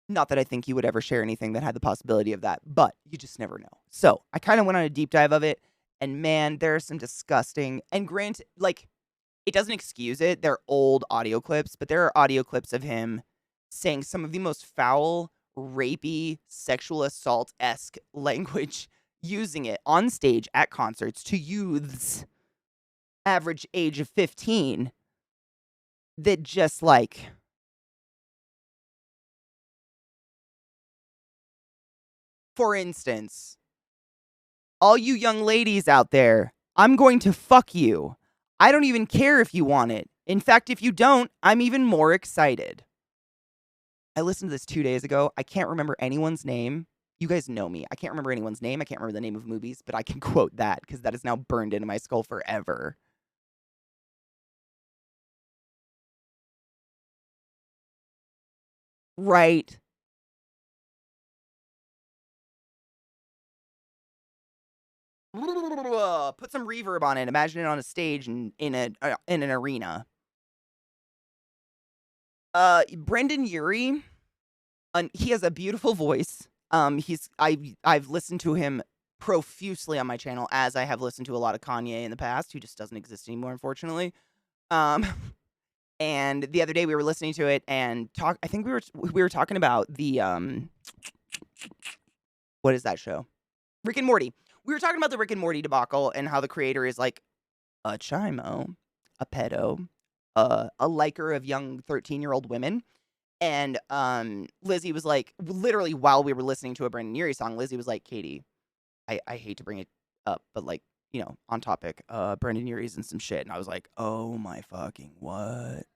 Not that I think you would ever share anything that had the possibility of that, but you just never know. So I kind of went on a deep dive of it, and man, there are some disgusting, and granted, like, it doesn't excuse it. They're old audio clips, but there are audio clips of him saying some of the most foul, rapey, sexual assault-esque language, using it on stage at concerts to youths average age of 15 that just like, for instance, all you young ladies out there, I'm going to fuck you. I don't even care if you want it. In fact, if you don't, I'm even more excited. I listened to this 2 days ago. I can't remember anyone's name. You guys know me. I can't remember anyone's name. I can't remember the name of movies, but I can quote that because that is now burned into my skull forever. Right. Put some reverb on it. Imagine it on a stage in an arena. Brendan Urie, he has a beautiful voice. I've listened to him profusely on my channel, as I have listened to a lot of Kanye in the past, who just doesn't exist anymore, unfortunately. And the other day we were listening to it and I think we were talking about the what is that show? Rick and Morty. We were talking about the Rick and Morty debacle and how the creator is like a chimo, a pedo, a liker of young 13-year-old women. And Lizzie was like, literally while we were listening to a Brendan Urie song, Lizzie was like, Katie, I hate to bring it up, but like, you know, on topic, Brendan Urie's and some shit. And I was like, oh my fucking what?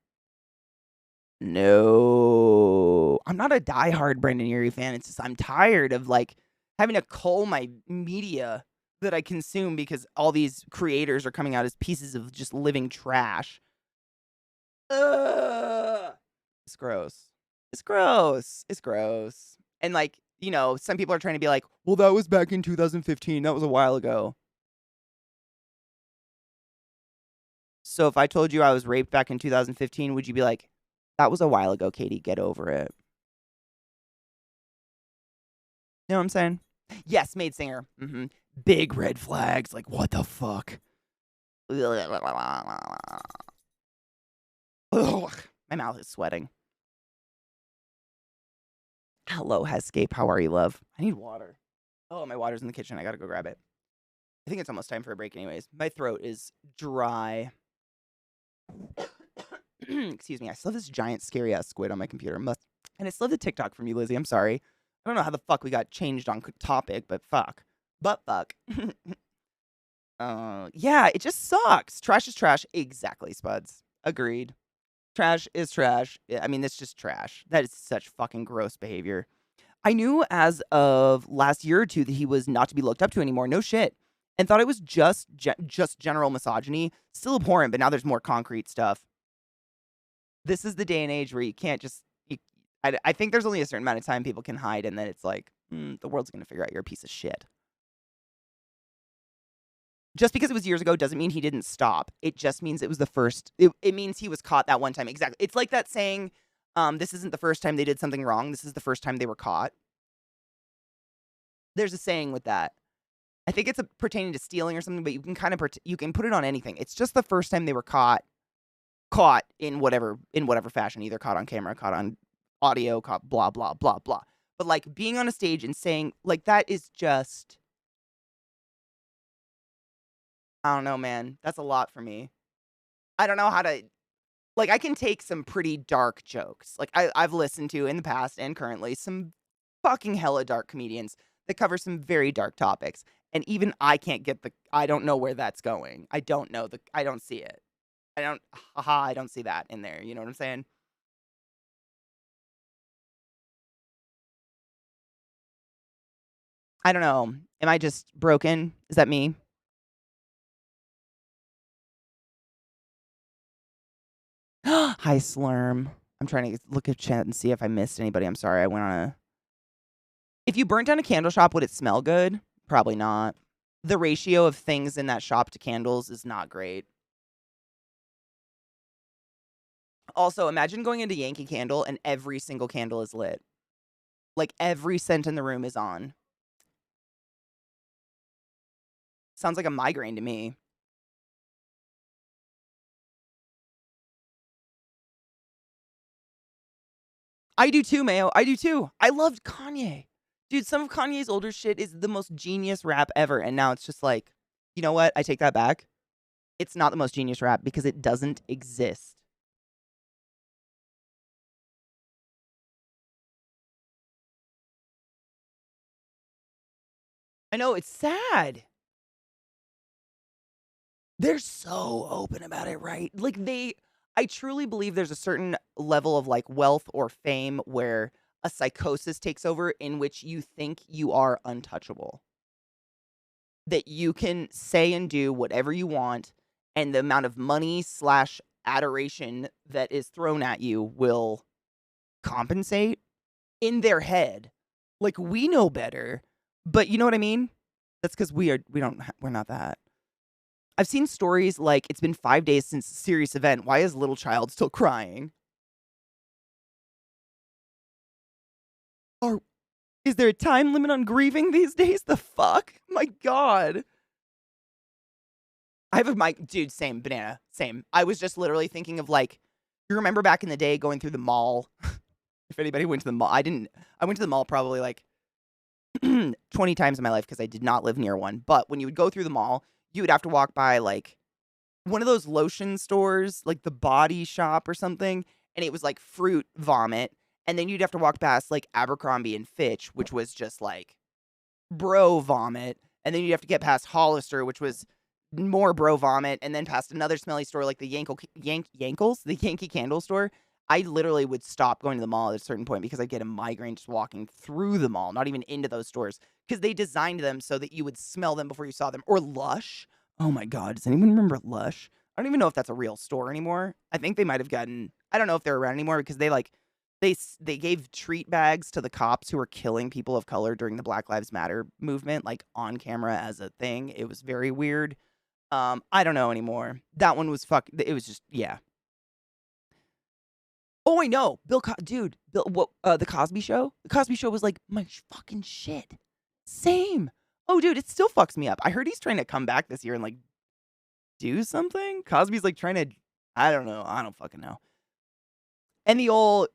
No. I'm not a diehard Brendan Urie fan. It's just I'm tired of like having to cull my media that I consume because all these creators are coming out as pieces of just living trash. Ugh. It's gross. It's gross. It's gross. And like, you know, some people are trying to be like, well, that was back in 2015. That was a while ago. So if I told you I was raped back in 2015, would you be like, that was a while ago, Katie, get over it? You know what I'm saying? Yes, Maid Singer. Big red flags. Like, what the fuck? Ugh, my mouth is sweating. Hello, Hescape. How are you, love? I need water. Oh, my water's in the kitchen. I gotta go grab it. I think it's almost time for a break anyways. My throat is dry. Excuse me. I still have this giant scary-ass squid on my computer. And I still have the TikTok from you, Lizzie. I'm sorry. I don't know how the fuck we got changed on topic, but fuck. Fuck. Yeah, it just sucks. Trash is trash. Exactly, Spuds. Agreed. Trash is trash. I mean, it's just trash. That is such fucking gross behavior. I knew as of last year or two that he was not to be looked up to anymore. No shit. And thought it was just general misogyny. Still abhorrent, but now there's more concrete stuff. This is the day and age where you can't just... I think there's only a certain amount of time people can hide, and then it's like, the world's going to figure out you're a piece of shit. Just because it was years ago doesn't mean he didn't stop. It just means it was the first... It means he was caught that one time. Exactly. It's like that saying, this isn't the first time they did something wrong. This is the first time they were caught. There's a saying with that. I think it's pertaining to stealing or something, but you can kind of you can put it on anything. It's just the first time they were caught in whatever fashion, either caught on camera, caught on audio, caught blah blah blah blah. But like being on a stage and saying like that is just, I don't know, man. That's a lot for me. I don't know how to, like, I can take some pretty dark jokes. Like I've listened to in the past and currently some fucking hella dark comedians that cover some very dark topics. And even I can't get I don't know where that's going. I don't know I don't see it. I don't see that in there. You know what I'm saying? I don't know. Am I just broken? Is that me? Hi, Slurm. I'm trying to look at chat and see if I missed anybody. I'm sorry. I went on a... If you burnt down a candle shop, would it smell good? Probably not. The ratio of things in that shop to candles is not great. Also, imagine going into Yankee Candle and every single candle is lit. Like, every scent in the room is on. Sounds like a migraine to me. I do too, Mayo. I do too. I loved Kanye. Dude, some of Kanye's older shit is the most genius rap ever. And now it's just like, you know what? I take that back. It's not the most genius rap because it doesn't exist. I know, it's sad. They're so open about it, right? Like I truly believe there's a certain level of like wealth or fame where a psychosis takes over in which you think you are untouchable. That you can say and do whatever you want, and the amount of money / adoration that is thrown at you will compensate in their head. Like, we know better, but you know what I mean? That's because we're not that. I've seen stories like, it's been 5 days since a serious event. Why is little child still crying? Or is there a time limit on grieving these days? The fuck? My God. I have a mic. Dude, same. Banana. Same. I was just literally thinking of like, you remember back in the day going through the mall? If anybody went to the mall. I went to the mall probably like 20 times in my life because I did not live near one. But when you would go through the mall, you would have to walk by like one of those lotion stores, like the Body Shop or something, and it was like fruit vomit. And then you'd have to walk past like Abercrombie and Fitch, which was just like bro vomit. And then you'd have to get past Hollister, which was more bro vomit, and then past another smelly store like the Yankles, the Yankee Candle store. I literally would stop going to the mall at a certain point because I'd get a migraine just walking through the mall, not even into those stores, because they designed them so that you would smell them before you saw them. Or Lush. Oh my God. Does anyone remember Lush? I don't even know if that's a real store anymore. I think they might have gotten, I don't know if they're around anymore because they gave treat bags to the cops who were killing people of color during the Black Lives Matter movement, like on camera as a thing. It was very weird. I don't know anymore. That one was it was just, yeah. Oh, I know. The Cosby Show? The Cosby Show was like my fucking shit. Same. Oh, dude, it still fucks me up. I heard he's trying to come back this year and like do something. Cosby's like trying to, I don't know. I don't fucking know. And the old,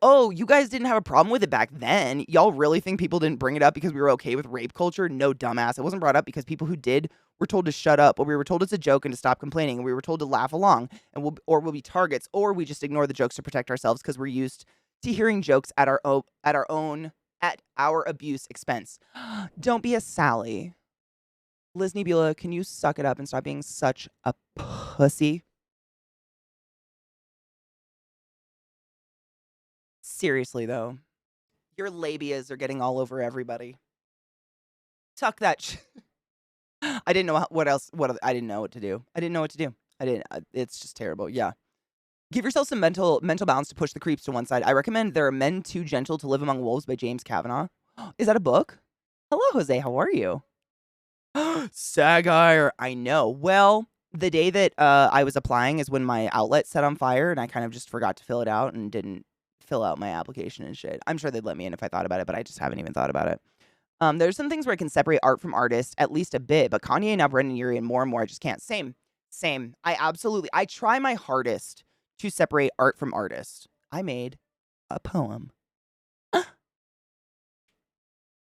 oh, you guys didn't have a problem with it back then. Y'all really think people didn't bring it up because we were okay with rape culture? No, dumbass. It wasn't brought up because people who did were told to shut up, or we were told it's a joke and to stop complaining, and we were told to laugh along, and we'll be targets, or we just ignore the jokes to protect ourselves because we're used to hearing jokes at our abuse expense. Don't be a Sally. Loznay Beulah, can you suck it up and stop being such a pussy? Seriously, though. Your labias are getting all over everybody. Tuck that I didn't know I didn't know what to do. I didn't know what to do. It's just terrible. Yeah. Give yourself some mental balance to push the creeps to one side. I recommend There Are Men Too Gentle to Live Among Wolves by James Kavanaugh. Is that a book? Hello, Jose. How are you? Sagire. I know. Well, the day that I was applying is when my outlet set on fire, and I kind of just forgot to fill it out and didn't fill out my application and shit. I'm sure they'd let me in if I thought about it, but I just haven't even thought about it. There's some things where I can separate art from artist at least a bit, but Kanye, now Brendan Urie, and more I just can't. Same. I try my hardest to separate art from artist. I made a poem.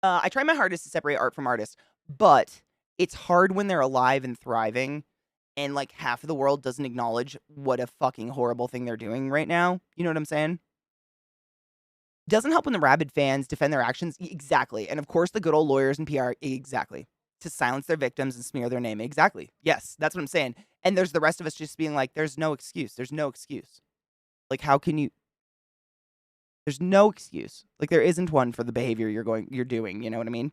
I try my hardest to separate art from artist, but it's hard when they're alive and thriving, and like half of the world doesn't acknowledge what a fucking horrible thing they're doing right now. You know what I'm saying? Doesn't help when the rabid fans defend their actions. Exactly. And of course, the good old lawyers and PR. Exactly. To silence their victims and smear their name. Exactly. Yes, that's what I'm saying. And there's the rest of us just being like, there's no excuse. There's no excuse. Like, how can you? There's no excuse. Like, there isn't one for the behavior you're doing. You know what I mean?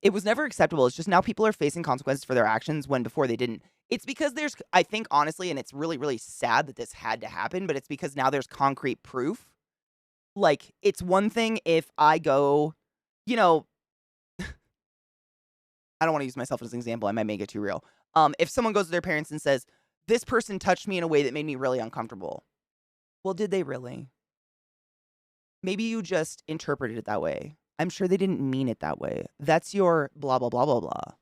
It was never acceptable. It's just now people are facing consequences for their actions when before they didn't. It's because there's, I think, honestly, and it's really, really sad that this had to happen, but it's because now there's concrete proof. Like, it's one thing if I go, you know, I don't want to use myself as an example. I might make it too real. If someone goes to their parents and says, this person touched me in a way that made me really uncomfortable. Well, did they really? Maybe you just interpreted it that way. I'm sure they didn't mean it that way. That's your blah, blah, blah, blah, blah.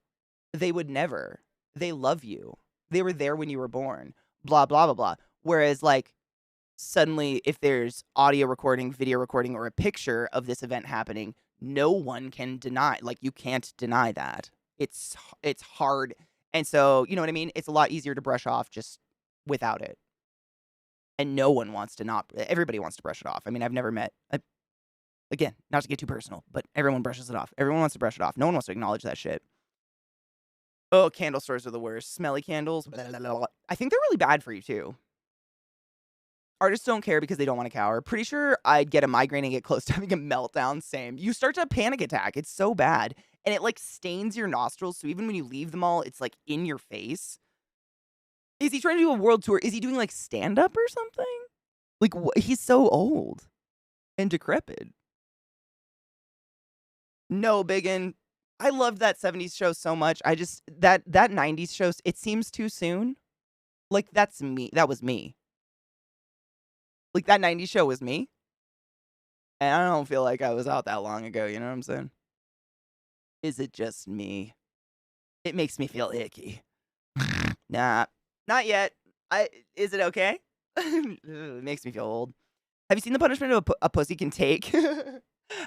They would never. They love you. They were there when you were born. Blah, blah, blah, blah. Whereas, like, suddenly, if there's audio recording, video recording, or a picture of this event happening, no one can deny. Like, you can't deny that. It's hard. And so, you know what I mean? It's a lot easier to brush off just without it. And no one wants to not. Everybody wants to brush it off. I mean, I've never met. Again, not to get too personal, but everyone brushes it off. Everyone wants to brush it off. No one wants to acknowledge that shit. Oh, candle stores are the worst. Smelly candles. Blah, blah, blah, blah. I think they're really bad for you, too. Artists don't care because they don't want to cower. Pretty sure I'd get a migraine and get close to having a meltdown. Same. You start to have a panic attack. It's so bad. And it, like, stains your nostrils. So even when you leave them all, it's, like, in your face. Is he trying to do a world tour? Is he doing, like, stand-up or something? Like, he's so old and decrepit. No, Biggin. I loved that 70s show so much. I just, that 90s show, it seems too soon. Like, that's me. That was me. Like, that 90s show was me. And I don't feel like I was out that long ago, you know what I'm saying? Is it just me? It makes me feel icky. Nah, not yet. Is it okay? It makes me feel old. Have you seen the punishment a pussy can take?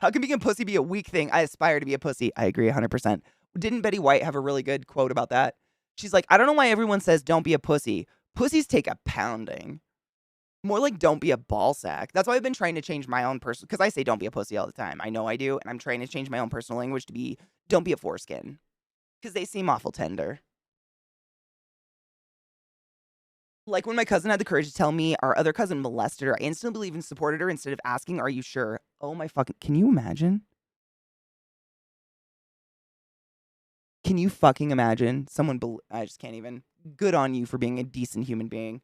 How can being a pussy be a weak thing? I aspire to be a pussy. I agree 100%. Didn't Betty White have a really good quote about that? She's like, I don't know why everyone says don't be a pussy. Pussies take a pounding. More like don't be a ball sack. That's why I've been trying to change my own personal, because I say don't be a pussy all the time. I know I do, and I'm trying to change my own personal language to be don't be a foreskin. Because they seem awful tender. Like when my cousin had the courage to tell me our other cousin molested her, I instantly believed and supported her instead of asking, are you sure? Oh my fucking, can you imagine? Can you fucking imagine someone, I just can't even. Good on you for being a decent human being.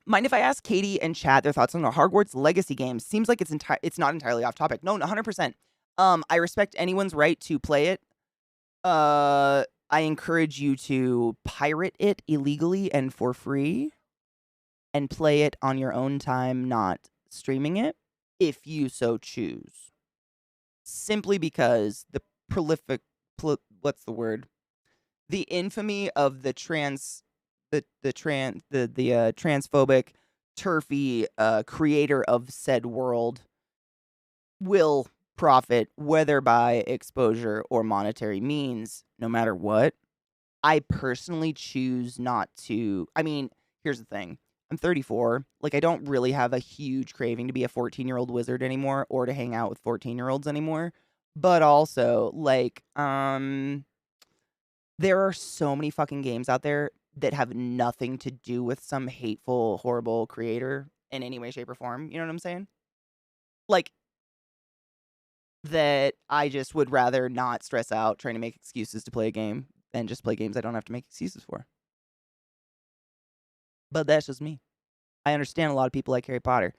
Mind if I ask Katie and chat their thoughts on the Hogwarts Legacy game? Seems like it's not entirely off topic. No, 100%. I respect anyone's right to play it. I encourage you to pirate it illegally and for free and play it on your own time, not streaming it, if you so choose. Simply because the prolific, what's the word? The infamy of the transphobic, turfy creator of said world will profit, whether by exposure or monetary means, no matter what. I personally choose not to. I mean, here's the thing. I'm 34. Like, I don't really have a huge craving to be a 14-year-old wizard anymore or to hang out with 14-year-olds anymore. But also, like, there are so many fucking games out there that have nothing to do with some hateful, horrible creator in any way, shape, or form. You know what I'm saying? Like, that I just would rather not stress out trying to make excuses to play a game than just play games I don't have to make excuses for. But that's just me. I understand a lot of people like Harry Potter.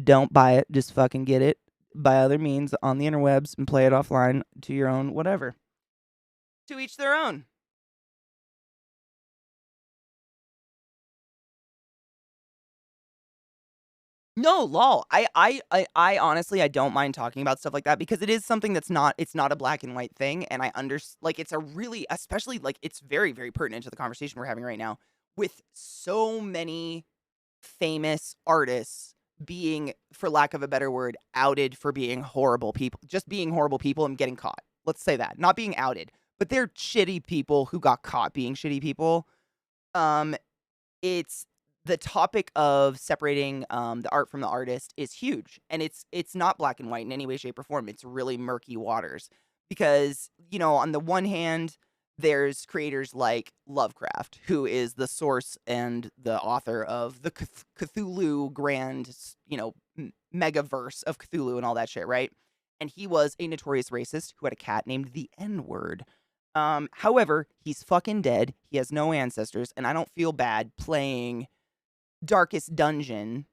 Don't buy it. Just fucking get it by other means on the interwebs and play it offline to your own whatever. To each their own. No, lol. I honestly, I don't mind talking about stuff like that because it is something it's not a black and white thing. And like, it's a really, especially like, it's very, very pertinent to the conversation we're having right now with so many famous artists being, for lack of a better word, outed for being horrible people, just being horrible people and getting caught. Let's say that. Not being outed, but they're shitty people who got caught being shitty people. Um, it's the topic of separating the art from the artist is huge, and it's not black and white in any way, shape, or form. It's really murky waters because on the one hand, there's creators like Lovecraft, who is the source and the author of the Cthulhu grand, megaverse of Cthulhu and all that shit, right? And he was a notorious racist who had a cat named the N-word. However, he's fucking dead. He has no ancestors, and I don't feel bad playing Darkest Dungeon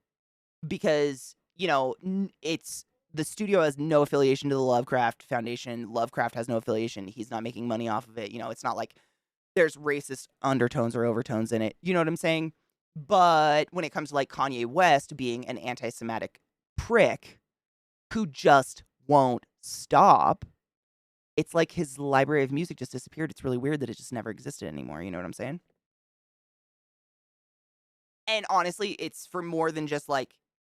because, it's the studio has no affiliation to the Lovecraft Foundation. Lovecraft has no affiliation. He's not making money off of it. It's not like there's racist undertones or overtones in it. You know what I'm saying? But when it comes to like Kanye West being an anti-Semitic prick who just won't stop, it's like his library of music just disappeared. It's really weird that it just never existed anymore. You know what I'm saying? And honestly, it's for more than just like,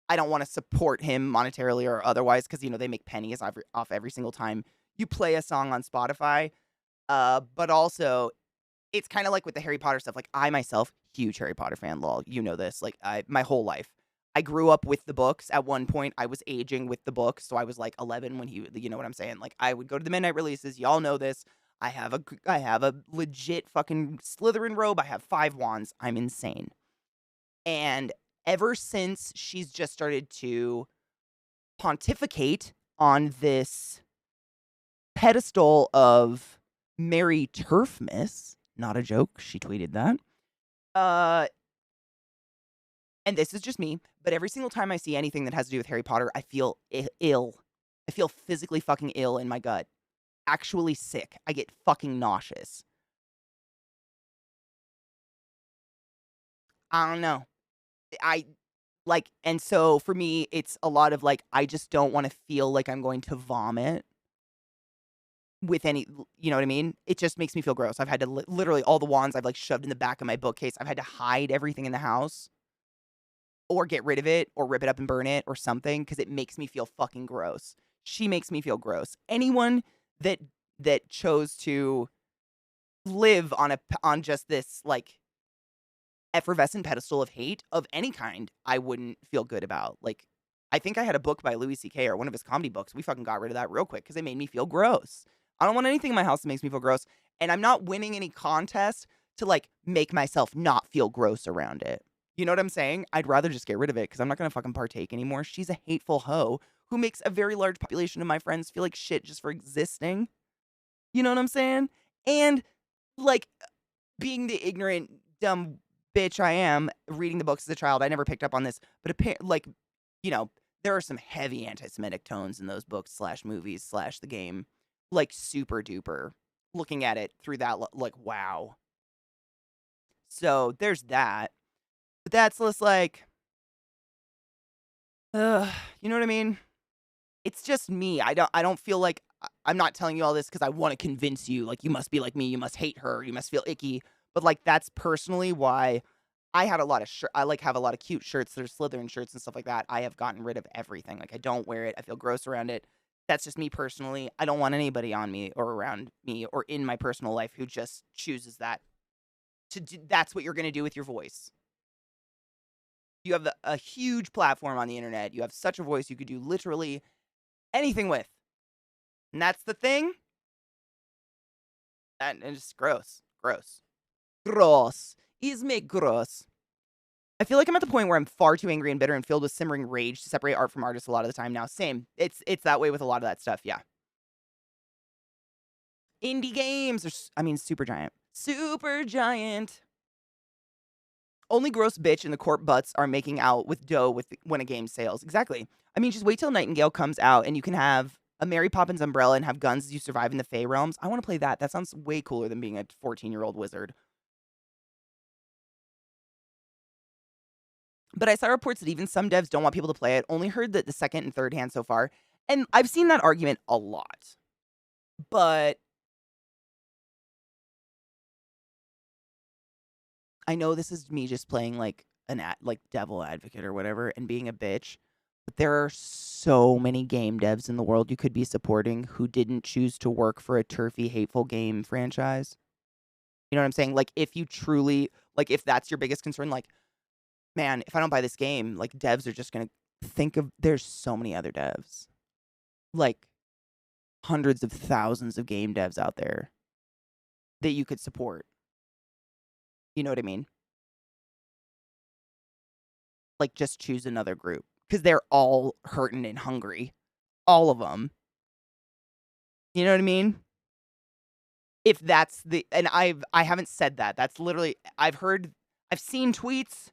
I don't want to support him monetarily or otherwise because, they make pennies off every single time you play a song on Spotify. But also, it's kind of like with the Harry Potter stuff. Like, I myself, huge Harry Potter fan, lol. You know this. Like, my whole life. I grew up with the books. At one point, I was aging with the books. So I was like 11 when you know what I'm saying? Like, I would go to the midnight releases. Y'all know this. I have a legit fucking Slytherin robe. I have 5 wands. I'm insane. And ever since she's just started to pontificate on this pedestal of Mary Turfmiss, not a joke, she tweeted that. And this is just me, but every single time I see anything that has to do with Harry Potter, I feel ill. I feel physically fucking ill in my gut. Actually sick. I get fucking nauseous. I don't know. And so for me, it's a lot of like, I just don't want to feel like I'm going to vomit with any, you know what I mean? It just makes me feel gross. I've had to literally all the wands I've like shoved in the back of my bookcase. I've had to hide everything in the house or get rid of it or rip it up and burn it or something because it makes me feel fucking gross. She makes me feel gross. Anyone that chose to live on just this like effervescent pedestal of hate of any kind, I wouldn't feel good about. Like, I think I had a book by Louis C.K. or one of his comedy books. We fucking got rid of that real quick because it made me feel gross. I don't want anything in my house that makes me feel gross. And I'm not winning any contest to like make myself not feel gross around it. You know what I'm saying? I'd rather just get rid of it because I'm not going to fucking partake anymore. She's a hateful hoe who makes a very large population of my friends feel like shit just for existing. You know what I'm saying? And like being the ignorant, dumb bitch I am, reading the books as a child, I never picked up on this, but there are some heavy anti-Semitic tones in those books / movies / the game, like super duper. Looking at it through that, like, wow. So there's that, but that's just like, you know what I mean? It's just me. I don't feel like I'm not telling you all this because I want to convince you, like, you must be like me, you must hate her, you must feel icky. But like, that's personally why I had a lot of I like have a lot of cute shirts that are Slytherin shirts and stuff like that. I have gotten rid of everything. Like, I don't wear it. I feel gross around it. That's just me personally. I don't want anybody on me or around me or in my personal life who just chooses that. That's what you're going to do with your voice. You have a huge platform on the internet. You have such a voice you could do literally anything with. And that's the thing. And it's just gross. Gross. Gross. Is me gross. I feel like I'm at the point where I'm far too angry and bitter and filled with simmering rage to separate art from artists a lot of the time now. Same. It's that way with a lot of that stuff, yeah. Indie games are, Supergiant. Supergiant. Only gross bitch and the corp butts are making out with dough when a game sales. Exactly. Just wait till Nightingale comes out and you can have a Mary Poppins umbrella and have guns as you survive in the Fey realms. I want to play that. That sounds way cooler than being a 14-year-old wizard. But I saw reports that even some devs don't want people to play it. Only heard that the second and third hand so far. And I've seen that argument a lot. But I know this is me just playing like devil advocate or whatever and being a bitch. But there are so many game devs in the world you could be supporting who didn't choose to work for a turfy, hateful game franchise. You know what I'm saying? Like, if you truly, Like, if that's your biggest concern, like, man, if I don't buy this game, like, devs are just gonna think of there's so many other devs. Like, hundreds of thousands of game devs out there that you could support. You know what I mean? Like, just choose another group. Because they're all hurting and hungry. All of them. You know what I mean? If that's the... And I haven't said that. That's literally... I've seen tweets...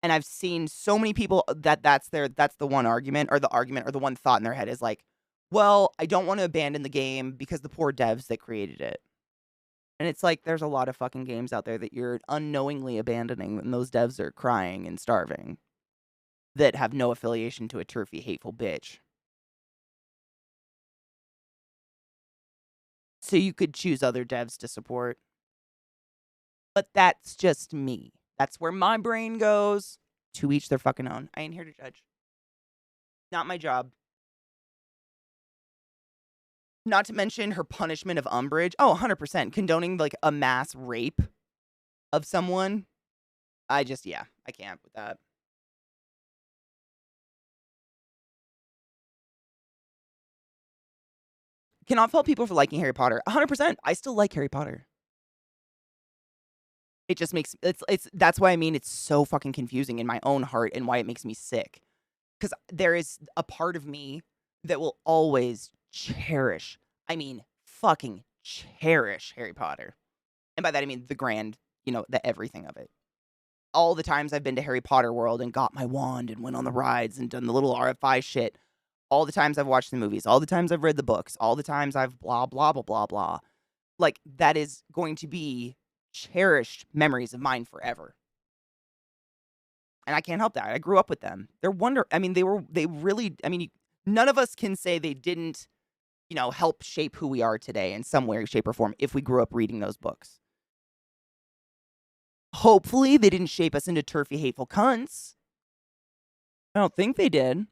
And I've seen so many people that's the one argument or the one thought in their head is like, well, I don't want to abandon the game because the poor devs that created it. And it's like, there's a lot of fucking games out there that you're unknowingly abandoning and those devs are crying and starving that have no affiliation to a turfy, hateful bitch. So you could choose other devs to support. But that's just me. That's where my brain goes. To each their fucking own. I ain't here to judge. Not my job. Not to mention her punishment of umbrage. Oh, 100%. Condoning, like, a mass rape of someone. I can't with that. Cannot fault people for liking Harry Potter. 100%. I still like Harry Potter. It just makes that's why I mean it's so fucking confusing in my own heart and why it makes me sick. Because there is a part of me that will always cherish, I mean, fucking cherish Harry Potter. And by that I mean the grand, the everything of it. All the times I've been to Harry Potter World and got my wand and went on the rides and done the little RFI shit. All the times I've watched the movies, all the times I've read the books, all the times I've blah, blah, blah, blah, blah. Like, that is going to be cherished memories of mine forever. And I can't help that. I grew up with them. None of us can say they didn't, help shape who we are today in some way, shape, or form if we grew up reading those books. Hopefully they didn't shape us into turfy, hateful cunts. I don't think they did.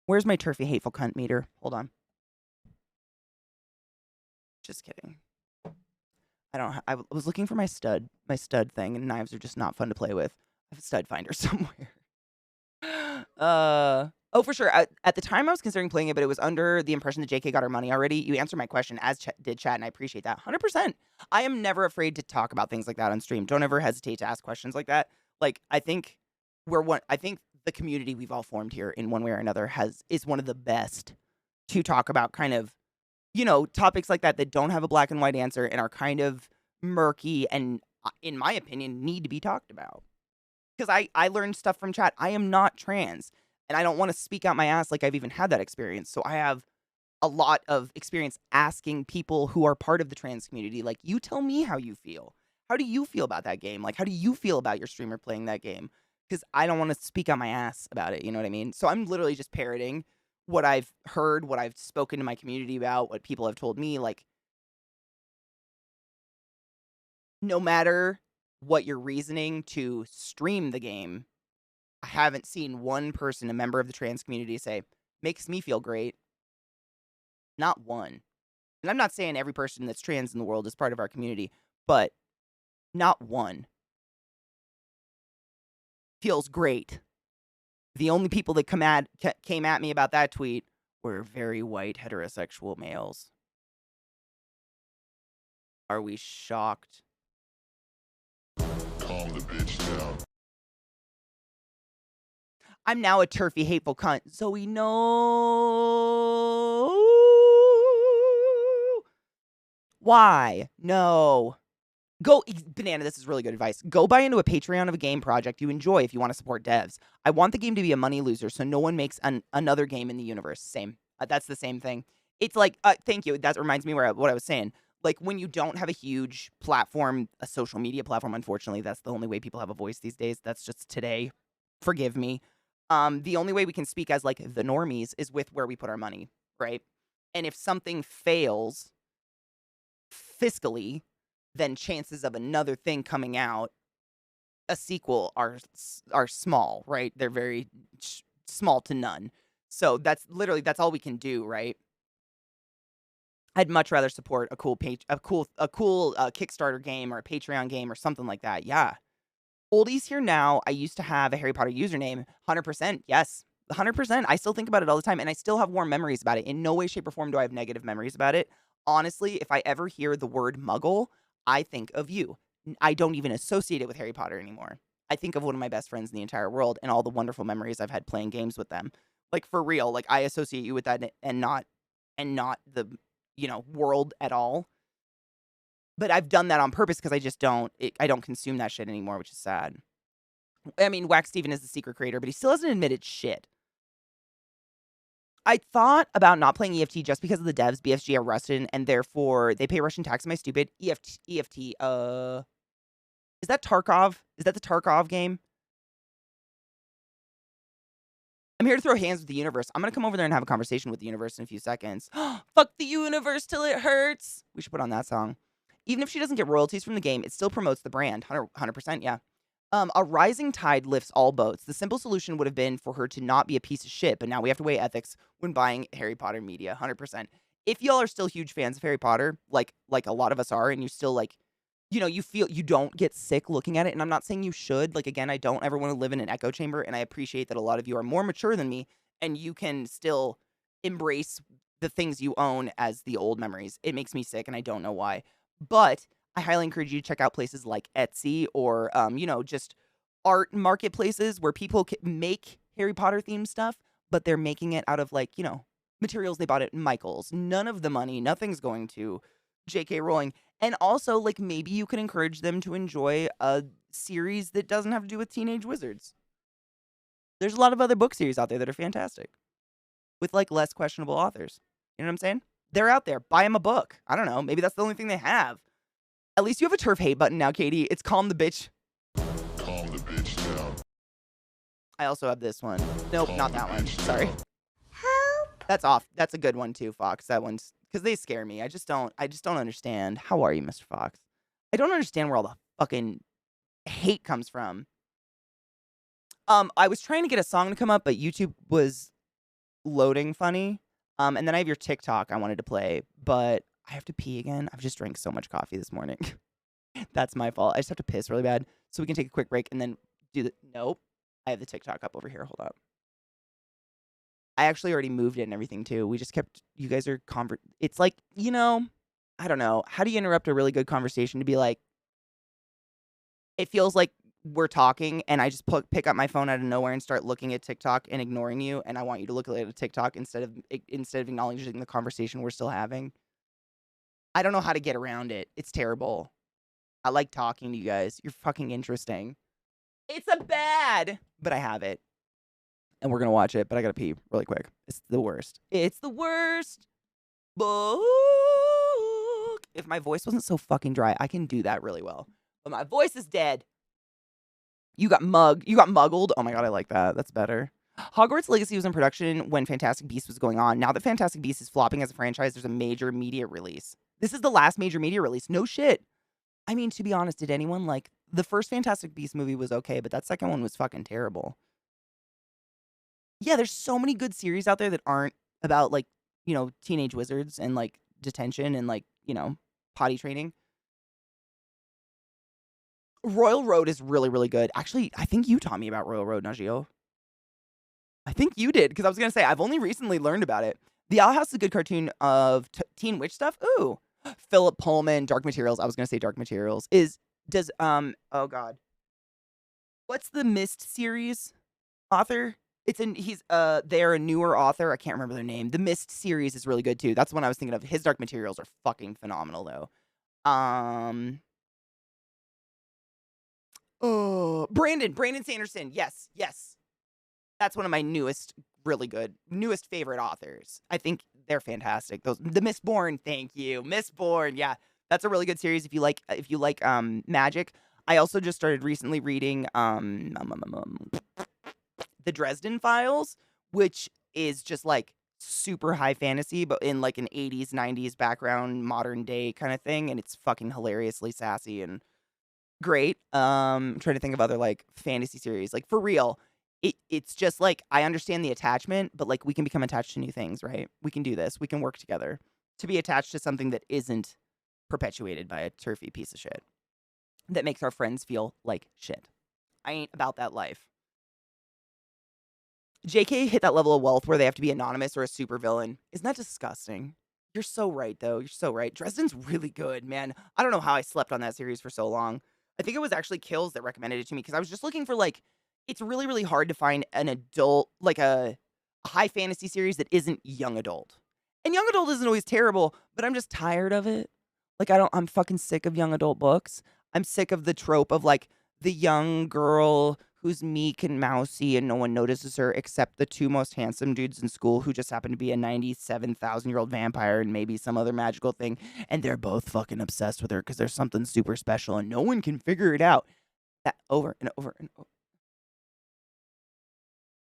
Where's my turfy, hateful cunt meter? Hold on. Just kidding. I was looking for my stud thing, and knives are just not fun to play with. I have a stud finder somewhere. Oh, for sure. At the time I was considering playing it, but it was under the impression that JK got her money already. You answered my question, as did chat, and I appreciate that. 100%. I am never afraid to talk about things like that on stream. Don't ever hesitate to ask questions like that. Like, I think the community we've all formed here in one way or another is one of the best to talk about kind of, topics like that don't have a black and white answer and are kind of murky and, in my opinion, need to be talked about. Because I learned stuff from chat. I am not trans, and I don't want to speak out my ass like I've even had that experience. So I have a lot of experience asking people who are part of the trans community, like, you tell me how you feel. How do you feel about that game? Like, how do you feel about your streamer playing that game? Because I don't want to speak out my ass about it, you know what I mean? So I'm literally just parroting what I've heard, what I've spoken to my community about, what people have told me. Like, no matter what your reasoning to stream the game, I haven't seen one person, a member of the trans community, say, makes me feel great. Not one. And I'm not saying every person that's trans in the world is part of our community, but not one feels great. The only people that came at me about that tweet were very white heterosexual males. Are we shocked? Calm the bitch down. I'm now a turfy, hateful cunt. Zoe, no. Why? No. Go, Banana, this is really good advice. Go buy into a Patreon of a game project you enjoy if you want to support devs. I want the game to be a money loser so no one makes another game in the universe. Same. That's the same thing. It's like, thank you. That reminds me what I was saying. Like, when you don't have a huge platform, a social media platform, unfortunately, that's the only way people have a voice these days. That's just today. Forgive me. The only way we can speak as, like, the normies is with where we put our money, right? And if something fails fiscally, then chances of another thing coming out, a sequel, are small, right? They're very small to none. So that's all we can do, right? I'd much rather support a cool Kickstarter game or a Patreon game or something like that. Yeah. Oldies here now. I used to have a Harry Potter username. 100%. Yes. 100%. I still think about it all the time, and I still have warm memories about it. In no way, shape, or form do I have negative memories about it. Honestly, if I ever hear the word muggle, I think of you. I don't even associate it with Harry Potter anymore. I think of one of my best friends in the entire world and all the wonderful memories I've had playing games with them. Like, for real. Like, I associate you with that and not the, world at all. But I've done that on purpose because I don't consume that shit anymore, which is sad. I mean, Wax Steven is the secret creator, but he still hasn't admitted shit. I thought about not playing EFT just because of the devs. BFG are Russian, and therefore they pay Russian tax. Am I stupid? EFT, is that Tarkov? Is that the Tarkov game? I'm here to throw hands with the universe. I'm going to come over there and have a conversation with the universe in a few seconds. Fuck the universe till it hurts. We should put on that song. Even if she doesn't get royalties from the game, it still promotes the brand. 100%, yeah. A rising tide lifts all boats. The simple solution would have been for her to not be a piece of shit, but now we have to weigh ethics when buying Harry Potter media. 100%. If y'all are still huge fans of Harry Potter, like a lot of us are, and you still like, you feel you don't get sick looking at it, and I'm not saying you should. Like, again, I don't ever want to live in an echo chamber, and I appreciate that a lot of you are more mature than me, and you can still embrace the things you own as the old memories. It makes me sick, and I don't know why. But I highly encourage you to check out places like Etsy or, just art marketplaces where people make Harry Potter themed stuff, but they're making it out of materials they bought at Michael's. None of the money, nothing's going to J.K. Rowling. And also, maybe you can encourage them to enjoy a series that doesn't have to do with teenage wizards. There's a lot of other book series out there that are fantastic with, less questionable authors. You know what I'm saying? They're out there. Buy them a book. I don't know. Maybe that's the only thing they have. At least you have a turf hate button now, Katie. It's calm the bitch. Calm the bitch down. I also have this one. Nope, not that one. Sorry. Help. That's off. That's a good one too, Fox. That one's because they scare me. I just don't understand. How are you, Mr. Fox? I don't understand where all the fucking hate comes from. I was trying to get a song to come up, but YouTube was loading funny. And then I have your TikTok I wanted to play, but I have to pee again. I've just drank so much coffee this morning. That's my fault. I just have to piss really bad. So we can take a quick break and then do the... Nope. I have the TikTok up over here. Hold up. I actually already moved it and everything too. We just kept... You guys are... It's like, I don't know. How do you interrupt a really good conversation to be like... It feels like we're talking and I just pick up my phone out of nowhere and start looking at TikTok and ignoring you, and I want you to look at a TikTok instead of acknowledging the conversation we're still having. I don't know how to get around it. It's terrible. I like talking to you guys. You're fucking interesting. It's a bad, but I have it. And we're going to watch it, but I got to pee really quick. It's the worst. It's the worst book. If my voice wasn't so fucking dry, I can do that really well. But my voice is dead. You got muggled. Oh my god, I like that. That's better. Hogwarts Legacy was in production when Fantastic Beasts was going on. Now that Fantastic Beasts is flopping as a franchise, there's a major media release. This is the last major media release. No shit. I mean, to be honest, did anyone the first Fantastic Beasts movie was okay, but that second one was fucking terrible. Yeah, there's so many good series out there that aren't about teenage wizards and detention and potty training. Royal Road is really, really good. Actually, I think you taught me about Royal Road, Najio. I think you did, because I was going to say, I've only recently learned about it. The Owl House is a good cartoon of teen witch stuff. Ooh. Philip Pullman, Dark Materials. I was going to say Dark Materials. Oh god. What's the Mist series author? They're a newer author. I can't remember their name. The Mist series is really good too. That's what I was thinking of. His Dark Materials are fucking phenomenal though. Oh, Brandon Sanderson. Yes. That's one of my newest favorite authors. I think they're fantastic. The Mistborn, thank you. Mistborn, yeah. That's a really good series if you like magic. I also just started recently reading The Dresden Files, which is just super high fantasy, but in an 80s, 90s background, modern day kind of thing, and it's fucking hilariously sassy and great. I'm trying to think of other fantasy series. For real, it's just I understand the attachment, but we can become attached to new things, right? We can do this. We can work together. to be attached to something that isn't perpetuated by a turfy piece of shit that makes our friends feel like shit. I ain't about that life. JK hit that level of wealth where they have to be anonymous or a supervillain. Isn't that disgusting? You're so right, though. You're so right. Dresden's really good, man. I don't know how I slept on that series for so long. I think it was actually Kills that recommended it to me because I was just looking for, like, it's really, really hard to find an adult, like a high fantasy series that isn't young adult. And young adult isn't always terrible, but I'm just tired of it. Like, I'm fucking sick of young adult books. I'm sick of the trope of, like, the young girl who's meek and mousy and no one notices her except the two most handsome dudes in school who just happen to be a 97,000-year-old vampire and maybe some other magical thing. And they're both fucking obsessed with her because there's something super special and no one can figure it out. That over and over and over.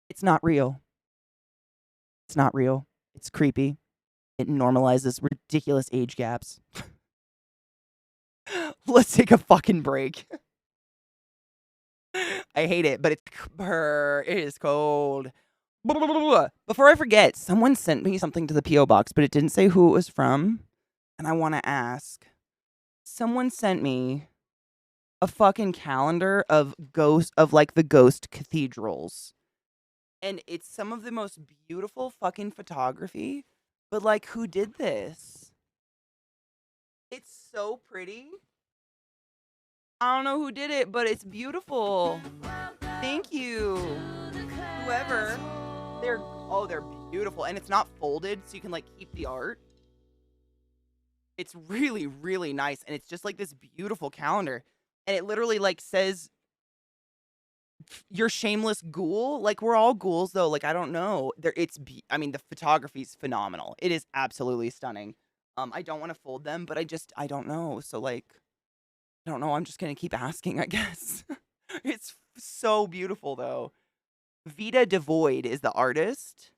It's not real. It's not real. It's creepy. It normalizes ridiculous age gaps. Let's take a fucking break. I hate it, but it is cold. Before I forget, someone sent me something to the P.O. box, but it didn't say who it was from. And I want to ask. Someone sent me a fucking calendar of the ghost cathedrals. And it's some of the most beautiful fucking photography. But, like, who did this? It's so pretty. I don't know who did it, but it's beautiful. Thank you. Whoever. They're beautiful. And it's not folded, so you can, like, keep the art. It's really, really nice. And it's just, like, this beautiful calendar. And it literally, like, says, you're shameless ghoul. Like, we're all ghouls, though. Like, I don't know. I mean, the photography's phenomenal. It is absolutely stunning. I don't want to fold them, but I don't know. So, like, I don't know. I'm just going to keep asking, I guess. It's so beautiful, though. Vita Devoid is the artist.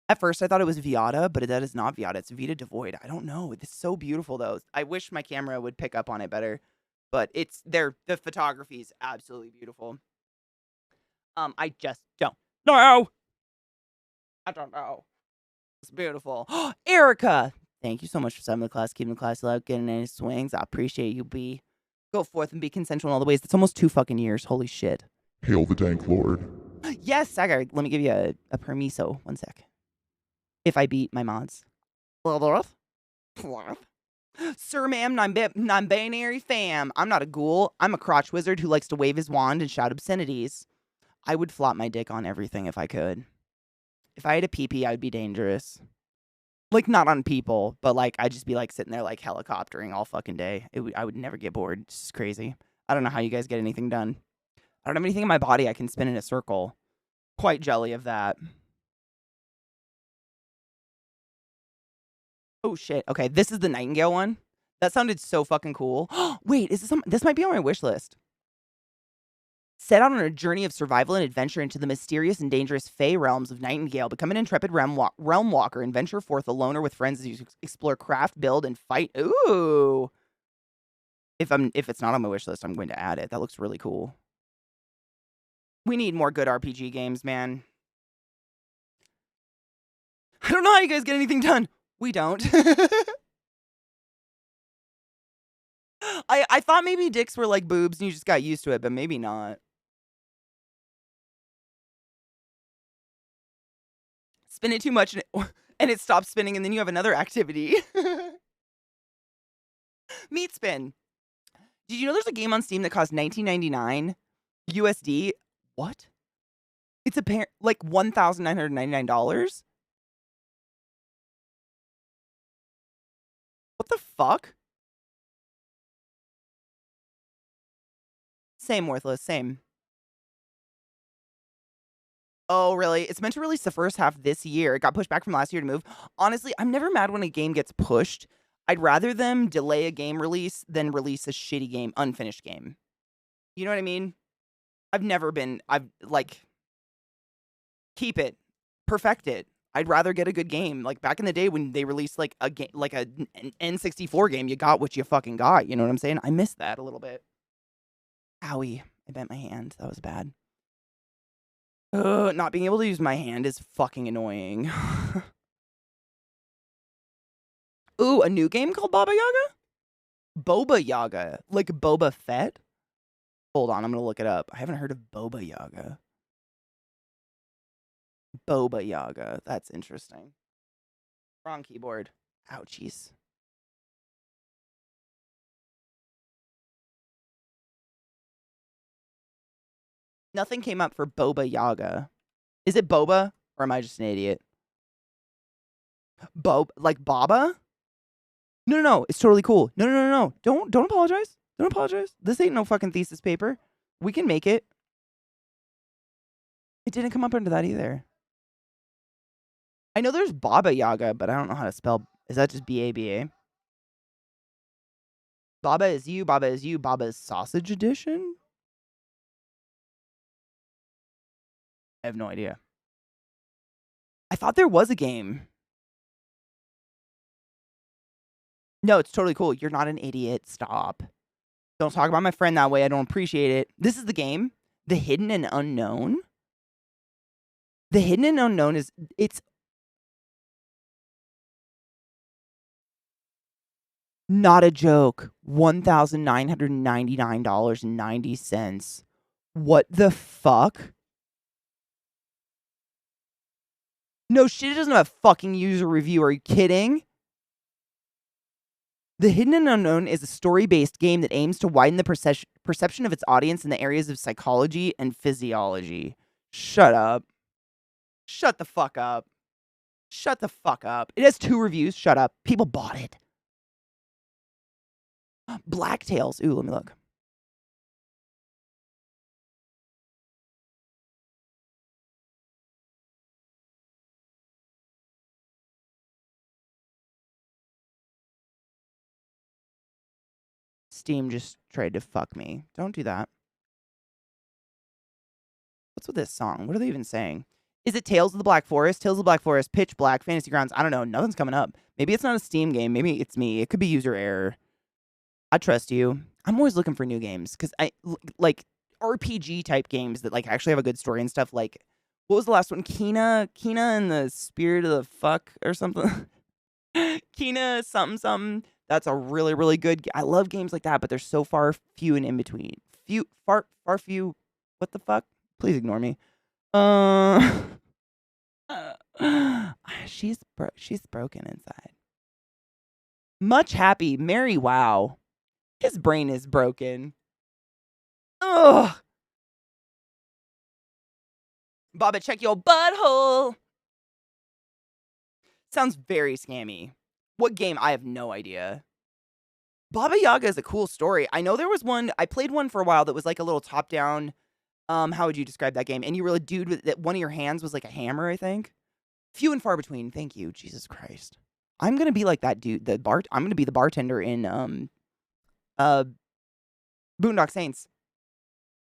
At first, I thought it was Viata, but that is not Viata. It's Vita Devoid. I don't know. It's so beautiful, though. I wish my camera would pick up on it better. But the photography is absolutely beautiful. I just don't know. I don't know. It's beautiful. Erica! Thank you so much for subbing the class, keeping the class alive, getting any swings. I appreciate you, B. Go forth and be consensual in all the ways. That's almost 2 fucking years. Holy shit. Hail the Dank Lord. Yes, Sagar. Let me give you a permiso. 1 sec. If I beat my mods. Sir, ma'am, non-binary fam. I'm not a ghoul. I'm a crotch wizard who likes to wave his wand and shout obscenities. I would flop my dick on everything if I could. If I had a pee-pee, I would be dangerous. Like, not on people, but, like, I'd just be, like, sitting there, like, helicoptering all fucking day. I would never get bored. It's just crazy. I don't know how you guys get anything done. I don't have anything in my body I can spin in a circle. Quite jelly of that. Oh, shit. Okay, this is the Nightingale one. That sounded so fucking cool. Wait, this might be on my wish list. Set out on a journey of survival and adventure into the mysterious and dangerous Fey realms of Nightingale. Become an intrepid realm walker and venture forth alone or with friends as you explore, craft, build, and fight. Ooh. If it's not on my wish list, I'm going to add it. That looks really cool. We need more good RPG games, man. I don't know how you guys get anything done. We don't. I thought maybe dicks were like boobs and you just got used to it, but maybe not. Spin it too much and it stops spinning and then you have another activity. Meat spin. Did you know there's a game on Steam that costs $19.99 USD? What? It's like $1,999? What the fuck? Same, worthless, same. Oh, really? It's meant to release the first half this year. It got pushed back from last year to move. Honestly, I'm never mad when a game gets pushed. I'd rather them delay a game release than release a shitty game, unfinished game. You know what I mean? Keep it. Perfect it. I'd rather get a good game. Like, back in the day when they released, like, a game, like an N64 game, you got what you fucking got. You know what I'm saying? I miss that a little bit. Owie. I bent my hand. That was bad. Not being able to use my hand is fucking annoying. Ooh, a new game called Baba Yaga? Boba Yaga. Like Boba Fett? Hold on, I'm gonna look it up. I haven't heard of Boba Yaga. Boba Yaga. That's interesting. Wrong keyboard. Ouchies. Nothing came up for Boba Yaga. Is it Boba? Or am I just an idiot? Like Baba? No. It's totally cool. No. Don't apologize. Don't apologize. This ain't no fucking thesis paper. We can make it. It didn't come up under that either. I know there's Baba Yaga, but I don't know how to spell. Is that just B-A-B-A? Baba is you, Baba is you, Baba's Sausage Edition? I have no idea. I thought there was a game. No, it's totally cool. You're not an idiot. Stop. Don't talk about my friend that way. I don't appreciate it. This is the game. The Hidden and Unknown. The Hidden and Unknown is... It's... Not a joke. $1,999.90. What the fuck? No shit, it doesn't have a fucking user review. Are you kidding? The Hidden and Unknown is a story-based game that aims to widen the perception of its audience in the areas of psychology and physiology. Shut up. Shut the fuck up. Shut the fuck up. It has 2 reviews. Shut up. People bought it. Blacktails. Ooh, let me look. Steam just tried to fuck me. Don't do that. What's with this song? What are they even saying? Is it Tales of the Black Forest? Tales of the Black Forest, Pitch Black, Fantasy Grounds. I don't know. Nothing's coming up. Maybe it's not a Steam game. Maybe it's me. It could be user error. I trust you. I'm always looking for new games because I like RPG type games that like actually have a good story and stuff. Like, what was the last one? Kina and the Spirit of the Fuck or something. Kina something. That's a really, really good. I love games like that, but they're so far few and in between. Far few. What the fuck? Please ignore me. She's broken inside. Much happy. Mary Wow. His brain is broken. Ugh. Baba, check your butthole. Sounds very scammy. What game? I have no idea. Baba Yaga is a cool story. I know there was one. I played one for a while that was like a little top-down. How would you describe that game? And you were a dude with that. One of your hands was like a hammer, I think. Few and far between. Thank you, Jesus Christ. I'm gonna be like that dude. I'm gonna be the bartender in Boondock Saints.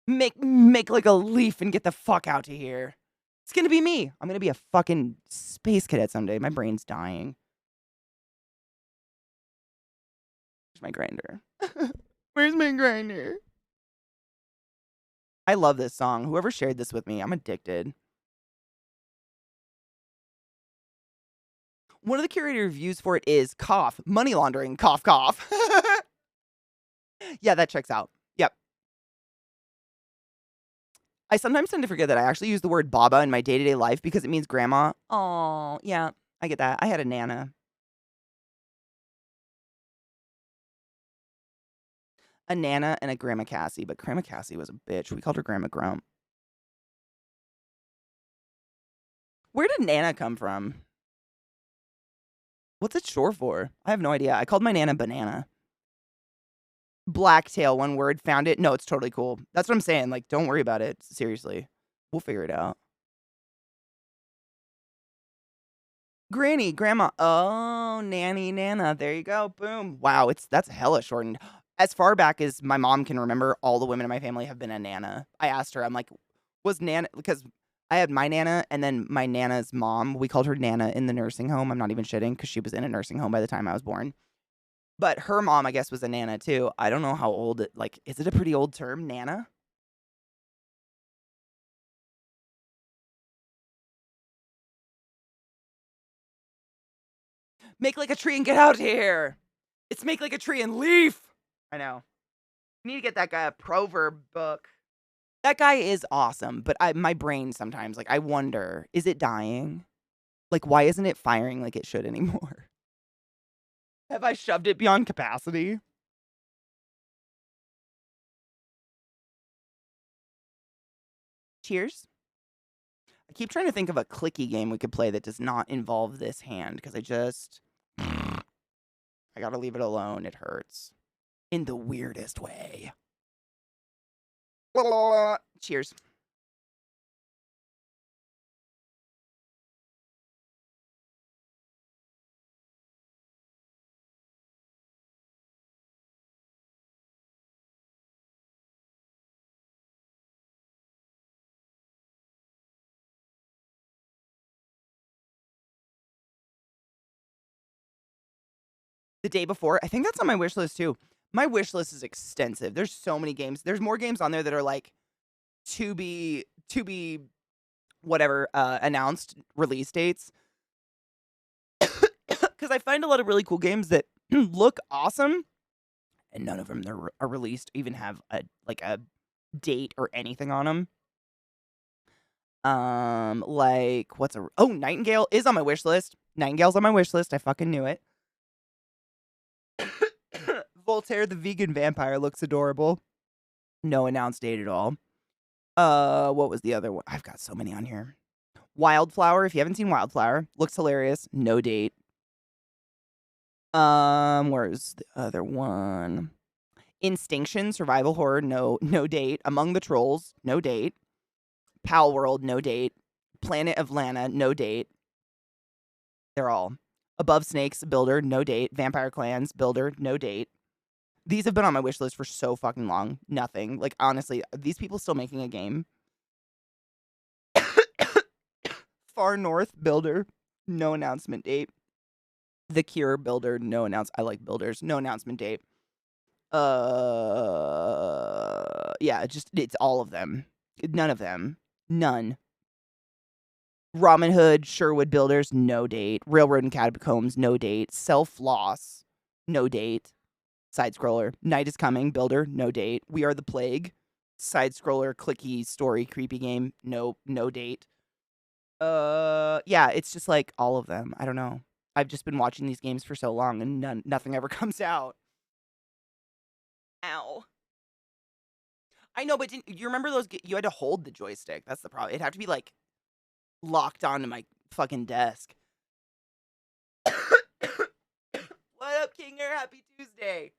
Make like a leaf and get the fuck out of here. It's gonna be me. I'm gonna be a fucking space cadet someday. My brain's dying. Where's my grinder? Where's my grinder? I love this song. Whoever shared this with me, I'm addicted. One of the curator reviews for it is cough, money laundering, cough, cough. Yeah, that checks out. Yep. I sometimes tend to forget that I actually use the word Baba in my day-to-day life because it means grandma. Oh, yeah, I get that. I had a Nana. A Nana and a Grandma Cassie, but Grandma Cassie was a bitch. We called her Grandma Grump. Where did Nana come from? What's it short for? I have no idea. I called my Nana Banana. Blacktail, one word, found it. No, it's totally cool. That's what I'm saying. Like, don't worry about it. Seriously. We'll figure it out. Granny, Grandma. Oh, Nanny, Nana. There you go. Boom. Wow, that's hella shortened. As far back as my mom can remember, all the women in my family have been a Nana. I asked her, I'm like, was Nana, because I had my Nana and then my Nana's mom. We called her Nana in the nursing home. I'm not even shitting because she was in a nursing home by the time I was born. But her mom, I guess, was a Nana too. I don't know how old it, like, is it a pretty old term, Nana? Make like a tree and get out of here. It's make like a tree and leave. I know. I need to get that guy a proverb book. That guy is awesome, but my brain sometimes, like, I wonder, is it dying? Like, why isn't it firing like it should anymore? Have I shoved it beyond capacity? Cheers. I keep trying to think of a clicky game we could play that does not involve this hand, because I gotta leave it alone. It hurts. In the weirdest way. Cheers. The day before, I think that's on my wish list too. My wish list is extensive. There's so many games. There's more games on there that are like to be whatever announced release dates. Because I find a lot of really cool games that look awesome, and none of them are released, even have a date or anything on them. Like Nightingale is on my wish list. Nightingale's on my wish list. I fucking knew it. Voltaire the vegan vampire looks adorable. No announced date at all. What was the other one? I've got so many on here. Wildflower, if you haven't seen Wildflower, looks hilarious. No date. Where's the other one? Instinction, survival horror, no date. Among the Trolls, no date. Pal World, no date. Planet of Lana, no date. They're all. Above Snakes, Builder, no date. Vampire Clans, Builder, no date. These have been on my wish list for so fucking long. Nothing. Like, honestly, are these people still making a game? Far North, Builder, no announcement date. The Cure, Builder, no announcement. I like builders, no announcement date. Yeah, it's all of them. None of them. None. Robin Hood, Sherwood Builders, no date. Railroad and Catacombs, no date. Self-Loss, no date. Side-scroller. Night is Coming, Builder, no date. We Are the Plague, side-scroller, clicky, story, creepy game, no date. Yeah, it's just like all of them. I don't know. I've just been watching these games for so long and nothing ever comes out. Ow. I know, but you remember those? You had to hold the joystick. That's the problem. It'd have to be like locked onto my fucking desk. What up, Kinger? Happy Tuesday.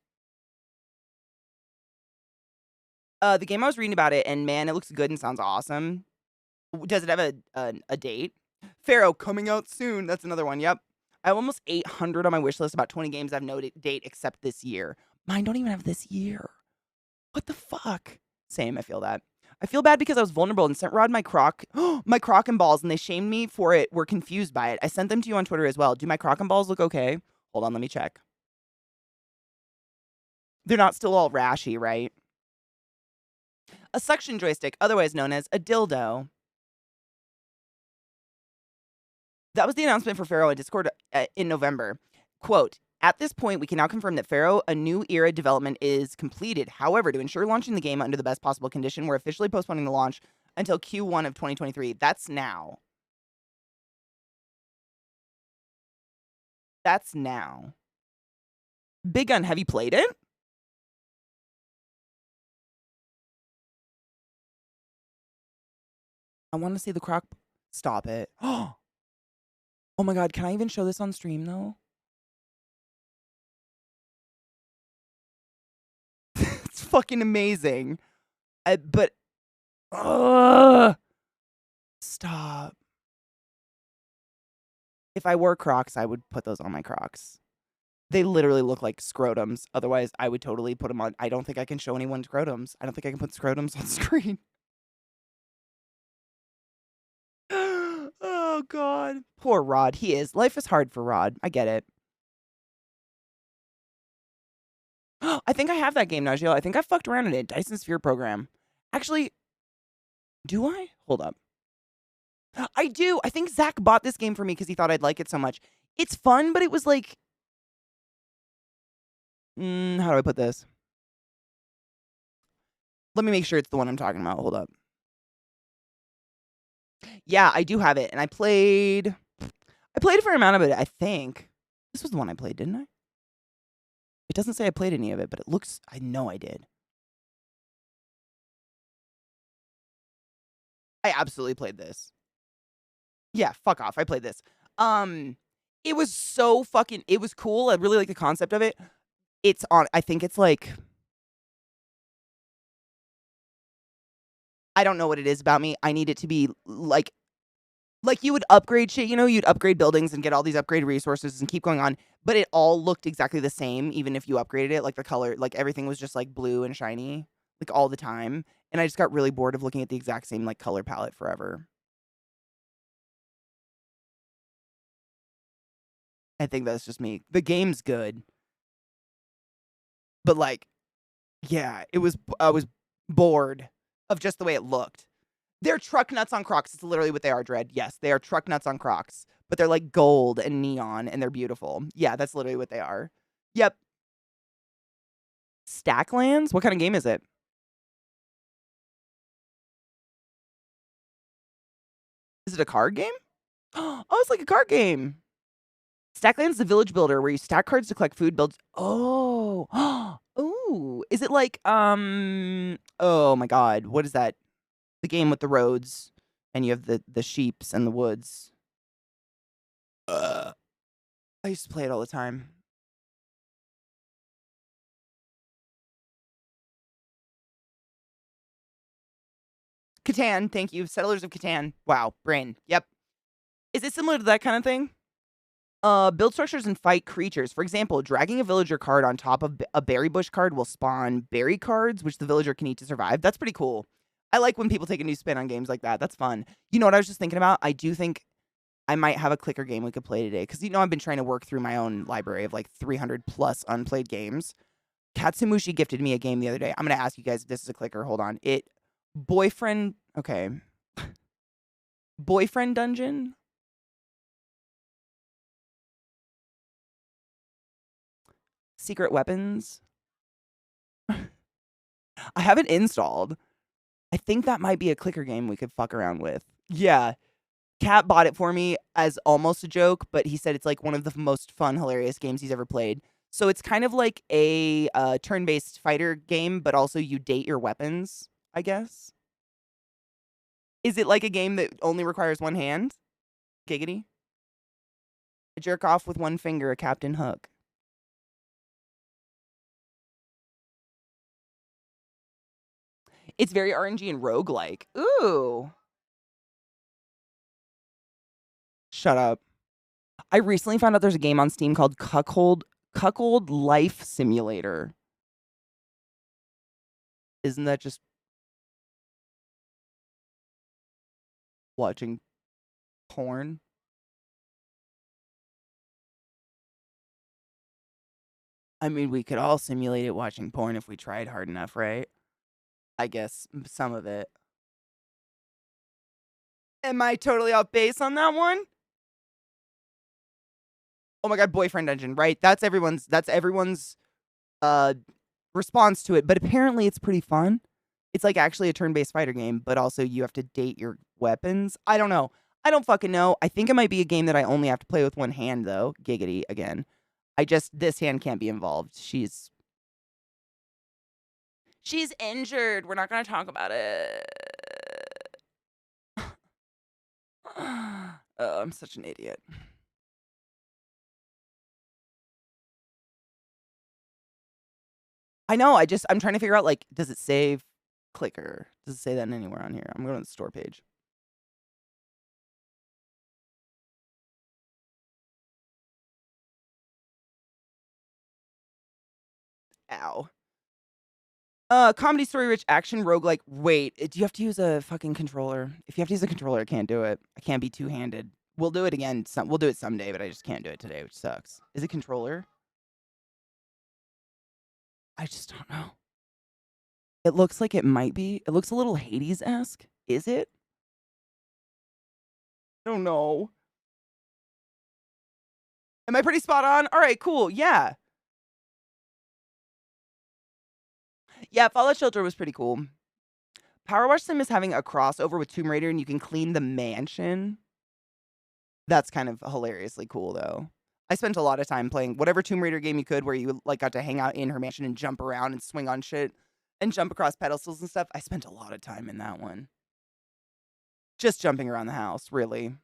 The game I was reading about it, and man, it looks good and sounds awesome. Does it have a date? Pharaoh coming out soon. That's another one. Yep. I have almost 800 on my wish list. About 20 games I have no date except this year. Mine don't even have this year. What the fuck? Same. I feel that. I feel bad because I was vulnerable and sent Rod my croc and balls, and they shamed me for it. Were confused by it. I sent them to you on Twitter as well. Do my croc and balls look okay? Hold on, let me check. They're not still all rashy, right? A suction joystick, otherwise known as a dildo. That was the announcement for Pharaoh on Discord in November. Quote, at this point, we can now confirm that Pharaoh, a new era development, is completed. However, to ensure launching the game under the best possible condition, we're officially postponing the launch until Q1 of 2023. That's now. That's now. Big Gun, have you played it? I want to see the croc. Stop it. Oh my god, can I even show this on stream, though? It's fucking amazing. But... stop. If I wore Crocs, I would put those on my Crocs. They literally look like scrotums. Otherwise, I would totally put them on. I don't think I can show anyone scrotums. I don't think I can put scrotums on screen. Oh, God. Poor Rod. He is. Life is hard for Rod. I get it. I think I have that game, Najeel. I think I fucked around in it. Dyson Sphere Program. Actually, do I? Hold up. I do. I think Zach bought this game for me because he thought I'd like it so much. It's fun, but it was like, how do I put this? Let me make sure it's the one I'm talking about. Hold up. Yeah, I do have it, and I played a fair amount of it, I think. This was the one I played, didn't I? It doesn't say I played any of it, but it looks, I know I did. I absolutely played this. Yeah, fuck off. I played this. It was so fucking, it was cool. I really like the concept of it. It's on, I think it's like, I don't know what it is about me. I need it to be like you would upgrade shit, you know, you'd upgrade buildings and get all these upgrade resources and keep going on, but it all looked exactly the same, even if you upgraded it. Like the color, like everything was just like blue and shiny, like all the time. And I just got really bored of looking at the exact same like color palette forever. I think that's just me. The game's good. But like, yeah, I was bored of just the way it looked. They're truck nuts on Crocs. It's literally what they are, Dread. Yes, they are truck nuts on Crocs. But they're like gold and neon and they're beautiful. Yeah, that's literally what they are. Yep. Stacklands? What kind of game is it? Is it a card game? Oh, it's like a card game. Stacklands is the village builder where you stack cards to collect food, builds. Oh. Ooh. Is it like, oh my God. What is that? The game with the roads and you have the sheeps and the woods. I used to play it all the time. Catan, thank you. Settlers of Catan. Wow, brain. Yep. Is it similar to that kind of thing? Build structures and fight creatures. For example, dragging a villager card on top of a berry bush card will spawn berry cards, which the villager can eat to survive. That's pretty cool. I like when people take a new spin on games like that. That's fun. You know what I was just thinking about? I do think I might have a clicker game we could play today. Because, you know, I've been trying to work through my own library of like 300 plus unplayed games. Katsumushi gifted me a game the other day. I'm going to ask you guys if this is a clicker. Hold on. Boyfriend. Okay. Boyfriend Dungeon? Secret Weapons? I have it installed. I think that might be a clicker game we could fuck around with. Yeah. Kat bought it for me as almost a joke, but he said it's like one of the most fun, hilarious games he's ever played. So it's kind of like a turn-based fighter game, but also you date your weapons, I guess. Is it like a game that only requires one hand? Giggity. A jerk off with one finger, a Captain Hook. It's very RNG and roguelike. Ooh. Shut up. I recently found out there's a game on Steam called Cuckold Life Simulator. Isn't that just watching porn? I mean, we could all simulate it watching porn if we tried hard enough, right? I guess some of it. Am I totally off base on that one? Oh my God, Boyfriend Dungeon, right? That's everyone's response to it, but apparently it's pretty fun. It's like actually a turn-based fighter game, but also you have to date your weapons. I don't know. I don't fucking know. I think it might be a game that I only have to play with one hand though. Giggity again. This hand can't be involved. She's injured. We're not going to talk about it. Oh, I'm such an idiot. I know. I'm trying to figure out, like, does it save clicker? Does it say that anywhere on here? I'm going to the store page. Ow. Comedy story rich action roguelike. Wait, do you have to use a fucking controller? If you have to use a controller, I can't do it. I can't be two-handed. We'll do it again. We'll do it someday, but I just can't do it today, which sucks. Is it controller? I just don't know. It looks like it might be. It looks a little Hades-esque. Is it? I don't know. Am I pretty spot on? All right, cool. Yeah. Yeah, Fallout Shelter was pretty cool. Power Wash Sim is having a crossover with Tomb Raider and you can clean the mansion. That's kind of hilariously cool though. I spent a lot of time playing whatever Tomb Raider game you could where you like got to hang out in her mansion and jump around and swing on shit and jump across pedestals and stuff. I spent a lot of time in that one. Just jumping around the house, really.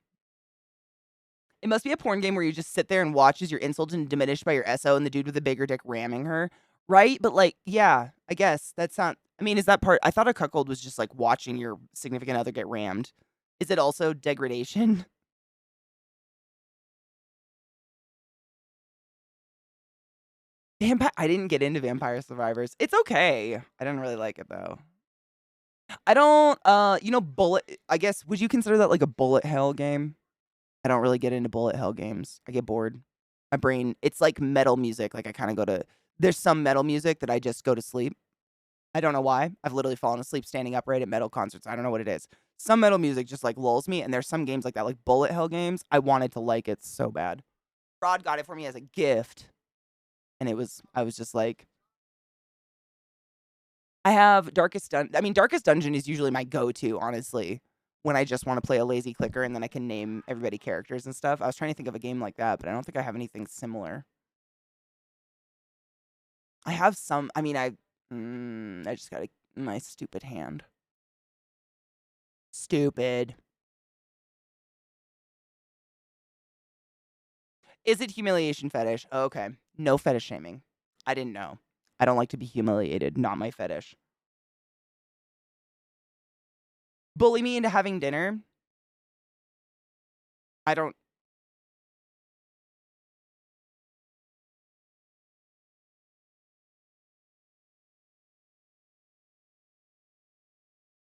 It must be a porn game where you just sit there and watch as you're insulted and diminished by your SO and the dude with the bigger dick ramming her, right? But like, yeah, I guess that's not. I mean, is that part? I thought a cuckold was just like watching your significant other get rammed. Is it also degradation? I didn't get into Vampire Survivors. It's okay. I didn't really like it though. I don't. Bullet. I guess would you consider that like a bullet hell game? I don't really get into bullet hell games. I get bored. My brain, it's like metal music. Like I kind of go to, there's some metal music that I just go to sleep. I don't know why. I've literally fallen asleep standing upright at metal concerts. I don't know what it is. Some metal music just like lulls me. And there's some games like that, like bullet hell games. I wanted to like it so bad. Rod got it for me as a gift. And I was just like, I have Darkest Dungeon is usually my go-to, honestly, when I just want to play a lazy clicker and then I can name everybody characters and stuff. I was trying to think of a game like that, but I don't think I have anything similar. I have some, I just got my stupid hand. Stupid. Is it humiliation fetish? Okay. No fetish shaming. I didn't know. I don't like to be humiliated. Not my fetish. Bully me into having dinner? I don't.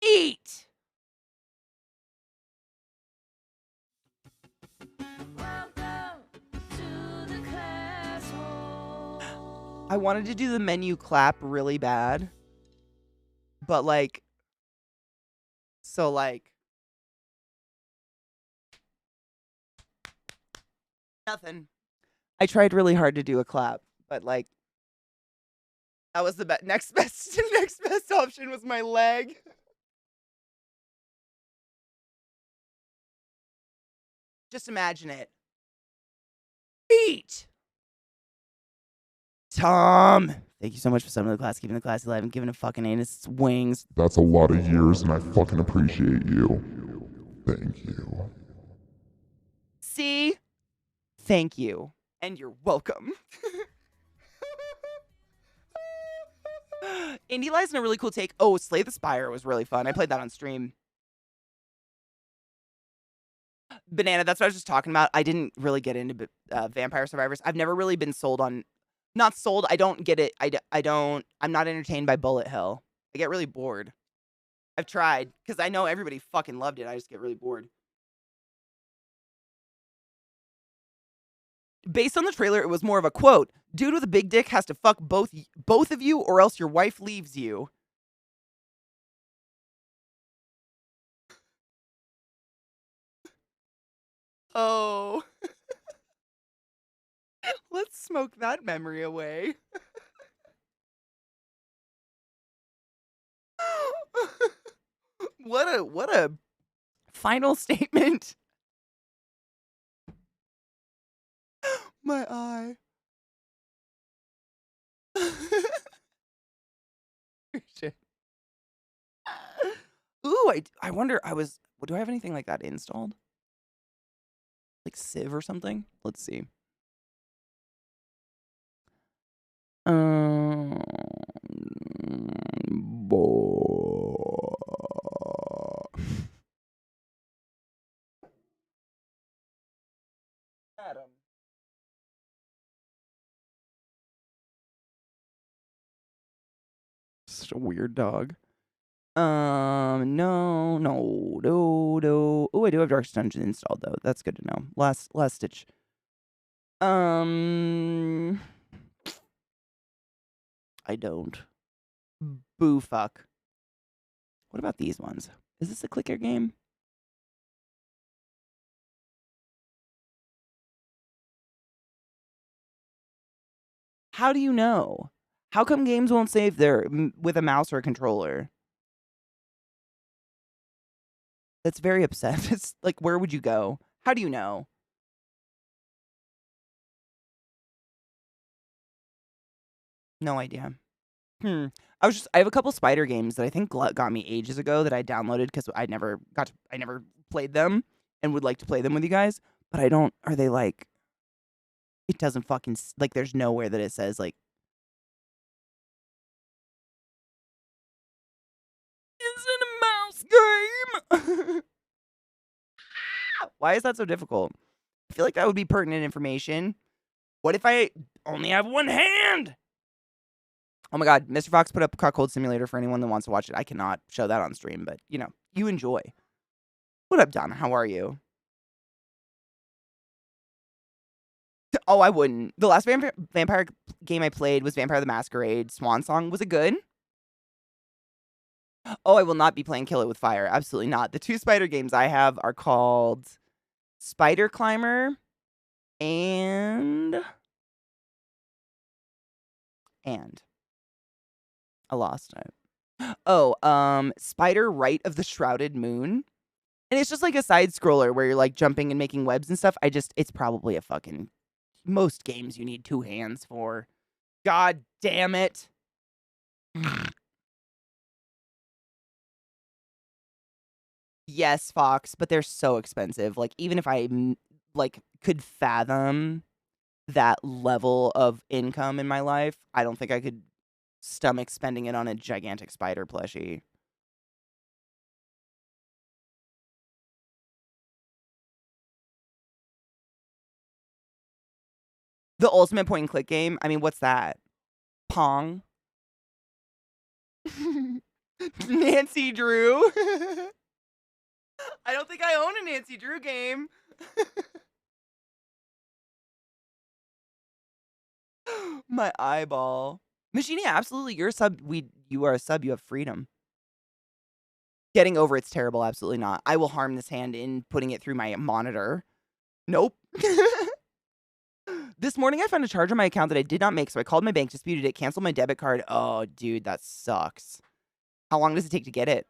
Eat! I wanted to do the menu clap really bad. But like, nothing. I tried really hard to do a clap, but like, that was the next best option was my leg. Just imagine it. Eat! Tom! Thank you so much for summoning the class, keeping the class alive, and giving a fucking anus its wings. That's a lot of years, and I fucking appreciate you. Thank you. See? Thank you. And you're welcome. Indie Lies in a really cool take. Oh, Slay the Spire was really fun. I played that on stream. Banana, that's what I was just talking about. I didn't really get into Vampire Survivors. I've never really been sold on... Not sold. I don't get it. I don't... I'm not entertained by Bullet Hell. I get really bored. I've tried, because I know everybody fucking loved it. I just get really bored. Based on the trailer, it was more of a quote. Dude with a big dick has to fuck both of you or else your wife leaves you. Oh. Let's smoke that memory away. What a final statement. My eye. Shit. Ooh, I wonder, do I have anything like that installed? Like Civ or something? Let's see. Adam. Such a weird dog. No. Oh, I do have Darkest Dungeon installed though. That's good to know. Last stitch. I don't. Boo fuck. What about these ones? Is this a clicker game? How do you know? How come games won't save there with a mouse or a controller? That's very upset. It's like, where would you go? How do you know? No idea. I have a couple spider games that I think Glut got me ages ago that I downloaded because I never played them and would like to play them with you guys. But I don't. Are they like? It doesn't fucking like. There's nowhere that it says like. Is it a mouse game? Why is that so difficult? I feel like that would be pertinent information. What if I only have one hand? Oh my god, Mr. Fox put up Cuckold Simulator for anyone that wants to watch it. I cannot show that on stream, but you know, you enjoy. What up, Donna? How are you? Oh, I wouldn't. The last vampire game I played was Vampire the Masquerade Swan Song. Was it good? Oh, I will not be playing Kill It With Fire. Absolutely not. The 2 spider games I have are called Spider Climber and I lost it. Oh, Spider Right of the Shrouded Moon. And it's just like a side scroller where you're like jumping and making webs and stuff. It's probably a fucking most games you need 2 hands for. God damn it. Yes, Fox, but they're so expensive. Like even if I like could fathom that level of income in my life, I don't think I could stomach spending it on a gigantic spider plushie. The ultimate point and click game? I mean, what's that? Pong? Nancy Drew? I don't think I own a Nancy Drew game. My eyeball. Machine, absolutely. You're a sub. You are a sub. You have freedom. Getting over it's terrible. Absolutely not. I will harm this hand in putting it through my monitor. Nope. This morning I found a charge on my account that I did not make, so I called my bank, disputed it, canceled my debit card. Oh, dude, that sucks. How long does it take to get it?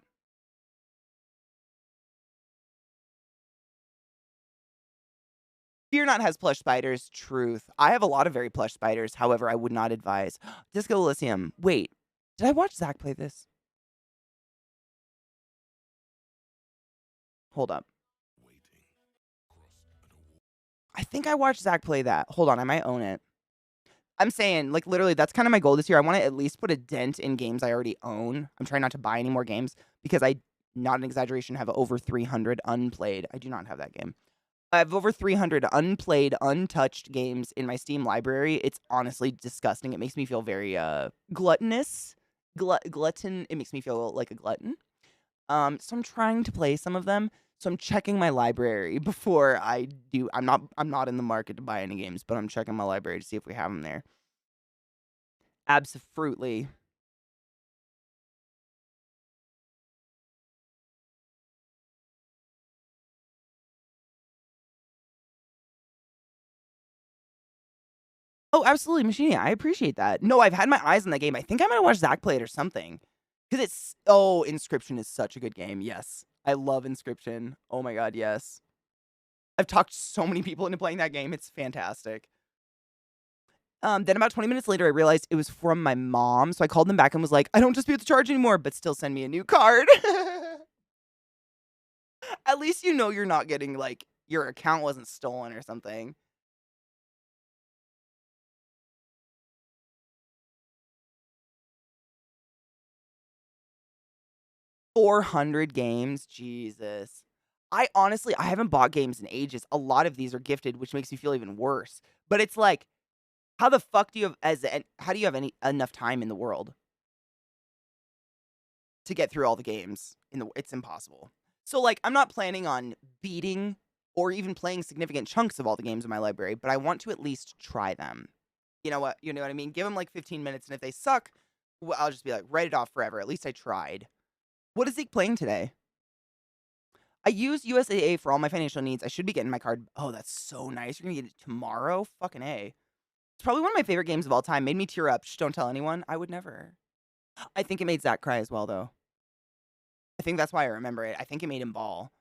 Fear Not has plush spiders. Truth. I have a lot of very plush spiders. However, I would not advise. Disco Elysium. Wait, did I watch Zach play this? Hold up. I think I watched Zach play that. Hold on, I might own it. I'm saying, like, literally, that's kind of my goal this year. I want to at least put a dent in games I already own. I'm trying not to buy any more games because I, not an exaggeration, have over 300 unplayed. I do not have that game. I have over 300 unplayed, untouched games in my Steam library. It's honestly disgusting. It makes me feel very gluttonous. Glutton. It makes me feel like a glutton. So I'm trying to play some of them. So I'm checking my library before I do. I'm not in the market to buy any games, but I'm checking my library to see if we have them there. Absolutely. Oh, absolutely, Machine. I appreciate that. No, I've had my eyes on that game. I think I'm gonna watch Zach play it or something. Because it's Inscription is such a good game. Yes. I love Inscription. Oh my god, yes. I've talked so many people into playing that game. It's fantastic. Then about 20 minutes later, I realized it was from my mom. So I called them back and was like, I don't dispute the charge anymore, but still send me a new card. At least you know you're not getting, like, your account wasn't stolen or something. $400 games? Jesus. I haven't bought games in ages. A lot of these are gifted, which makes me feel even worse. But it's like, how the fuck do you have how do you have enough time in the world to get through all the games? It's impossible. So like, I'm not planning on beating or even playing significant chunks of all the games in my library, but I want to at least try them. You know what? You know what I mean? Give them like 15 minutes, and if they suck, well, I'll just be like, write it off forever. At least I tried. What is Zeke playing today? I use USAA for all my financial needs. I should be getting my card. Oh, that's so nice. You're gonna get it tomorrow? Fucking A. It's probably one of my favorite games of all time. Made me tear up. Shh, don't tell anyone. I would never. I think it made Zach cry as well, though. I think that's why I remember it. I think it made him bawl.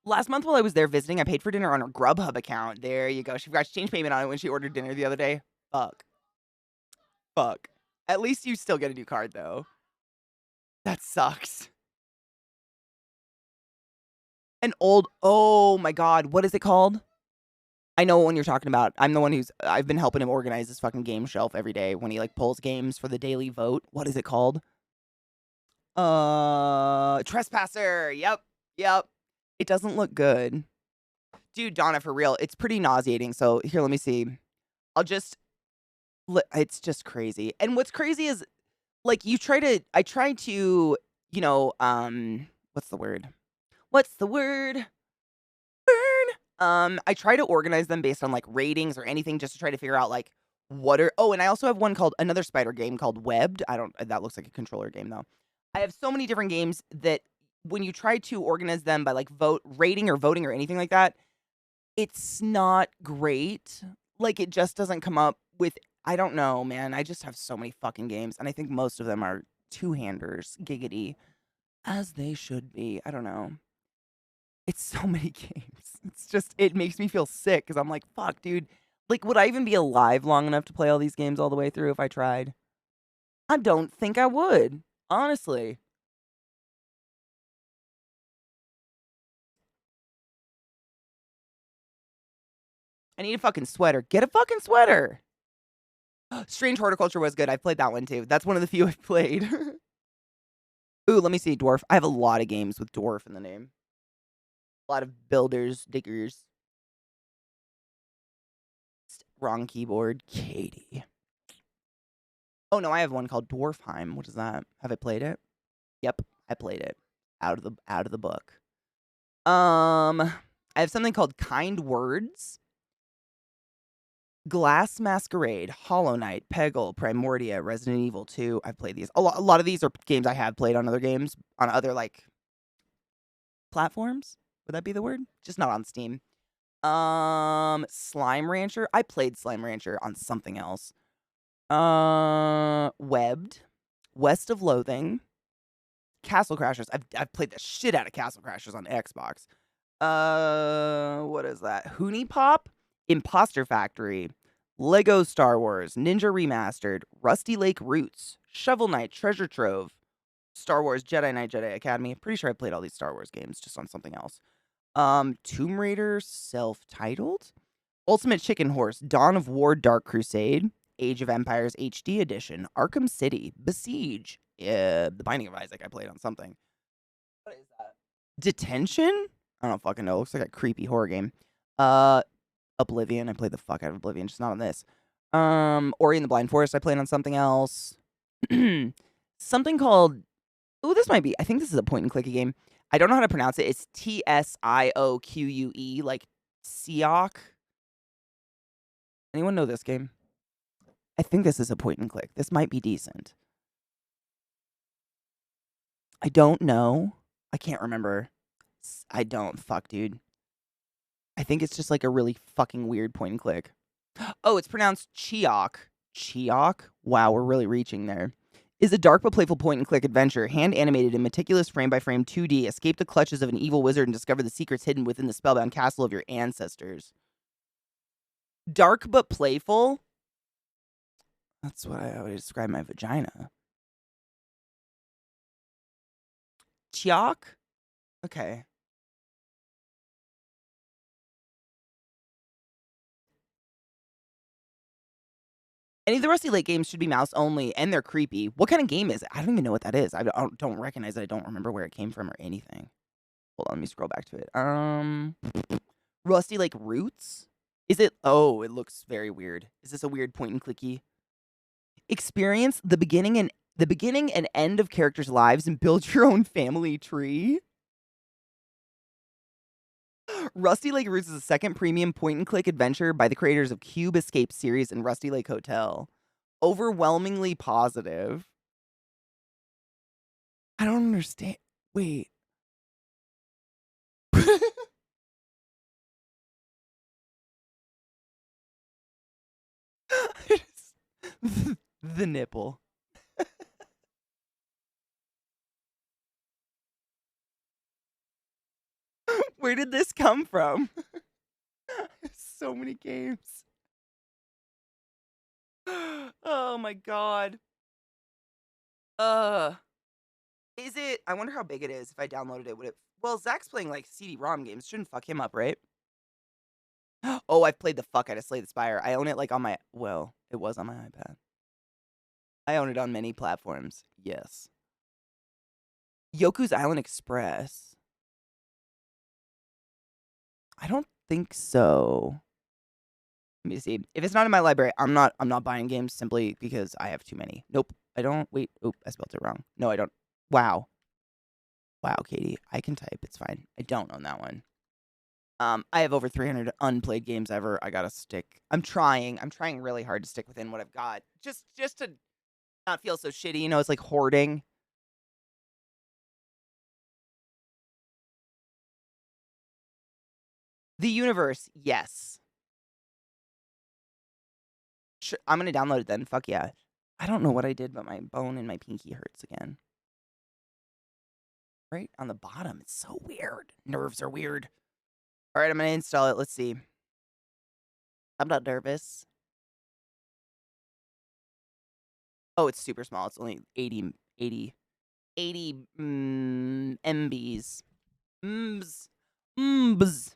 Last month while I was there visiting, I paid for dinner on her Grubhub account. There you go. She forgot to change payment on it when she ordered dinner the other day. Fuck. Fuck. At least you still get a new card, though. That sucks. An old... Oh, my God. What is it called? I know what one you're talking about. I'm the one who's... I've been helping him organize his fucking game shelf every day when he, like, pulls games for the daily vote. What is it called? Trespasser. Yep. It doesn't look good. Dude, Donna, for real, it's pretty nauseating. So here, let me see. It's just crazy. And what's crazy is, like, I try to, you know, what's the word? Burn. I try to organize them based on, like, ratings or anything just to try to figure out, like, and I also have another spider game called Webbed. That looks like a controller game, though. I have so many different games that when you try to organize them by, like, rating or voting or anything like that, it's not great. Like, it just doesn't come up with, I don't know, man. I just have so many fucking games, and I think most of them are two-handers, giggity, as they should be. I don't know. It's so many games. It makes me feel sick, because I'm like, fuck, dude. Like, would I even be alive long enough to play all these games all the way through if I tried? I don't think I would, honestly. I need a fucking sweater. Get a fucking sweater. Strange Horticulture was good. I've played that one too. That's one of the few I've played. Ooh, let me see. Dwarf. I have a lot of games with dwarf in the name. A lot of builders, diggers. Wrong keyboard. Katie. Oh no, I have one called Dwarfheim. What is that? Have I played it? Yep, I played it. Out of the book. I have something called Kind Words. Glass Masquerade, Hollow Knight, Peggle, Primordia, Resident Evil 2. I've played these. A lot of these are games I have played on other games, on other, like, platforms. Would that be the word? Just not on Steam. Slime Rancher. I played Slime Rancher on something else. Webbed, West of Loathing, Castle Crashers. I've played the shit out of Castle Crashers on Xbox. What is that? Hoonie Pop, Imposter Factory, Lego Star Wars, Ninja Remastered, Rusty Lake Roots, Shovel Knight, Treasure Trove, Star Wars Jedi Knight, Jedi Academy. Pretty sure I played all these Star Wars games just on something else. Tomb Raider self-titled, Ultimate Chicken Horse, Dawn of War, Dark Crusade, Age of Empires HD Edition, Arkham City, Besiege, The Binding of Isaac. I played on something. What is that? Detention? I don't fucking know. It looks like a creepy horror game. Oblivion. I played the fuck out of Oblivion, just not on this. Ori and the Blind Forest. I played on something else. Something called. Oh, this might be. I think this is a point and clicky game. I don't know how to pronounce it. It's Tsioque, like Sioc. Anyone know this game? I think this is a point and click. This might be decent. I don't know. I can't remember. I don't. Fuck, dude. I think it's just like a really fucking weird point and click. Oh, it's pronounced Chioc. Chioc? Wow, we're really reaching there. Is a dark but playful point and click adventure, hand animated in meticulous frame by frame 2D. Escape the clutches of an evil wizard and discover the secrets hidden within the spellbound castle of your ancestors. Dark but playful? That's what I would describe my vagina. Chioc? Okay. Any of the Rusty Lake games should be mouse only, and they're creepy. What kind of game is it? I don't even know what that is. I don't recognize it. I don't remember where it came from or anything. Hold on, let me scroll back to it. Rusty Lake Roots? Is it? Oh, it looks very weird. Is this a weird point and clicky? Experience the beginning and end of characters' lives and build your own family tree. Rusty Lake Roots is a second premium point-and-click adventure by the creators of Cube Escape series and Rusty Lake Hotel. Overwhelmingly positive. I don't understand. Wait. The nipple. Where did this come from? So many games. Oh my god. Is it? I wonder how big it is. If I downloaded it, would it? Well, Zach's playing like CD-ROM games. Shouldn't fuck him up, right? Oh, I've played the fuck out of Slay the Spire. I own it like on my. Well, it was on my iPad. I own it on many platforms. Yes. Yoku's Island Express. I don't think so. Let me see. If it's not in my library, I'm not buying games simply because I have too many. Nope. I don't. Wait. Oh, I spelled it wrong. No, I don't. Wow. Wow, Katie. I can type. It's fine. I don't own that one. I have over 300 unplayed games ever. I gotta stick. I'm trying really hard to stick within what I've got. Just to not feel so shitty. You know, it's like hoarding. The Universe, yes. Sure, I'm gonna download it then. Fuck yeah. I don't know what I did, but my bone in my pinky hurts again. Right on the bottom. It's so weird. Nerves are weird. All right, I'm gonna install it. Let's see. I'm not nervous. Oh, it's super small. It's only 80 MBs. Mbs.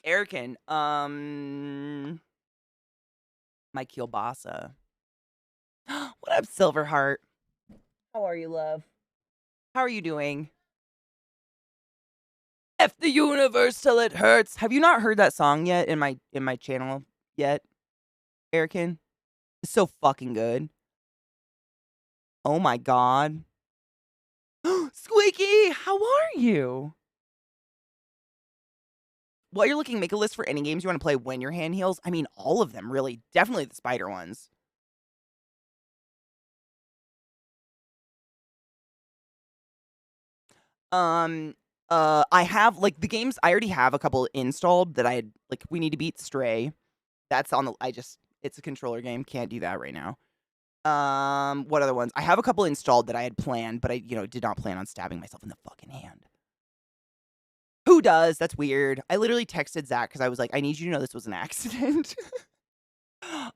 Erican, my kielbasa. What up, Silverheart? How are you, love? How are you doing? F the universe till it hurts. Have you not heard that song yet in my channel yet, Erican? It's so fucking good. Oh my god. Squeaky, how are you? While you're looking, make a list for any games you want to play when your hand heals. I mean, all of them, really. Definitely the spider ones. I have, like, the games, I already have a couple installed that I had, like, we need to beat Stray. That's on the, it's a controller game. Can't do that right now. What other ones? I have a couple installed that I had planned, but I, did not plan on stabbing myself in the fucking hand. Who does? That's weird. I literally texted Zach because I was like, I need you to know this was an accident.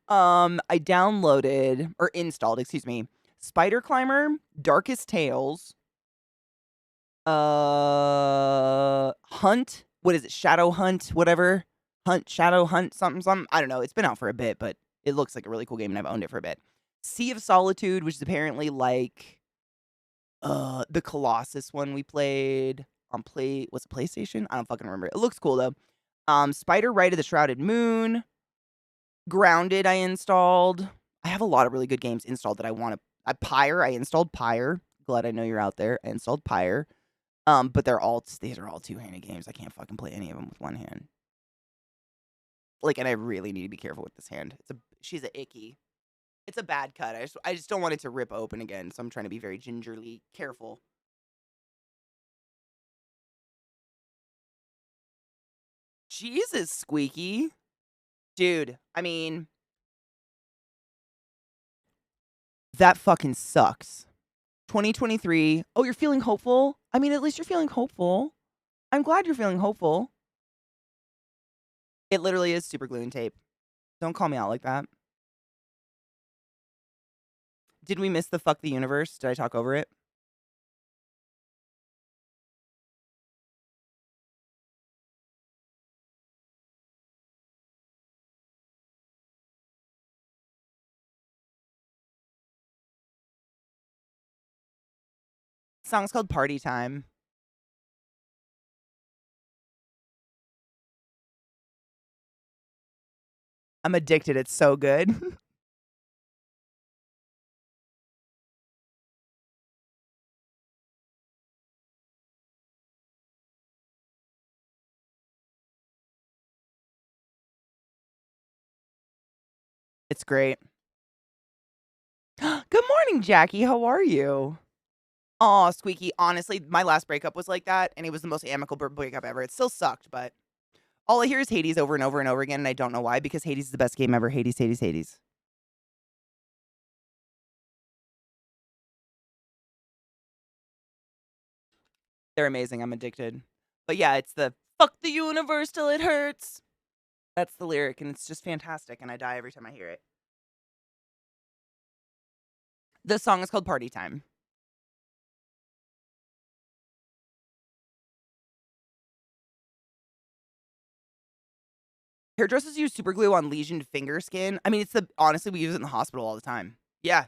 I downloaded, or installed, excuse me, Spider Climber, Darkest Tales, Hunt, what is it, Shadow Hunt, whatever, Shadow Hunt, something, I don't know, it's been out for a bit, but it looks like a really cool game, and I've owned it for a bit. Sea of Solitude, which is apparently like, the Colossus one we played on was it PlayStation? I don't fucking remember. It looks cool, though. Spider Ride of the Shrouded Moon, Grounded I installed. I have a lot of really good games installed that I want to. Pyre, I installed Pyre. Glad I know you're out there. I installed Pyre. But these are all two-handed games. I can't fucking play any of them with one hand. Like, and I really need to be careful with this hand. She's a icky. It's a bad cut. I just don't want it to rip open again, so I'm trying to be very gingerly careful. Jesus, Squeaky. Dude, I mean, that fucking sucks. 2023. Oh, you're feeling hopeful? I mean, at least you're feeling hopeful. I'm glad you're feeling hopeful. It literally is super glue and tape. Don't call me out like that. Did we miss the fuck the universe? Did I talk over it? Song's called Party Time. I'm addicted. It's so good. It's great. Good morning, Jackie. How are you? Aw, Squeaky. Honestly, my last breakup was like that, and it was the most amicable breakup ever. It still sucked, but All I hear is Hades over and over and over again, and I don't know why, because Hades is the best game ever. Hades, Hades, Hades. They're amazing. I'm addicted. But yeah, it's the fuck the universe till it hurts. That's the lyric, and it's just fantastic, and I die every time I hear it. The song is called Party Time. Hairdressers use super glue on lesioned finger skin. I mean, honestly, we use it in the hospital all the time. Yeah.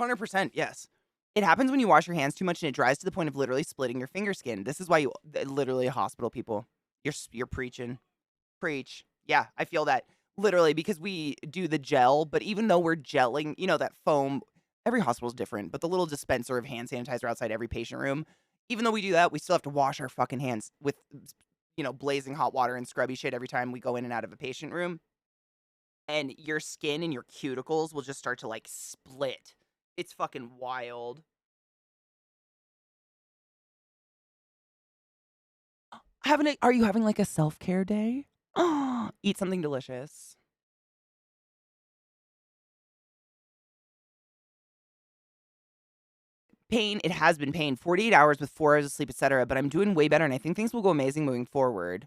100%, yes. It happens when you wash your hands too much and it dries to the point of literally splitting your finger skin. This is why literally hospital people, you're preaching. Preach. Yeah, I feel that. Literally, because we do the gel, but even though we're gelling, that foam, every hospital is different, but the little dispenser of hand sanitizer outside every patient room, even though we do that, we still have to wash our fucking hands with, blazing hot water and scrubby shit every time we go in and out of a patient room. And your skin and your cuticles will just start to, split. It's fucking wild. Are you having, a self-care day? Eat something delicious. Pain, it has been pain. 48 hours with 4 hours of sleep, etc. But I'm doing way better, and I think things will go amazing moving forward.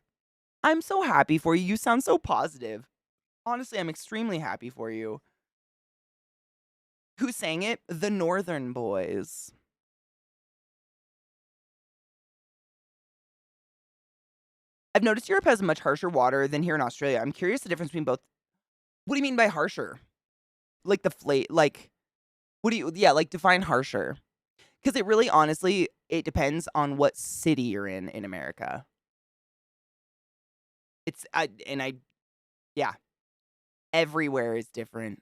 I'm so happy for you. You sound so positive. Honestly, I'm extremely happy for you. Who sang it? The Northern Boys. I've noticed Europe has much harsher water than here in Australia. I'm curious the difference between both. What do you mean by harsher? Like define harsher. Because it really, honestly, it depends on what city you're in America. Yeah. Everywhere is different.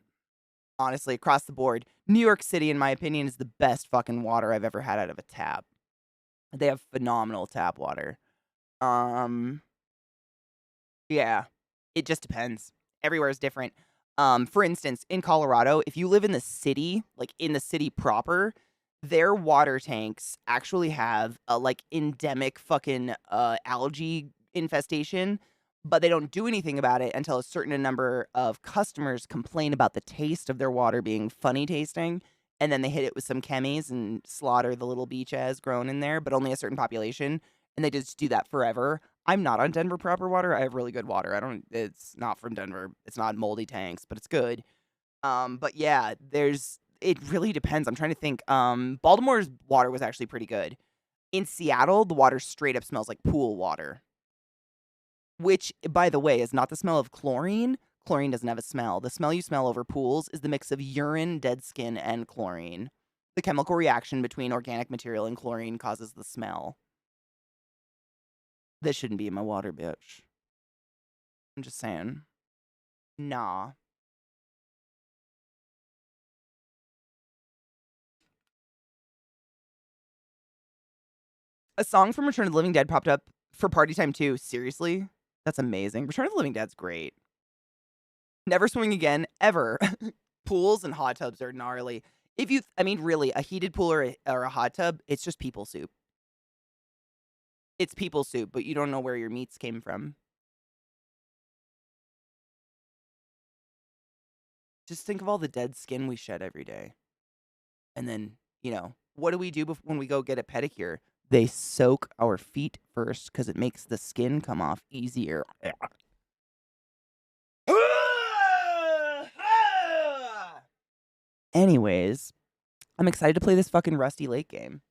Honestly, across the board. New York City, in my opinion, is the best fucking water I've ever had out of a tap. They have phenomenal tap water. Yeah. It just depends. Everywhere is different. For instance, in Colorado, if you live in the city, in the city proper, their water tanks actually have a endemic fucking algae infestation, but they don't do anything about it until a certain number of customers complain about the taste of their water being funny tasting, and then they hit it with some chemis and slaughter the little beach as grown in there, but only a certain population, and they just do that forever. I'm not on Denver proper water. I have really good water. It's not from Denver. It's not moldy tanks, but it's good. But yeah, it really depends. I'm trying to think. Baltimore's water was actually pretty good. In Seattle, the water straight up smells like pool water. Which, by the way, is not the smell of chlorine. Chlorine doesn't have a smell. The smell you smell over pools is the mix of urine, dead skin, and chlorine. The chemical reaction between organic material and chlorine causes the smell. This shouldn't be in my water, bitch. I'm just saying. Nah. A song from Return of the Living Dead popped up for Party Time too. Seriously? That's amazing. Return of the Living Dead's great. Never swimming again, ever. Pools and hot tubs are gnarly. Really, a heated pool or a hot tub, it's just people soup. It's people soup, but you don't know where your meats came from. Just think of all the dead skin we shed every day. And then, what do we do when we go get a pedicure? They soak our feet first because it makes the skin come off easier. Anyways, I'm excited to play this fucking Rusty Lake game.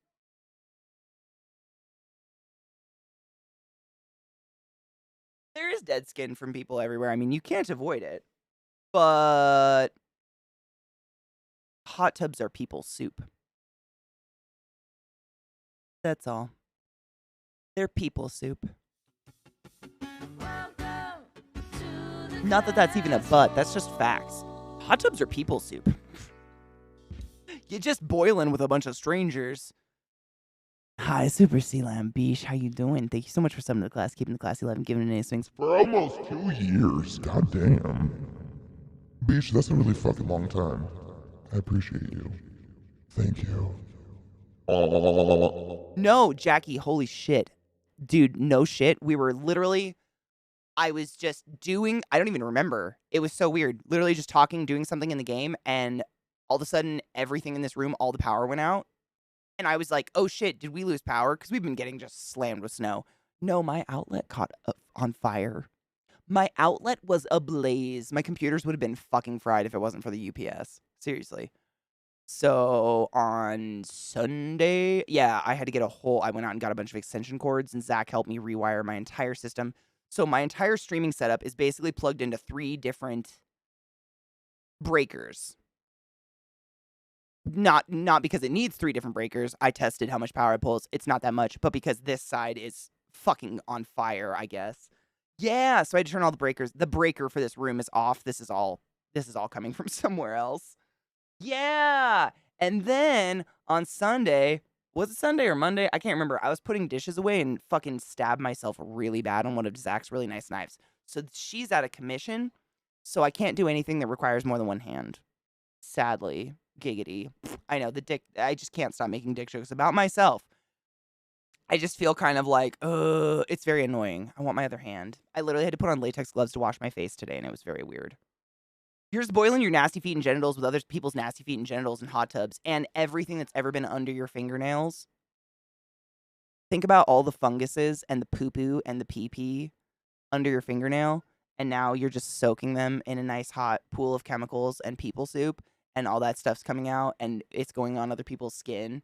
There is dead skin from people everywhere. I mean, you can't avoid it. But hot tubs are people soup. That's all. They're people soup. Not that that's even a but. That's just facts. Hot tubs are people soup. You're just boiling with a bunch of strangers. Hi, Super C Lamb Beesh. How you doing? Thank you so much for summing the class, keeping the classy 11, giving it any swings. For almost 2 years, goddamn. Beach, that's a really fucking long time. I appreciate you. Thank you. No, Jackie, holy shit. Dude, no shit. We were literally I was just doing, I don't even remember. It was so weird. Literally just talking, doing something in the game, and all of a sudden, everything in this room, all the power went out. And I was like, oh shit, did we lose power? Because we've been getting just slammed with snow. No, my outlet caught on fire. My outlet was ablaze. My computers would have been fucking fried if it wasn't for the UPS. Seriously. So on Sunday, yeah, I had to get I went out and got a bunch of extension cords, and Zach helped me rewire my entire system. So my entire streaming setup is basically plugged into 3 different breakers. Not because it needs 3 different breakers. I tested how much power it pulls. It's not that much, but because this side is fucking on fire, I guess. Yeah, so I had to turn all the breakers. The breaker for this room is off. This is all coming from somewhere else. Yeah. And then on Sunday, was it Sunday or Monday? I can't remember. I was putting dishes away and fucking stabbed myself really bad on one of Zach's really nice knives. So she's out of commission, so I can't do anything that requires more than one hand. Sadly. Giggity. I know, I just can't stop making dick jokes about myself. I just feel kind of like, it's very annoying. I want my other hand. I literally had to put on latex gloves to wash my face today, and it was very weird. You're just boiling your nasty feet and genitals with other people's nasty feet and genitals in hot tubs, and everything that's ever been under your fingernails. Think about all the funguses and the poo-poo and the pee-pee under your fingernail, and now you're just soaking them in a nice hot pool of chemicals and people soup, and all that stuff's coming out, and it's going on other people's skin,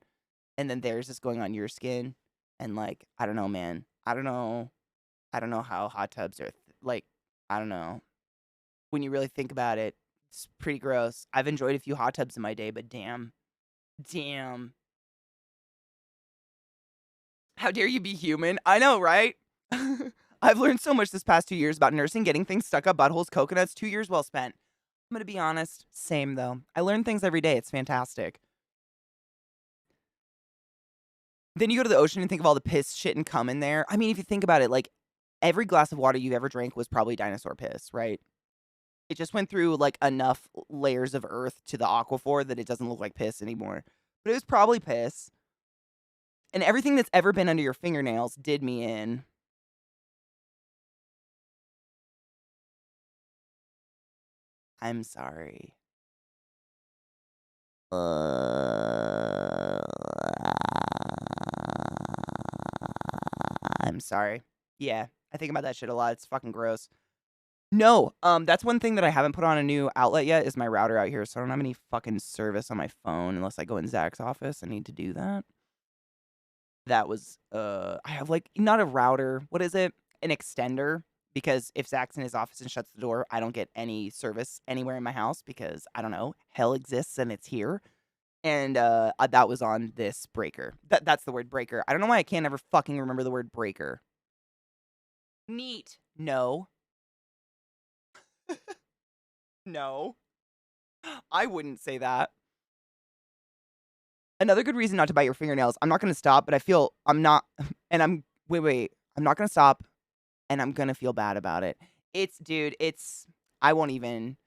and then theirs is going on your skin, and, like, I don't know, man. I don't know how hot tubs are, I don't know. When you really think about it, it's pretty gross. I've enjoyed a few hot tubs in my day, but damn. How dare you be human? I know, right? I've learned so much this past 2 years about nursing, getting things stuck up buttholes, coconuts. 2 years well spent. I'm gonna be honest. Same, though. I learn things every day. It's fantastic. Then you go to the ocean and think of all the piss, shit, and cum in there. I mean, if you think about it, like, every glass of water you've ever drank was probably dinosaur piss, right? It just went through, like, enough layers of earth to the aquifer that it doesn't look like piss anymore. But it was probably piss. And everything that's ever been under your fingernails did me in. I'm sorry. I'm sorry. Yeah, I think about that shit a lot. It's fucking gross. No, that's one thing that I haven't put on a new outlet yet is my router out here, so I don't have any fucking service on my phone unless I go in Zach's office. I need to do that. That was, I have, like, not a router. What is it? An extender. Because if Zach's in his office and shuts the door, I don't get any service anywhere in my house because, I don't know, hell exists and it's here. And that was on this breaker. That's the word breaker. I don't know why I can't ever fucking remember the word breaker. Neat. No. No. I wouldn't say that. Another good reason not to bite your fingernails. I'm not going to stop, but I feel I'm not, and wait. I'm not going to stop, and I'm going to feel bad about it. Dude, I won't even,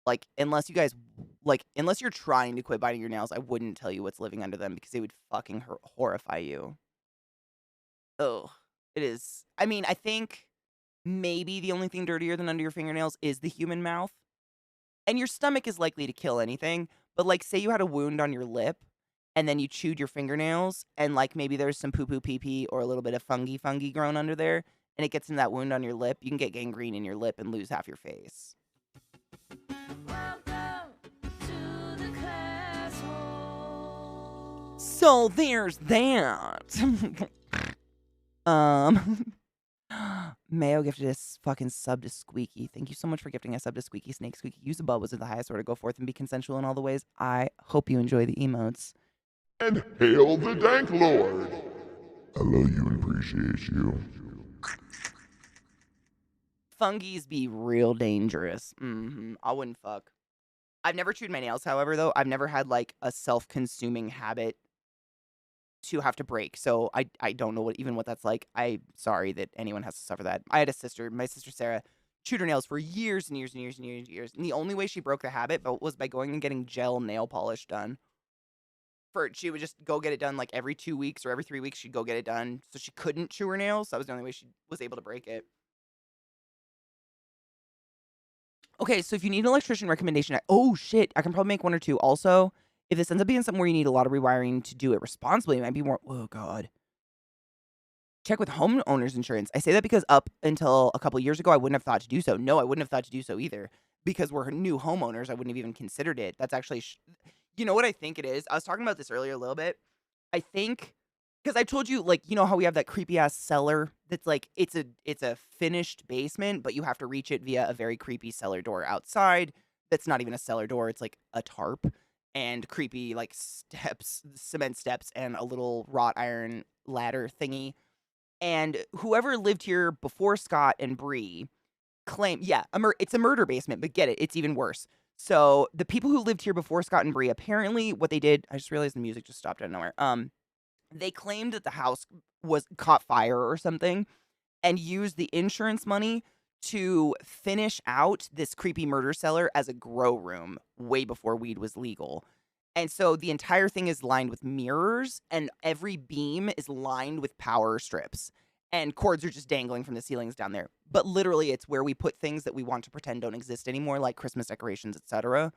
like, unless you're trying to quit biting your nails, I wouldn't tell you what's living under them because it would fucking horrify you. Oh, it is. I mean, I think maybe the only thing dirtier than under your fingernails is the human mouth. And your stomach is likely to kill anything, but, like, say you had a wound on your lip, and then you chewed your fingernails, and, like, maybe there's some poo-poo pee-pee or a little bit of fungi grown under there, and it gets in that wound on your lip, you can get gangrene in your lip and lose half your face. Welcome to the class hole. So there's that. Mayo gifted a fucking sub to Squeaky. Thank you so much for gifting a sub to Squeaky Snake. Squeaky, use the bubbles at the highest order. Go forth and be consensual in all the ways. I hope you enjoy the emotes. And hail the Dank Lord! I love you and appreciate you. Fungies be real dangerous. I wouldn't fuck. I've never chewed my nails, however, though. I've never had, like, a self-consuming habit to have to break, so I don't know what that's like. I'm sorry that anyone has to suffer that. I had a sister, my sister Sarah, chewed her nails for years and years and years and years and years, and the only way she broke the habit was by going and getting gel nail polish done. She would just go get it done, like, every 2 weeks or every 3 weeks, she'd go get it done, so she couldn't chew her nails. That was the only way she was able to break it. Okay, so if you need an electrician recommendation, oh shit, I can probably make one or two. Also, if this ends up being something where you need a lot of rewiring to do it responsibly, it might be more. Oh god. Check with homeowners insurance. I say that because up until a couple years ago, I wouldn't have thought to do so. No, I wouldn't have thought to do so either because we're new homeowners. I wouldn't have even considered it. That's actually, you know what I think it is? I was talking about this earlier a little bit. I think because I told you, like, you know how we have that creepy ass cellar that's like it's a finished basement, but you have to reach it via a very creepy cellar door outside. That's not even a cellar door. It's like a tarp and creepy like steps, cement steps, and a little wrought iron ladder thingy. And whoever lived here before Scott and Bree claim, yeah, it's a murder basement, but get it, it's even worse. So the people who lived here before Scott and Bree, apparently what they did, I just realized the music just stopped out of nowhere. They claimed that the house was caught fire or something and used the insurance money to finish out this creepy murder cellar as a grow room way before weed was legal. And so the entire thing is lined with mirrors, and every beam is lined with power strips. And cords are just dangling from the ceilings down there. But literally, it's where we put things that we want to pretend don't exist anymore, like Christmas decorations, etc.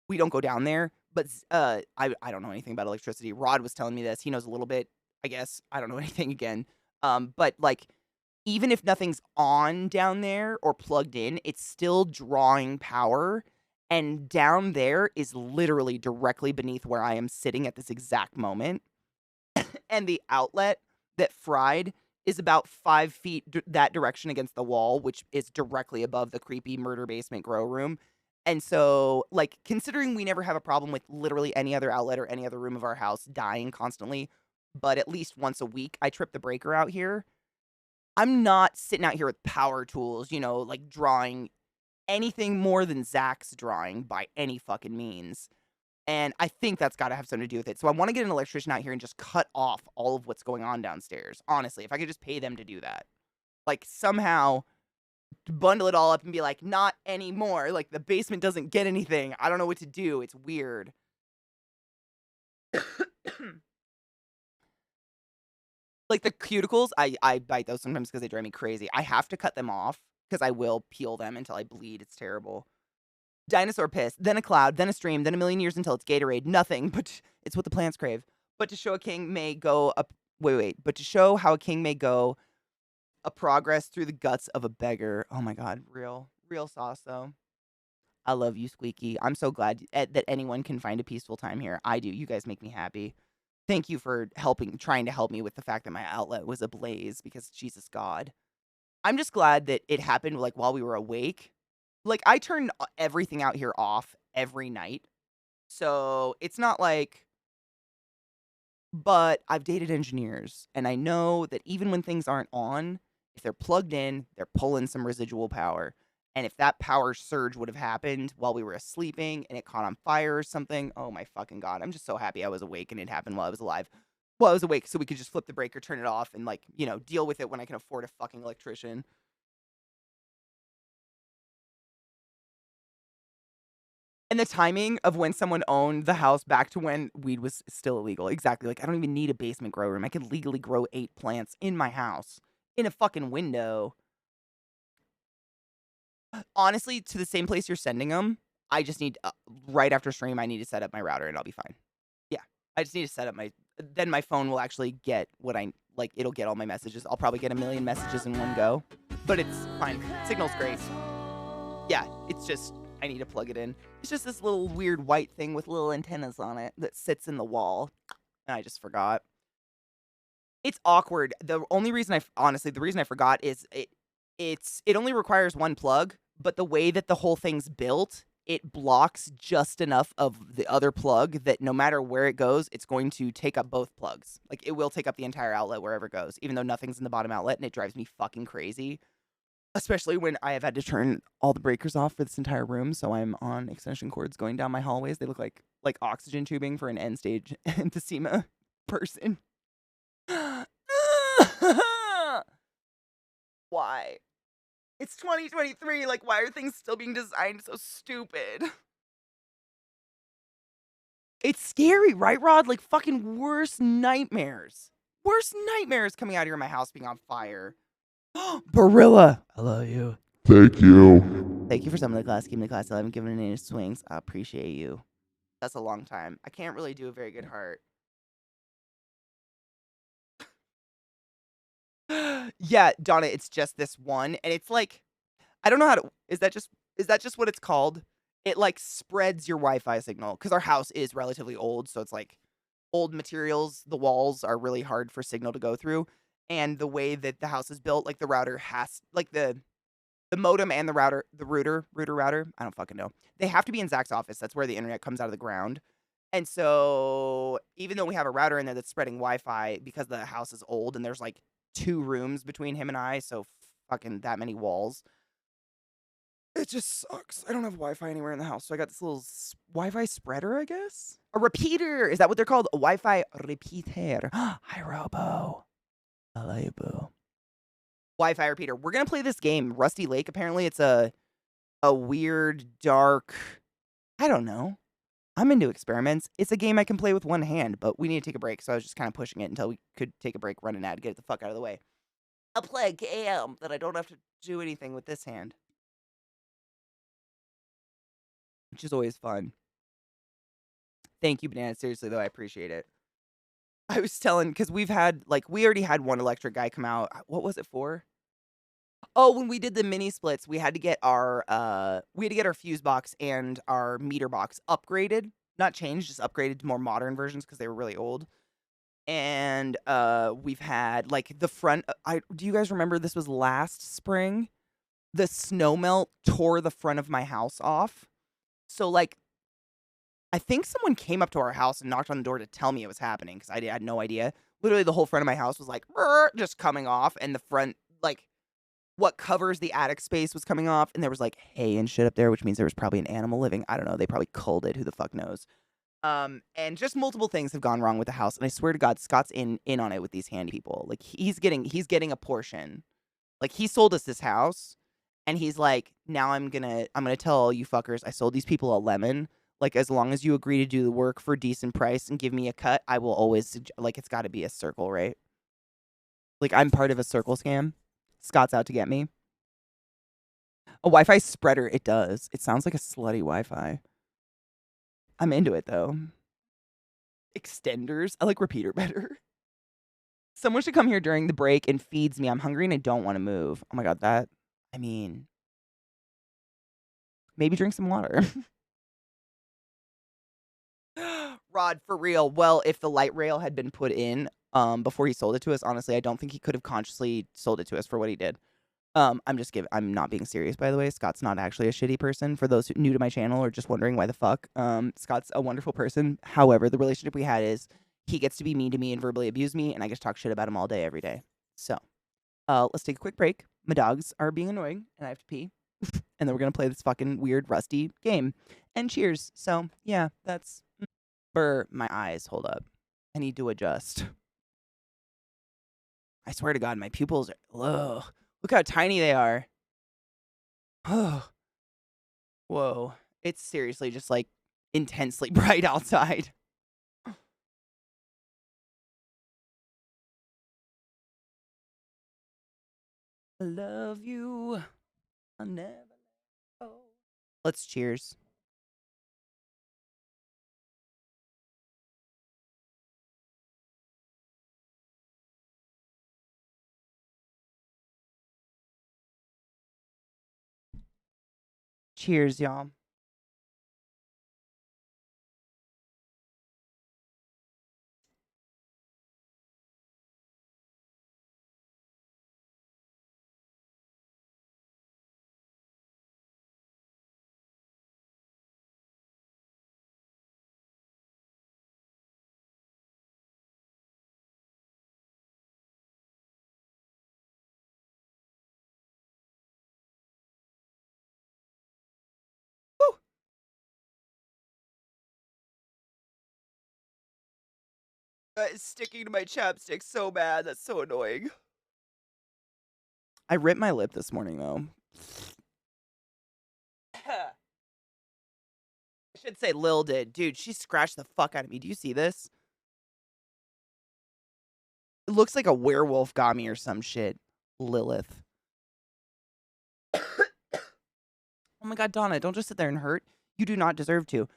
We don't go down there. But I don't know anything about electricity. Rod was telling me this. He knows a little bit, I guess. I don't know anything again. But like, even if nothing's on down there or plugged in, it's still drawing power. And down there is literally directly beneath where I am sitting at this exact moment. And the outlet that fried is about 5 feet that direction against the wall, which is directly above the creepy murder basement grow room. And so, like, considering we never have a problem with literally any other outlet or any other room of our house dying constantly, but at least once a week, I trip the breaker out here. I'm not sitting out here with power tools, you know, like drawing anything more than Zach's drawing by any fucking means. And I think that's got to have something to do with it. So I want to get an electrician out here and just cut off all of what's going on downstairs. Honestly, if I could just pay them to do that. Like somehow bundle it all up and be like, not anymore. Like the basement doesn't get anything. I don't know what to do. It's weird. Like the cuticles, I bite those sometimes because they drive me crazy. I have to cut them off because I will peel them until I bleed. It's terrible. Dinosaur piss, then a cloud, then a stream, then a million years until it's Gatorade. Nothing, but it's what the plants crave. But to show a king may go up. Wait. But to show how a king may go a progress through the guts of a beggar. Oh my God, real sauce though. I love you, Squeaky. I'm so glad that anyone can find a peaceful time here. I do. You guys make me happy. Thank you for trying to help me with the fact that my outlet was ablaze because Jesus God. I'm just glad that it happened like while we were awake. Like I turn everything out here off every night. So it's not like, but I've dated engineers and I know that even when things aren't on, if they're plugged in, they're pulling some residual power. And if that power surge would have happened while we were sleeping and it caught on fire or something, oh my fucking God. I'm just so happy I was awake and it happened while I was alive. Well, I was awake so we could just flip the breaker, turn it off, and like, you know, deal with it when I can afford a fucking electrician. And the timing of when someone owned the house back to when weed was still illegal. Exactly. Like, I don't even need a basement grow room. I could legally grow 8 plants in my house in a fucking window. Honestly, to the same place you're sending them, I just need, right after stream, I need to set up my router and I'll be fine. Yeah. I just need to set up then my phone will actually get what like, it'll get all my messages. I'll probably get a million messages in one go, but it's fine. Signal's great. Yeah, it's just, I need to plug it in. It's just this little weird white thing with little antennas on it that sits in the wall. And I just forgot. It's awkward. The reason I forgot is it only requires one plug, but the way that the whole thing's built, it blocks just enough of the other plug that no matter where it goes, it's going to take up both plugs. Like, it will take up the entire outlet wherever it goes, even though nothing's in the bottom outlet, and it drives me fucking crazy. Especially when I have had to turn all the breakers off for this entire room, so I'm on extension cords going down my hallways. They look like oxygen tubing for an end-stage emphysema person. Why? It's 2023. Like, why are things still being designed so stupid? It's scary, right, Rod? Like, fucking worst nightmares. Worst nightmares coming out here in my house being on fire. Barilla, I love you. Thank you. Thank you for some of the class. Keeping the class. I haven't given it any swings. I appreciate you. That's a long time. I can't really do a very good heart. Yeah, Donna, it's just this one, and it's like, I don't know how to. Is that just what it's called? It like spreads your Wi-Fi signal because our house is relatively old, so it's like old materials. The walls are really hard for signal to go through, and the way that the house is built, like the router has like the modem and the router. I don't fucking know. They have to be in Zach's office. That's where the internet comes out of the ground. And so, even though we have a router in there that's spreading Wi-Fi because the house is old and there's like 2 rooms between him and I, so fucking that many walls. It just sucks. I don't have Wi-Fi anywhere in the house, so I got this little Wi-Fi spreader, I guess? A repeater! Is that what they're called? A Wi-Fi repeater. Hi, Robo. Hello, boo. Wi-Fi repeater. We're gonna play this game, Rusty Lake. Apparently, it's a weird, dark. I don't know. I'm into experiments. It's a game I can play with one hand, but we need to take a break, so I was just kind of pushing it until we could take a break, run an ad, get it the fuck out of the way. I'll play a game that I don't have to do anything with this hand, which is always fun. Thank you, Banana. Seriously, though, I appreciate it. I was telling, because we already had one electric guy come out. What was it for? Oh, when we did the mini splits, we had to get our fuse box and our meter box upgraded. Not changed, just upgraded to more modern versions because they were really old. And we've had like the front. Do you guys remember this was last spring? The snow melt tore the front of my house off. So like, I think someone came up to our house and knocked on the door to tell me it was happening because I had no idea. Literally, the whole front of my house was like just coming off, and the front like what covers the attic space was coming off, and there was like hay and shit up there, which means there was probably an animal living. I don't know. They probably culled it. Who the fuck knows? And just multiple things have gone wrong with the house, and I swear to God, Scott's in on it with these handy people. Like he's getting a portion. Like he sold us this house, and he's like, now I'm gonna tell all you fuckers I sold these people a lemon. Like as long as you agree to do the work for a decent price and give me a cut, I will always like it's got to be a circle, right? Like I'm part of a circle scam. Scott's out to get me. A Wi-Fi spreader, it does. It sounds like a slutty Wi-Fi. I'm into it though. Extenders. I like repeater better. Someone should come here during the break and feeds me. I'm hungry and I don't want to move. Oh my God, maybe drink some water. Rod, for real. Well, if the light rail had been put in before he sold it to us, honestly, I don't think he could have consciously sold it to us for what he did. I'm not being serious, by the way. Scott's not actually a shitty person. For those new to my channel or just wondering why the fuck, Scott's a wonderful person. However, the relationship we had is he gets to be mean to me and verbally abuse me, and I just talk shit about him all day, every day. So, let's take a quick break. My dogs are being annoying, and I have to pee. And then we're gonna play this fucking weird, rusty game. And cheers. So, yeah, that's... Burr, my eyes, hold up. I need to adjust. I swear to God, my pupils are... Ugh. Look how tiny they are. Whoa. It's seriously just like intensely bright outside. I love you. I'll never let go. Let's cheers. Cheers, y'all. Woo! It's sticking to my chapstick so bad. That's so annoying. I ripped my lip this morning, though. I should say Lil did. Dude, she scratched the fuck out of me. Do you see this? It looks like a werewolf got me or some shit. Lilith. Oh my God, Donna, don't just sit there and hurt. You do not deserve to.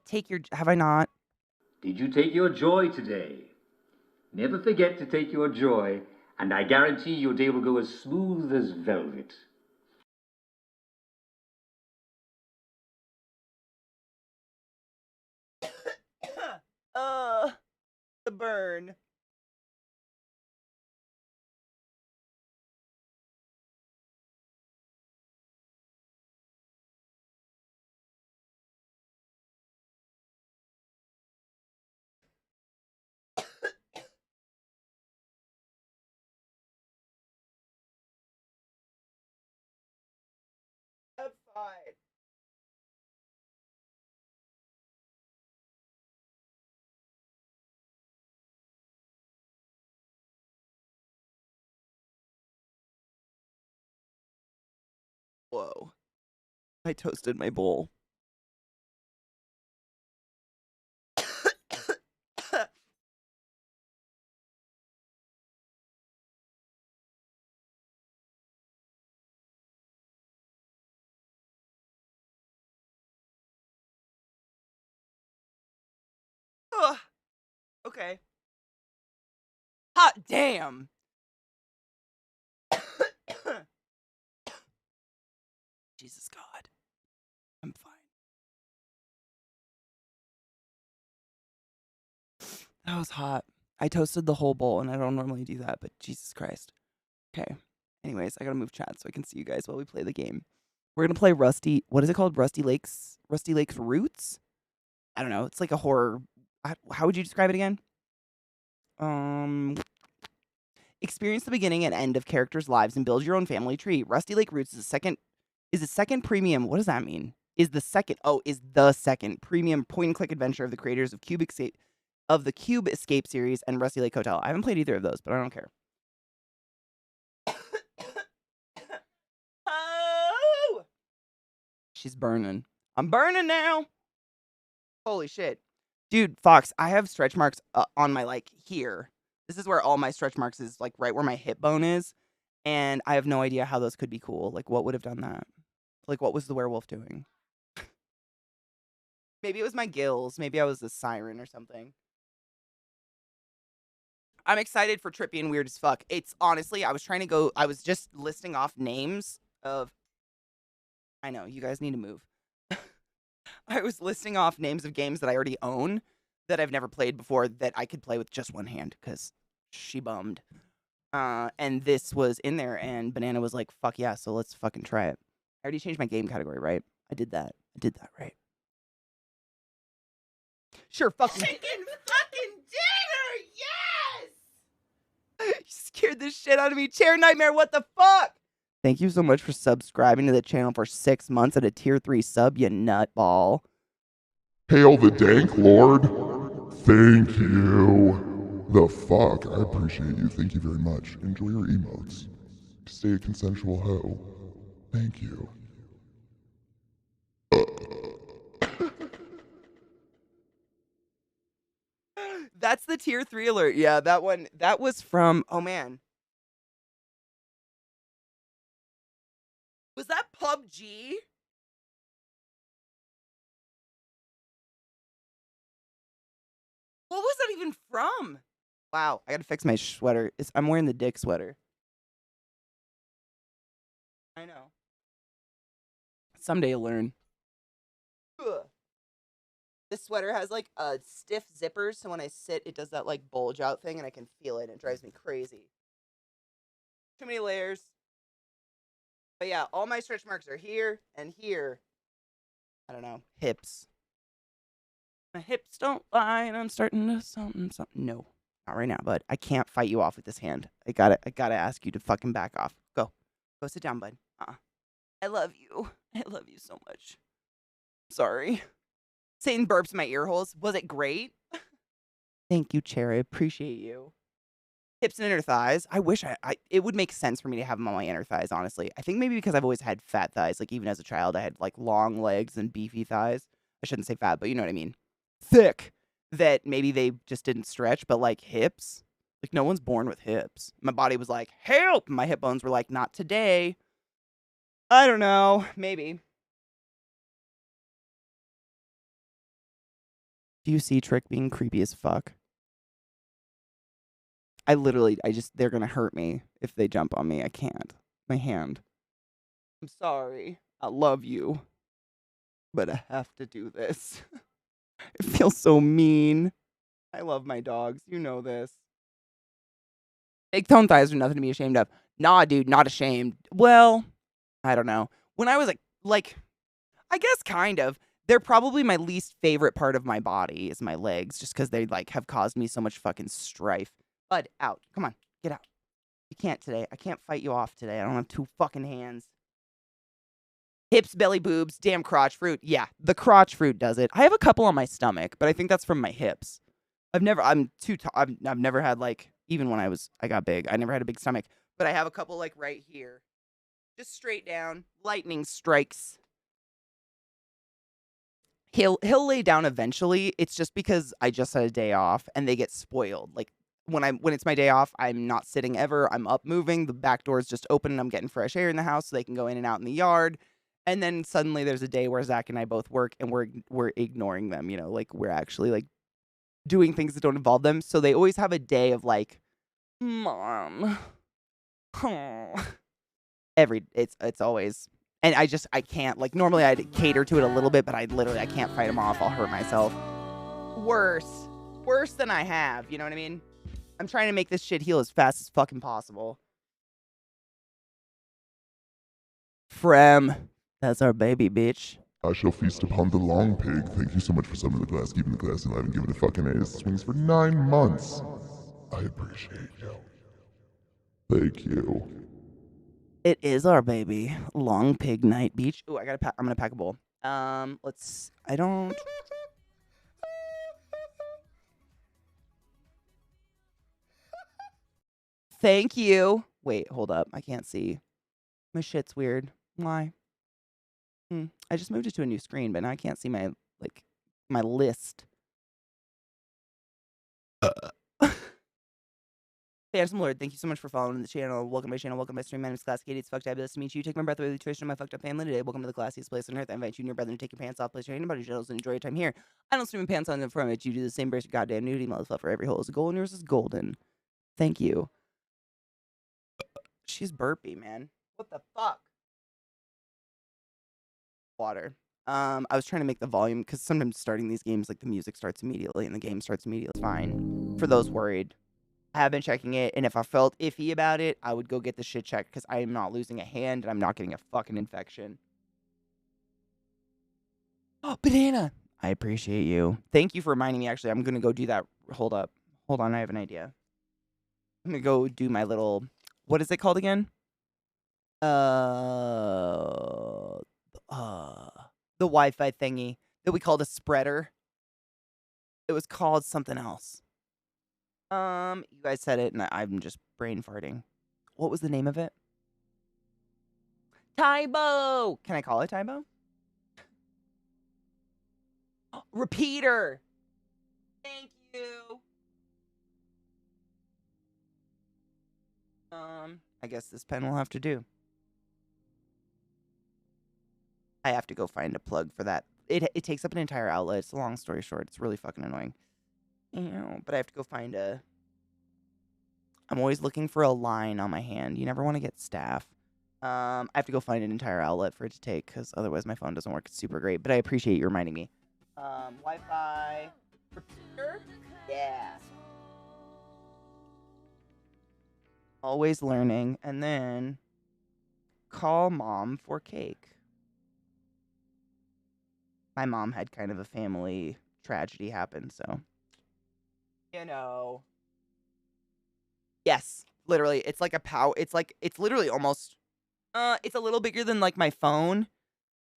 Take your, have I not? Did you take your joy today? Never forget to take your joy, and I guarantee your day will go as smooth as velvet. The burn. That's fine. Whoa. I toasted my bowl. Ugh. Okay. Hot damn. Jesus God. I'm fine. That was hot. I toasted the whole bowl, and I don't normally do that, but Jesus Christ. Okay. Anyways, I gotta move chat so I can see you guys while we play the game. We're gonna play Rusty. What is it called? Rusty Lakes Roots? I don't know. It's like a horror. How would you describe it again? Experience the beginning and end of characters' lives and build your own family tree. Rusty Lake Roots is the second premium. What does that mean? Is the second premium point and click adventure of the creators of the Cube Escape series and Rusty Lake Hotel. I haven't played either of those, but I don't care. Oh! She's burning. I'm burning now. Holy shit. Dude, Fox, I have stretch marks on my, like, here. This is where all my stretch marks is, like, right where my hip bone is. And I have no idea how those could be cool. Like, what would have done that? Like, what was the werewolf doing? Maybe it was my gills. Maybe I was a siren or something. I'm excited for Trippy and Weird as Fuck. It's honestly, I was just listing off names of. I know, you guys need to move. I was listing off names of games that I already own that I've never played before that I could play with just one hand because she bummed. And this was in there, and Banana was like, fuck yeah, so let's fucking try it. I already changed my game category, right? I did that right. Sure, fucking chicken fucking dinner, yes! You scared the shit out of me. Chair Nightmare, what the fuck? Thank you so much for subscribing to the channel for 6 months at a tier 3 sub, you nutball. Hail the Dank Lord. Thank you. The fuck? I appreciate you. Thank you very much. Enjoy your emotes. Stay a consensual hoe. Thank you. That's the tier 3 alert. Yeah, that one. That was from. Oh man. Was that PUBG? What was that even from? Wow, I gotta fix my sweater. I'm wearing the dick sweater. I know. Someday you'll learn. Ugh. This sweater has like a stiff zippers, so when I sit, it does that like bulge out thing, and I can feel it. And it drives me crazy. Too many layers. But yeah, all my stretch marks are here and here. I don't know. Hips. My hips don't lie, and I'm starting to something. No, not right now, bud. I can't fight you off with this hand. I gotta ask you to fucking back off. Go sit down, bud. I love you. I love you so much. Sorry. Satan burps in my ear holes. Was it great? Thank you, Chair. I appreciate you. Hips and inner thighs. I wish it would make sense for me to have them on my inner thighs, honestly. I think maybe because I've always had fat thighs. Like, even as a child, I had, like, long legs and beefy thighs. I shouldn't say fat, but you know what I mean. Thick. That maybe they just didn't stretch, but, like, hips. Like, no one's born with hips. My body was like, help! My hip bones were like, not today. I don't know. Maybe. Do you see Trick being creepy as fuck? They're gonna hurt me if they jump on me. I can't. My hand. I'm sorry. I love you. But I have to do this. It feels so mean. I love my dogs. You know this. Big tone thighs are nothing to be ashamed of. Nah, dude, not ashamed. Well, I don't know. When I was like, I guess kind of. They're probably my least favorite part of my body is my legs, just because they like have caused me so much fucking strife. Bud, out. Come on, get out. You can't today. I can't fight you off today. I don't have 2 fucking hands. Hips, belly, boobs, damn crotch fruit. Yeah, the crotch fruit does it. I have a couple on my stomach, but I think that's from my hips. I've never had like, even when I got big, I never had a big stomach, but I have a couple like right here. Just straight down, lightning strikes. He'll lay down eventually. It's just because I just had a day off and they get spoiled. Like when it's my day off, I'm not sitting ever. I'm up moving. The back door is just open and I'm getting fresh air in the house so they can go in and out in the yard. And then suddenly there's a day where Zach and I both work and we're ignoring them, you know, like we're actually like doing things that don't involve them. So they always have a day of like, Mom. It's always, and I can't, like normally I'd cater to it a little bit, but I can't fight them off. I'll hurt myself. Worse than I have, you know what I mean? I'm trying to make this shit heal as fast as fucking possible. Frem. That's our baby, bitch. I shall feast upon the long pig. Thank you so much for summoning the class, keeping the class alive, and giving it a fucking ace. Swings for 9 months. I appreciate you. Thank you. It is our baby. Long pig night beach. Ooh, I'm gonna pack a bowl. I don't. Thank you. Wait, hold up. I can't see. My shit's weird. Why? I just moved it to a new screen, but now I can't see my list. Phantom Lord, thank you so much for following the channel. Welcome to my channel. Welcome to my stream. My name is ClassyKatie. It's fucktabulous to meet you. Take my breath away with the tradition of my fucked up family today. Welcome to the classiest place on earth. I invite you and your brother to take your pants off, place your hand about your genitals, and enjoy your time here. I don't stream pants on them from it. You do the same. Brace your goddamn nudity, motherfucker. Every hole is a gold, and yours is golden. Thank you. She's burpy, man. What the fuck? Water. I was trying to make the volume because sometimes starting these games, like the music starts immediately and the game starts immediately. It's fine. For those worried, I have been checking it, and if I felt iffy about it, I would go get the shit checked because I am not losing a hand and I'm not getting a fucking infection. Oh, banana! I appreciate you. Thank you for reminding me. Actually, I'm gonna go do that. Hold up. Hold on. I have an idea. I'm gonna go do my little. What is it called again? The Wi-Fi thingy that we called a spreader. It was called something else. You guys said it, and I'm just brain farting. What was the name of it? Tybo! Can I call it Tybo? Repeater! Thank you! I guess this pen will have to do. I have to go find a plug for that. It takes up an entire outlet. It's a long story short. It's really fucking annoying. But I have to go find a... I'm always looking for a line on my hand. You never want to get staph. I have to go find an entire outlet for it to take, because otherwise my phone doesn't work super great. But I appreciate you reminding me. Wi-Fi... Repeater? Yeah. Always learning. And then... Call mom for cake. My mom had kind of a family tragedy happen, so... You know... Yes, literally. It's like a it's literally almost... it's a little bigger than, like, my phone.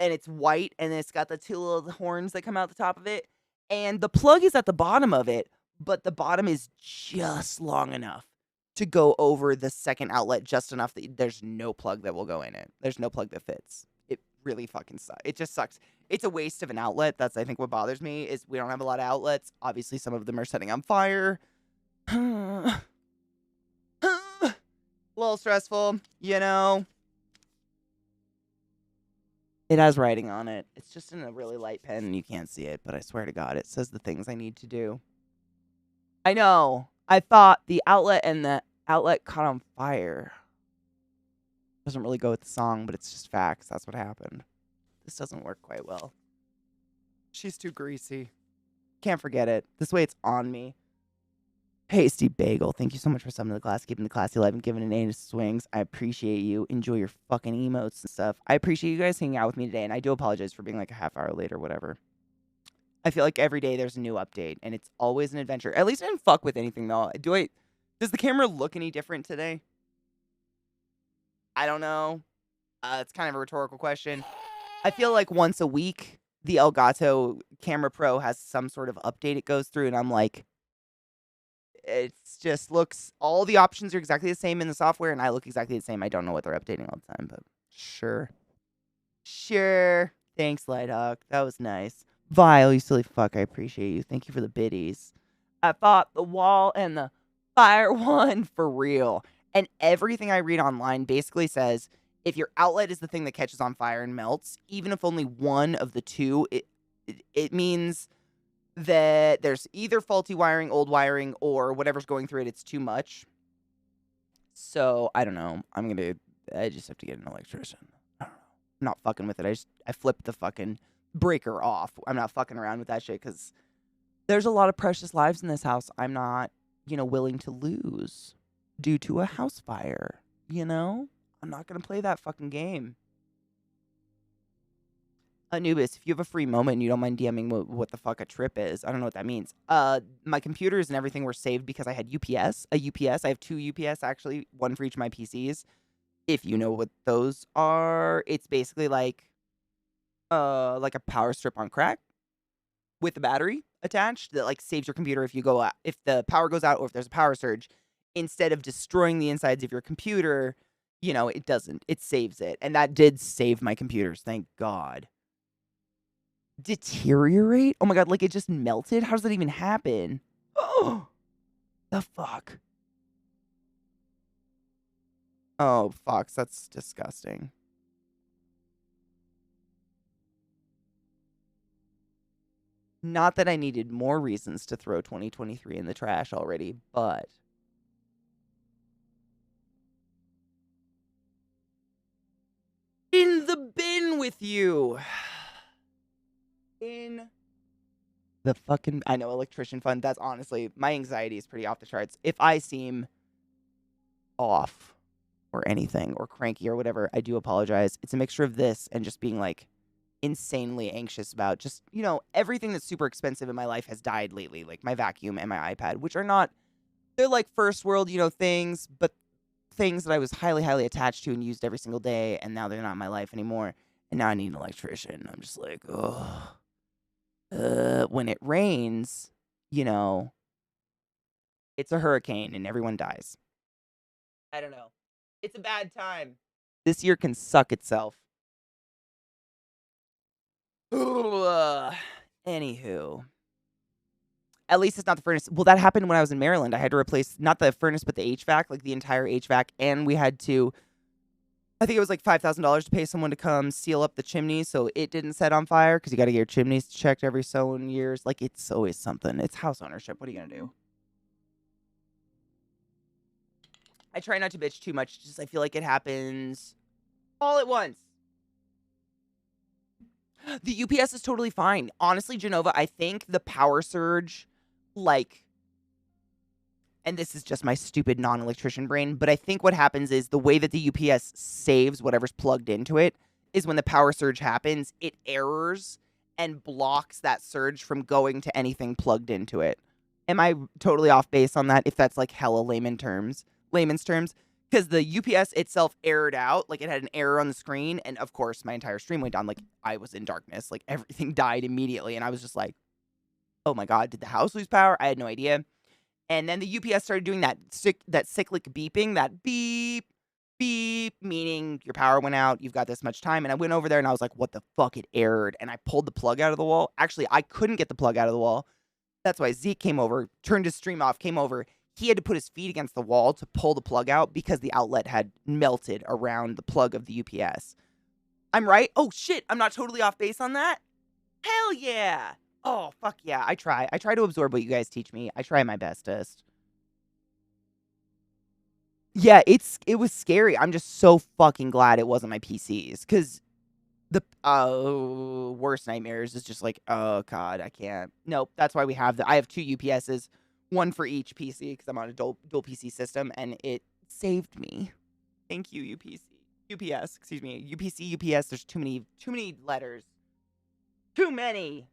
And it's white, and it's got the 2 little horns that come out the top of it. And the plug is at the bottom of it, but the bottom is just long enough to go over the second outlet, just enough that there's no plug that will go in it. There's no plug that fits. It really fucking sucks. It just sucks. It's a waste of an outlet. That's, I think, what bothers me, is we don't have a lot of outlets. Obviously, some of them are setting on fire. A little stressful, you know. It has writing on it. It's just in a really light pen and you can't see it, but I swear to God, it says the things I need to do. I know. I thought the outlet caught on fire. Doesn't really go with the song, but it's just facts. That's what happened. This doesn't work quite well. She's too greasy. Can't forget it. This way it's on me. Pasty Bagel, thank you so much for summoning the class, keeping the classy alive, and giving an A to swings. I appreciate you. Enjoy your fucking emotes and stuff. I appreciate you guys hanging out with me today, and I do apologize for being like a half hour late or whatever. I feel like every day there's a new update, and it's always an adventure. At least I didn't fuck with anything, though. Does the camera look any different today? I don't know. It's kind of a rhetorical question. I feel like once a week, the Elgato Camera Pro has some sort of update it goes through, and I'm like, it just looks, all the options are exactly the same in the software, and I look exactly the same. I don't know what they're updating all the time, but sure. Sure. Thanks, Lighthawk. That was nice. Vile, you silly fuck. I appreciate you. Thank you for the biddies. I fought the wall and the fire one for real. And everything I read online basically says if your outlet is the thing that catches on fire and melts, even if only one of the two, it means that there's either faulty wiring, old wiring, or whatever's going through it, it's too much. So, I don't know. I just have to get an electrician. I don't know. I'm not fucking with it. I flipped the fucking breaker off. I'm not fucking around with that shit because there's a lot of precious lives in this house I'm not, willing to lose due to a house fire, I'm not going to play that fucking game. Anubis, if you have a free moment and you don't mind DMing what the fuck a trip is, I don't know what that means. My computers and everything were saved because I had UPS. I have 2 UPS, actually, one for each of my PCs. If you know what those are, it's basically like a power strip on crack with a battery attached that like saves your computer if the power goes out or if there's a power surge. Instead of destroying the insides of your computer, it doesn't. It saves it. And that did save my computers, thank God. Deteriorate? Oh my God, like it just melted? How does that even happen? Oh, the fuck? Oh, Fox, that's disgusting. Not that I needed more reasons to throw 2023 in the trash already, but in the bin with you. In the fucking, I know, electrician fund. That's honestly, my anxiety is pretty off the charts. If I seem off or anything or cranky or whatever, I do apologize. It's a mixture of this and just being like insanely anxious about just, everything that's super expensive in my life has died lately. Like my vacuum and my iPad, which are not, they're like first world, things, but things that I was highly, highly attached to and used every single day. And now they're not in my life anymore. And now I need an electrician. I'm just like, oh. When it rains, it's a hurricane and everyone dies. I don't know. It's a bad time. This year can suck itself. Anywho. At least it's not the furnace. Well, that happened when I was in Maryland. I had to replace not the furnace, but the HVAC, like the entire HVAC. And we had to, I think it was like $5,000 to pay someone to come seal up the chimney so it didn't set on fire because you got to get your chimneys checked every so many years. Like, it's always something. It's house ownership. What are you going to do? I try not to bitch too much. Just I feel like it happens all at once. The UPS is totally fine. Honestly, Genova, I think the power surge, and this is just my stupid non-electrician brain, but I think what happens is the way that the UPS saves whatever's plugged into it is when the power surge happens, it errors and blocks that surge from going to anything plugged into it. Am I totally off base on that? If that's like hella layman's terms, because the UPS itself errored out, like it had an error on the screen, and of course my entire stream went down. Like I was in darkness, like everything died immediately, and I was just like, "Oh my God, did the house lose power?" I had no idea. And then the UPS started doing that cyclic beeping, that beep, beep, meaning your power went out, you've got this much time. And I went over there and I was like, what the fuck? It errored. And I pulled the plug out of the wall. Actually, I couldn't get the plug out of the wall. That's why Zeke came over, turned his stream off, came over. He had to put his feet against the wall to pull the plug out because the outlet had melted around the plug of the UPS. I'm right? Oh, shit. I'm not totally off base on that? Hell yeah. Oh, fuck yeah. I try. I try to absorb what you guys teach me. I try my bestest. Yeah, it was scary. I'm just so fucking glad it wasn't my PCs. Because the worst nightmares is just like, oh, God, I can't. Nope. That's why I have 2 UPSs, one for each PC because I'm on a dual PC system, and it saved me. Thank you, UPS, excuse me. UPC, UPS, there's too many letters. Too many.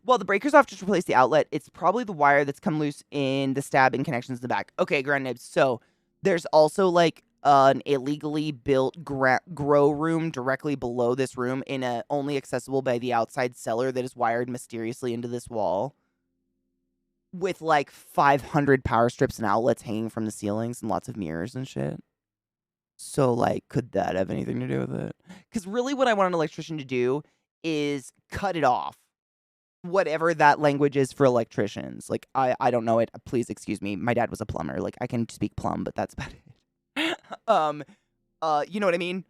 Well, the breaker's off, just replace the outlet. It's probably the wire that's come loose in the stab and connections in the back. Okay, Grand Nibs. So there's also like an illegally built grow room directly below this room in a only accessible by the outside cellar that is wired mysteriously into this wall with like 500 power strips and outlets hanging from the ceilings and lots of mirrors and shit. So, like, could that have anything to do with it? Because really what I want an electrician to do is cut it off. Whatever that language is for electricians. Like, I don't know it. Please excuse me. My dad was a plumber. Like, I can speak plumb, but that's about it. You know what I mean?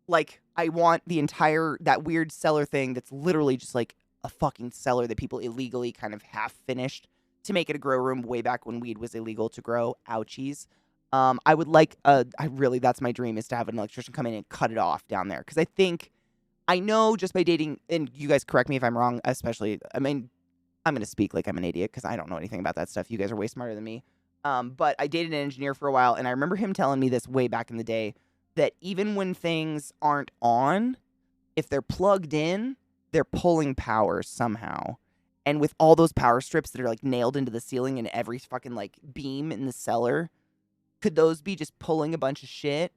Like, I want that weird cellar thing that's literally just like a fucking cellar that people illegally kind of half finished to make it a grow room way back when weed was illegal to grow. Ouchies. I would like, that's my dream, is to have an electrician come in and cut it off down there. Because I know just by dating, and you guys correct me if I'm wrong, especially, I mean, I'm going to speak like I'm an idiot because I don't know anything about that stuff. You guys are way smarter than me. But I dated an engineer for a while, and I remember him telling me this way back in the day, that even when things aren't on, if they're plugged in, they're pulling power somehow. And with all those power strips that are like nailed into the ceiling and every fucking like beam in the cellar, could those be just pulling a bunch of shit?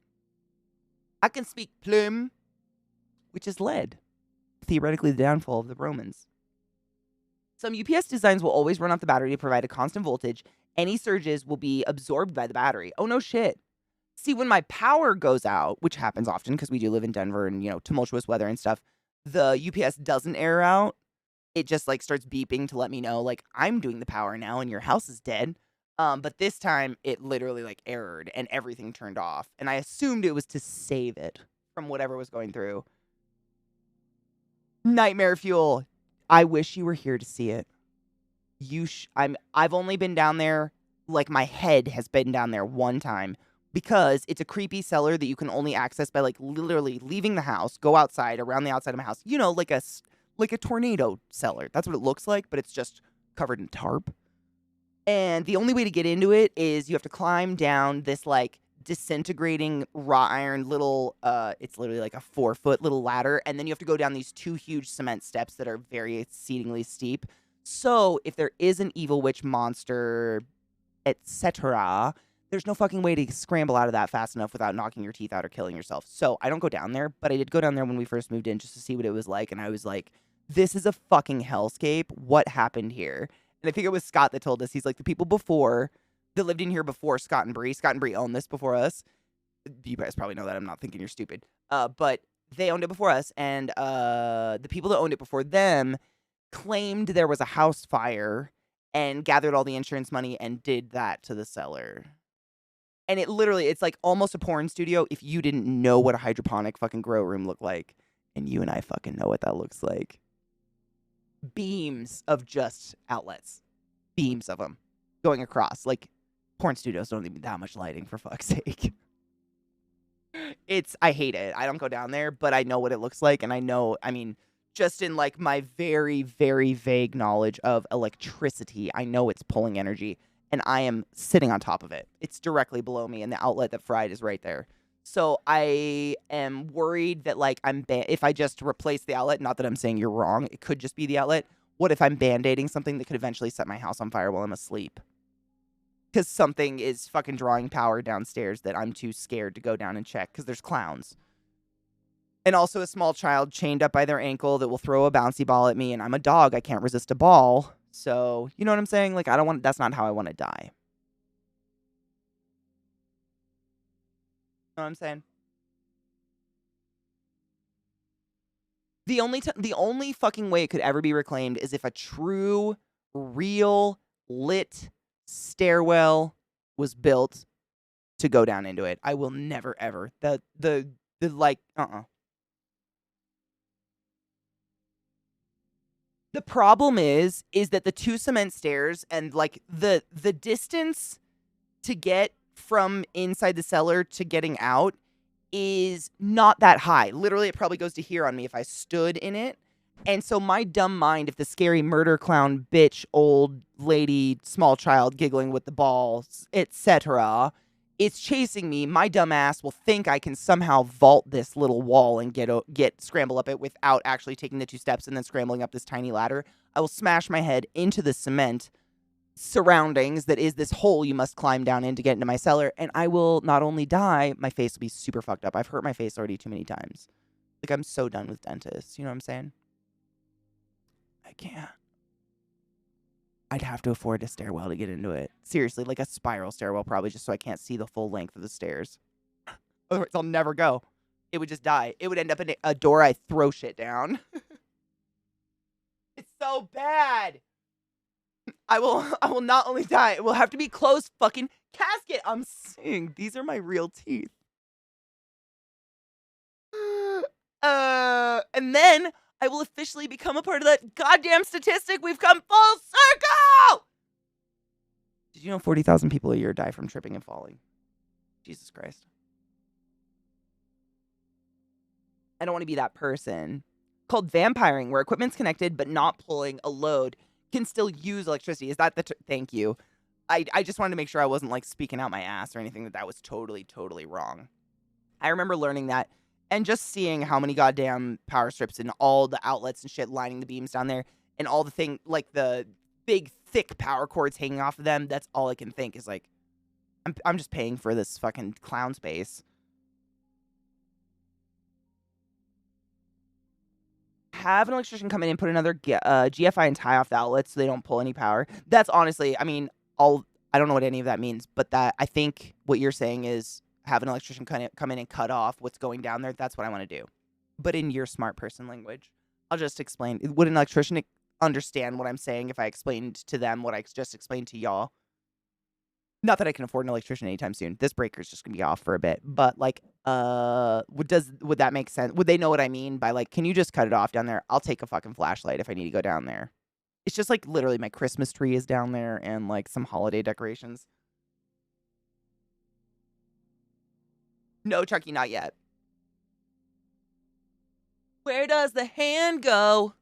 I can speak plume, which is lead. Theoretically, the downfall of the Romans. Some UPS designs will always run off the battery to provide a constant voltage. Any surges will be absorbed by the battery. Oh, no shit. See, when my power goes out, which happens often because we do live in Denver and, tumultuous weather and stuff, the UPS doesn't air out. It just, like, starts beeping to let me know, like, I'm doing the power now and your house is dead. But this time, it literally, like, errored and everything turned off. And I assumed it was to save it from whatever was going through. Nightmare fuel. I wish you were here to see it. I've only been down there, like, my head has been down there one time because it's a creepy cellar that you can only access by, like, literally leaving the house, go outside, around the outside of my house. You know, like a tornado cellar. That's what it looks like, but it's just covered in tarp. And the only way to get into it is you have to climb down this, like, disintegrating wrought iron little, it's literally like a 4-foot little ladder. And then you have to go down these 2 huge cement steps that are very exceedingly steep. So if there is an evil witch monster, etc., there's no fucking way to scramble out of that fast enough without knocking your teeth out or killing yourself. So I don't go down there, but I did go down there when we first moved in just to see what it was like. And I was like, this is a fucking hellscape. What happened here? And I think it was Scott that told us. He's like, the people that lived in here before Scott and Bree owned this before us. You guys probably know that. I'm not thinking you're stupid. But they owned it before us. And the people that owned it before them claimed there was a house fire and gathered all the insurance money and did that to the cellar. And it's like almost a porn studio if you didn't know what a hydroponic fucking grow room looked like. And you and I fucking know what that looks like. Beams of just outlets. Beams of them going across. Like, porn studios don't need that much lighting, for fuck's sake. I hate it. I don't go down there, but I know what it looks like. And I know, just in like my very, very vague knowledge of electricity, I know it's pulling energy. And I am sitting on top of it. It's directly below me, and the outlet that fried is right there. So I am worried that, like, if I just replace the outlet, not that I'm saying you're wrong, it could just be the outlet. What if I'm band-aiding something that could eventually set my house on fire while I'm asleep? Because something is fucking drawing power downstairs that I'm too scared to go down and check because there's clowns. And also a small child chained up by their ankle that will throw a bouncy ball at me, and I'm a dog. I can't resist a ball. So, you know what I'm saying? Like, that's not how I want to die. You know what I'm saying? The only fucking way it could ever be reclaimed is if a true, real, lit stairwell was built to go down into it. I will never, ever. The problem is that the 2 cement stairs and, like, the distance to get from inside the cellar to getting out is not that high. Literally, it probably goes to here on me if I stood in it. And so my dumb mind, if the scary murder clown bitch, old lady, small child giggling with the balls, etc., it's chasing me, my dumb ass will think I can somehow vault this little wall and scramble up it without actually taking the 2 steps and then scrambling up this tiny ladder. I will smash my head into the cement surroundings that is this hole you must climb down in to get into my cellar, and I will not only die, my face will be super fucked up. I've hurt my face already too many times. Like, I'm so done with dentists. You know what I'm saying? I can't. I'd have to afford a stairwell to get into it. Seriously, like a spiral stairwell probably, just so I can't see the full length of the stairs. Otherwise, I'll never go. It would just die. It would end up in a door I throw shit down. It's so bad. I will not only die, it will have to be closed fucking casket. I'm saying these are my real teeth. And then I will officially become a part of that goddamn statistic. We've come full circle. Did you know 40,000 people a year die from tripping and falling? Jesus Christ. I don't want to be that person. Called vampiring, where equipment's connected but not pulling a load, can still use electricity. Is that the thank you. I just wanted to make sure I wasn't like speaking out my ass or anything, that was totally wrong. I remember learning that and just seeing how many goddamn power strips and all the outlets and shit lining the beams down there and all the thing, like the big thick power cords hanging off of them. That's all I can think is like, I'm just paying for this fucking clown space. Have an electrician come in and put another GFI and tie off the outlets so they don't pull any power. That's honestly, I mean, I don't know what any of that means, but that I think what you're saying is have an electrician come in and cut off what's going down there. That's what I want to do. But in your smart person language, I'll just explain. Would an electrician understand what I'm saying if I explained to them what I just explained to y'all? Not that I can afford an electrician anytime soon. This breaker's just gonna be off for a bit. But like, would that make sense? Would they know what I mean by like, can you just cut it off down there? I'll take a fucking flashlight if I need to go down there. It's just like literally my Christmas tree is down there and like some holiday decorations. No, Chucky, not yet. Where does the hand go?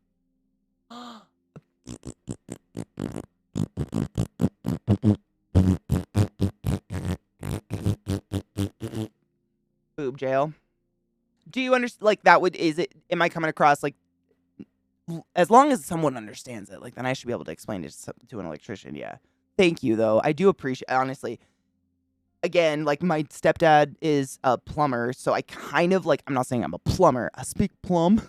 Boob jail. Do you understand? Like, am I coming across like, as long as someone understands it, like, then I should be able to explain it to an electrician. Yeah. Thank you, though. I do appreciate, honestly. Again, like, my stepdad is a plumber, so I kind of, like, I'm not saying I'm a plumber. I speak plum.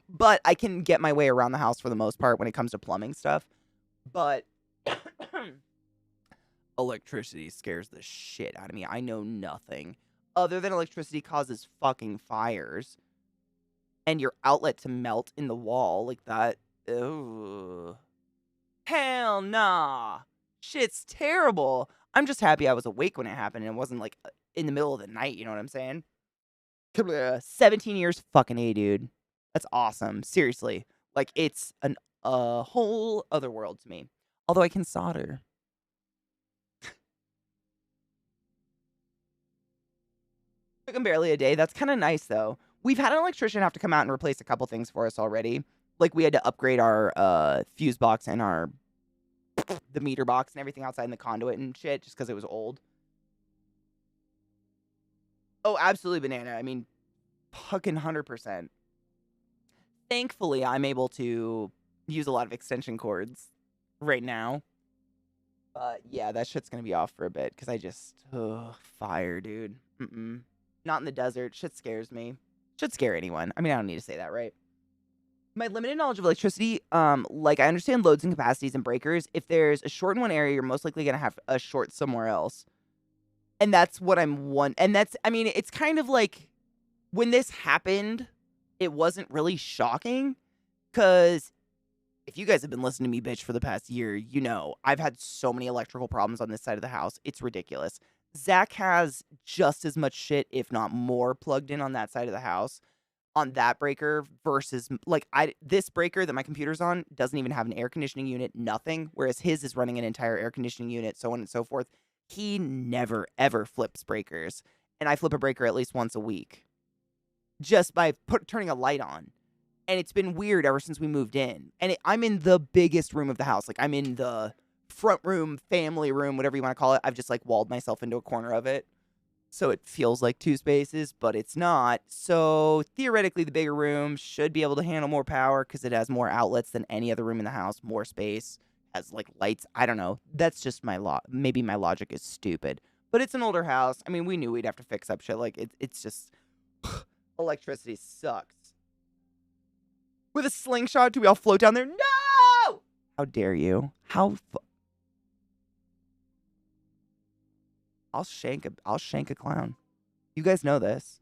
But I can get my way around the house for the most part when it comes to plumbing stuff. But electricity scares the shit out of me. I know nothing other than electricity causes fucking fires. And your outlet to melt in the wall like that. Ugh. Hell nah. Shit's terrible. I'm just happy I was awake when it happened and it wasn't like in the middle of the night, you know what I'm saying? 17 years fucking A, dude. That's awesome. Seriously. Like, it's a whole other world to me. Although I can solder. Took him barely a day. That's kind of nice, though. We've had an electrician have to come out and replace a couple things for us already. Like, we had to upgrade our fuse box and the meter box and everything outside in the conduit and shit just because it was old. Oh, absolutely banana. I mean, fucking 100%. Thankfully, I'm able to use a lot of extension cords right now. But yeah, that shit's gonna be off for a bit because I just, fire, dude. Not in the desert. Shit scares me. Should scare anyone. I mean, I don't need to say that, right? My limited knowledge of electricity, like, I understand loads and capacities and breakers. If there's a short in one area, you're most likely gonna have a short somewhere else. And that's what and that's, I mean, it's kind of like, when this happened, it wasn't really shocking, because if you guys have been listening to me bitch for the past year, you know, I've had so many electrical problems on this side of the house. It's ridiculous. Zach has just as much shit, if not more, plugged in on that side of the house. on that breaker versus like this breaker that my computer's on doesn't even have an air conditioning unit, nothing, whereas his is running an entire air conditioning unit, so on and so forth. He never ever flips breakers, and I flip a breaker at least once a week just by turning a light on. And it's been weird ever since we moved in. And I'm in the biggest room of the house. Like, I'm in the front room, family room, whatever you want to call it. I've just, like, walled myself into a corner of it. So it feels like 2 spaces, but it's not. So theoretically, the bigger room should be able to handle more power because it has more outlets than any other room in the house, more space, has, like, lights. I don't know. That's just maybe my logic is stupid. But it's an older house. I mean, we knew we'd have to fix up shit. Like, it's just... electricity sucks. With a slingshot, do we all float down there? No! How dare you? I'll shank a clown. You guys know this.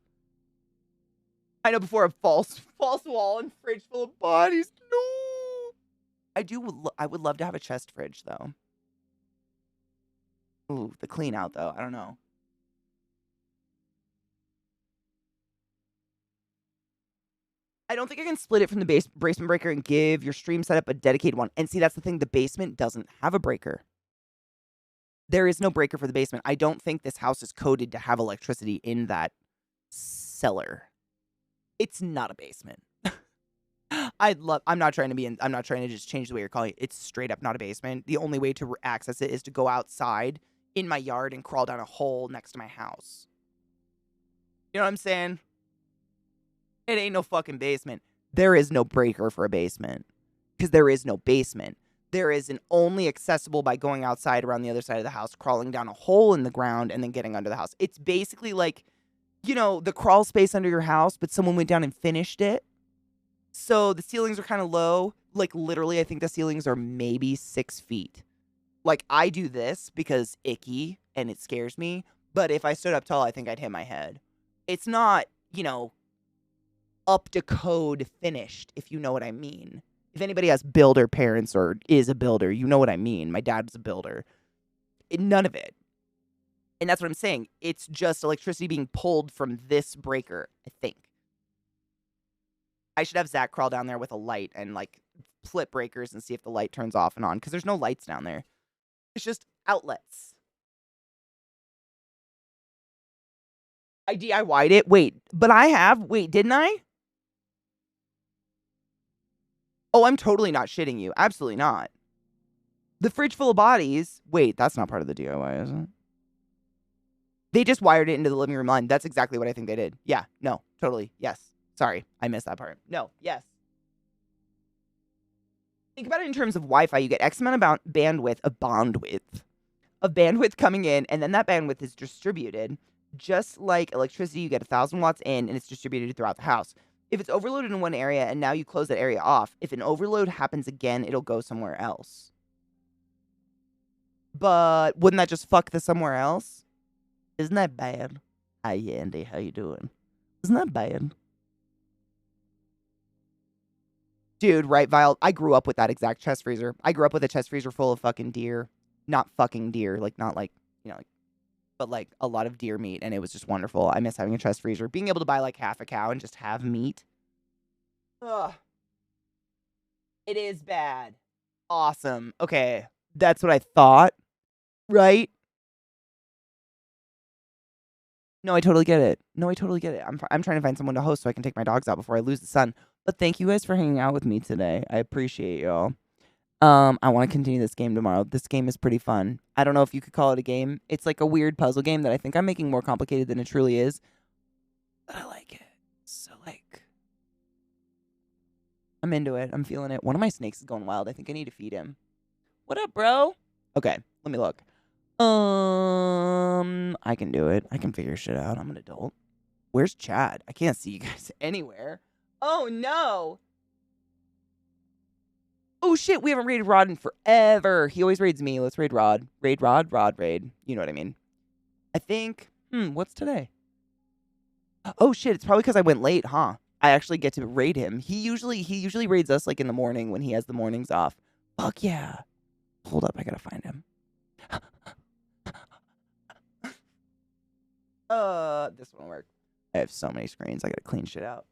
I know before a false wall and fridge full of bodies. No! I would love to have a chest fridge, though. Ooh, the clean out, though. I don't know. I don't think I can split it from the basement breaker and give your stream setup a dedicated one. And see, that's the thing. The basement doesn't have a breaker. There is no breaker for the basement. I don't think this house is coded to have electricity in that cellar. It's not a basement. I'm not trying to just change the way you're calling it. It's straight up not a basement. The only way to access it is to go outside in my yard and crawl down a hole next to my house. You know what I'm saying? It ain't no fucking basement. There is no breaker for a basement. Because there is no basement. There is an only accessible by going outside around the other side of the house, crawling down a hole in the ground, and then getting under the house. It's basically like, you know, the crawl space under your house, but someone went down and finished it. So the ceilings are kind of low. Like, literally, I think the ceilings are maybe 6 feet. Like, I do this because icky, and it scares me. But if I stood up tall, I think I'd hit my head. It's not, you know, up to code finished, if you know what I mean. If anybody has builder parents or is a builder, you know what I mean. My dad's a builder. None of it. And that's what I'm saying. It's just electricity being pulled from this breaker, I think. I should have Zach crawl down there with a light and, like, flip breakers and see if the light turns off and on. Because there's no lights down there. It's just outlets. I DIY'd it. Wait, but I have. Wait, didn't I? Oh, I'm totally not shitting you. Absolutely not. The fridge full of bodies. Wait, that's not part of the DIY, is it? They just wired it into the living room line. That's exactly what I think they did. Yeah, no, totally. Yes. Sorry, I missed that part. No, yes. Think about it in terms of Wi-Fi. You get X amount of bandwidth coming in, and then that bandwidth is distributed. Just like electricity, you get 1,000 watts in, and it's distributed throughout the house. If it's overloaded in one area, and now you close that area off, if an overload happens again, it'll go somewhere else. But wouldn't that just fuck the somewhere else? Isn't that bad? Hi, Andy. How you doing? Isn't that bad? Dude, right, Vile? I grew up with that exact chest freezer. I grew up with a chest freezer full of fucking deer. Not fucking deer. Like, not like, you know, like, but like a lot of deer meat, and it was just wonderful. I miss having a chest freezer. Being able to buy like half a cow and just have meat. Ugh. It is bad. Awesome. Okay. That's what I thought. Right? No, I totally get it. I'm trying to find someone to host so I can take my dogs out before I lose the sun. But thank you guys for hanging out with me today. I appreciate y'all. I want to continue this game tomorrow. This game is pretty fun. I don't know if you could call it a game. It's like a weird puzzle game that I think I'm making more complicated than it truly is. But I like it. So, like, I'm into it. I'm feeling it. One of my snakes is going wild. I think I need to feed him. What up, bro? Okay, let me look. I can do it. I can figure shit out. I'm an adult. Where's Chad? I can't see you guys anywhere. Oh, no. Oh, shit. We haven't raided Rod in forever. He always raids me. Let's raid Rod. Raid Rod. Rod raid. You know what I mean. I think, what's today? Oh, shit. It's probably because I went late, huh? I actually get to raid him. He usually raids us like in the morning when he has the mornings off. Fuck yeah. Hold up. I gotta find him. This won't work. I have so many screens. I gotta clean shit out.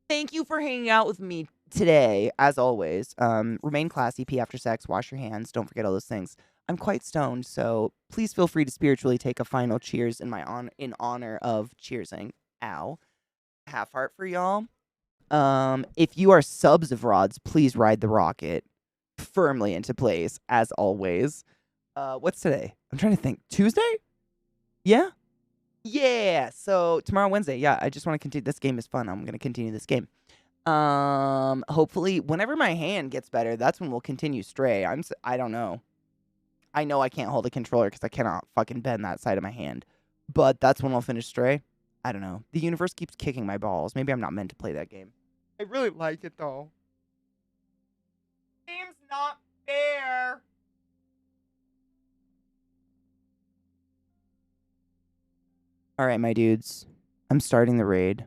Thank you for hanging out with me today, as always. Remain classy, pee after sex, wash your hands, don't forget all those things. I'm quite stoned, so please feel free to spiritually take a final cheers in honor of cheersing. Ow. Half heart for y'all. If you are subs of rods, please ride the rocket firmly into place, as always. What's today? I'm trying to think. Tuesday? Yeah? Yeah. So tomorrow, Wednesday. Yeah, I just want to continue. This game is fun. I'm gonna continue this game. Hopefully, whenever my hand gets better, that's when we'll continue Stray. I don't know. I know I can't hold a controller because I cannot fucking bend that side of my hand. But that's when I'll finish Stray. I don't know. The universe keeps kicking my balls. Maybe I'm not meant to play that game. I really like it though. Game's not fair. All right, my dudes. I'm starting the raid.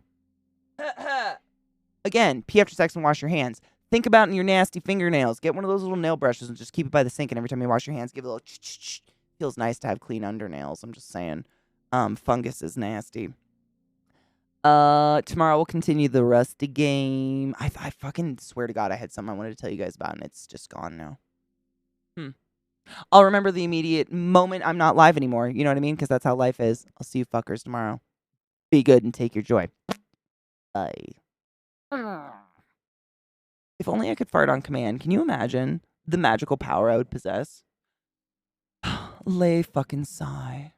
Again, pee after sex and wash your hands. Think about your nasty fingernails. Get one of those little nail brushes and just keep it by the sink. And every time you wash your hands, give it a little ch-ch-ch. Feels nice to have clean undernails. I'm just saying. Fungus is nasty. Tomorrow we'll continue the Rusty game. I fucking swear to God I had something I wanted to tell you guys about, and it's just gone now. I'll remember the immediate moment I'm not live anymore. You know what I mean? Because that's how life is. I'll see you fuckers tomorrow. Be good and take your joy. Bye. If only I could fart on command. Can you imagine the magical power I would possess? Lay fucking sigh.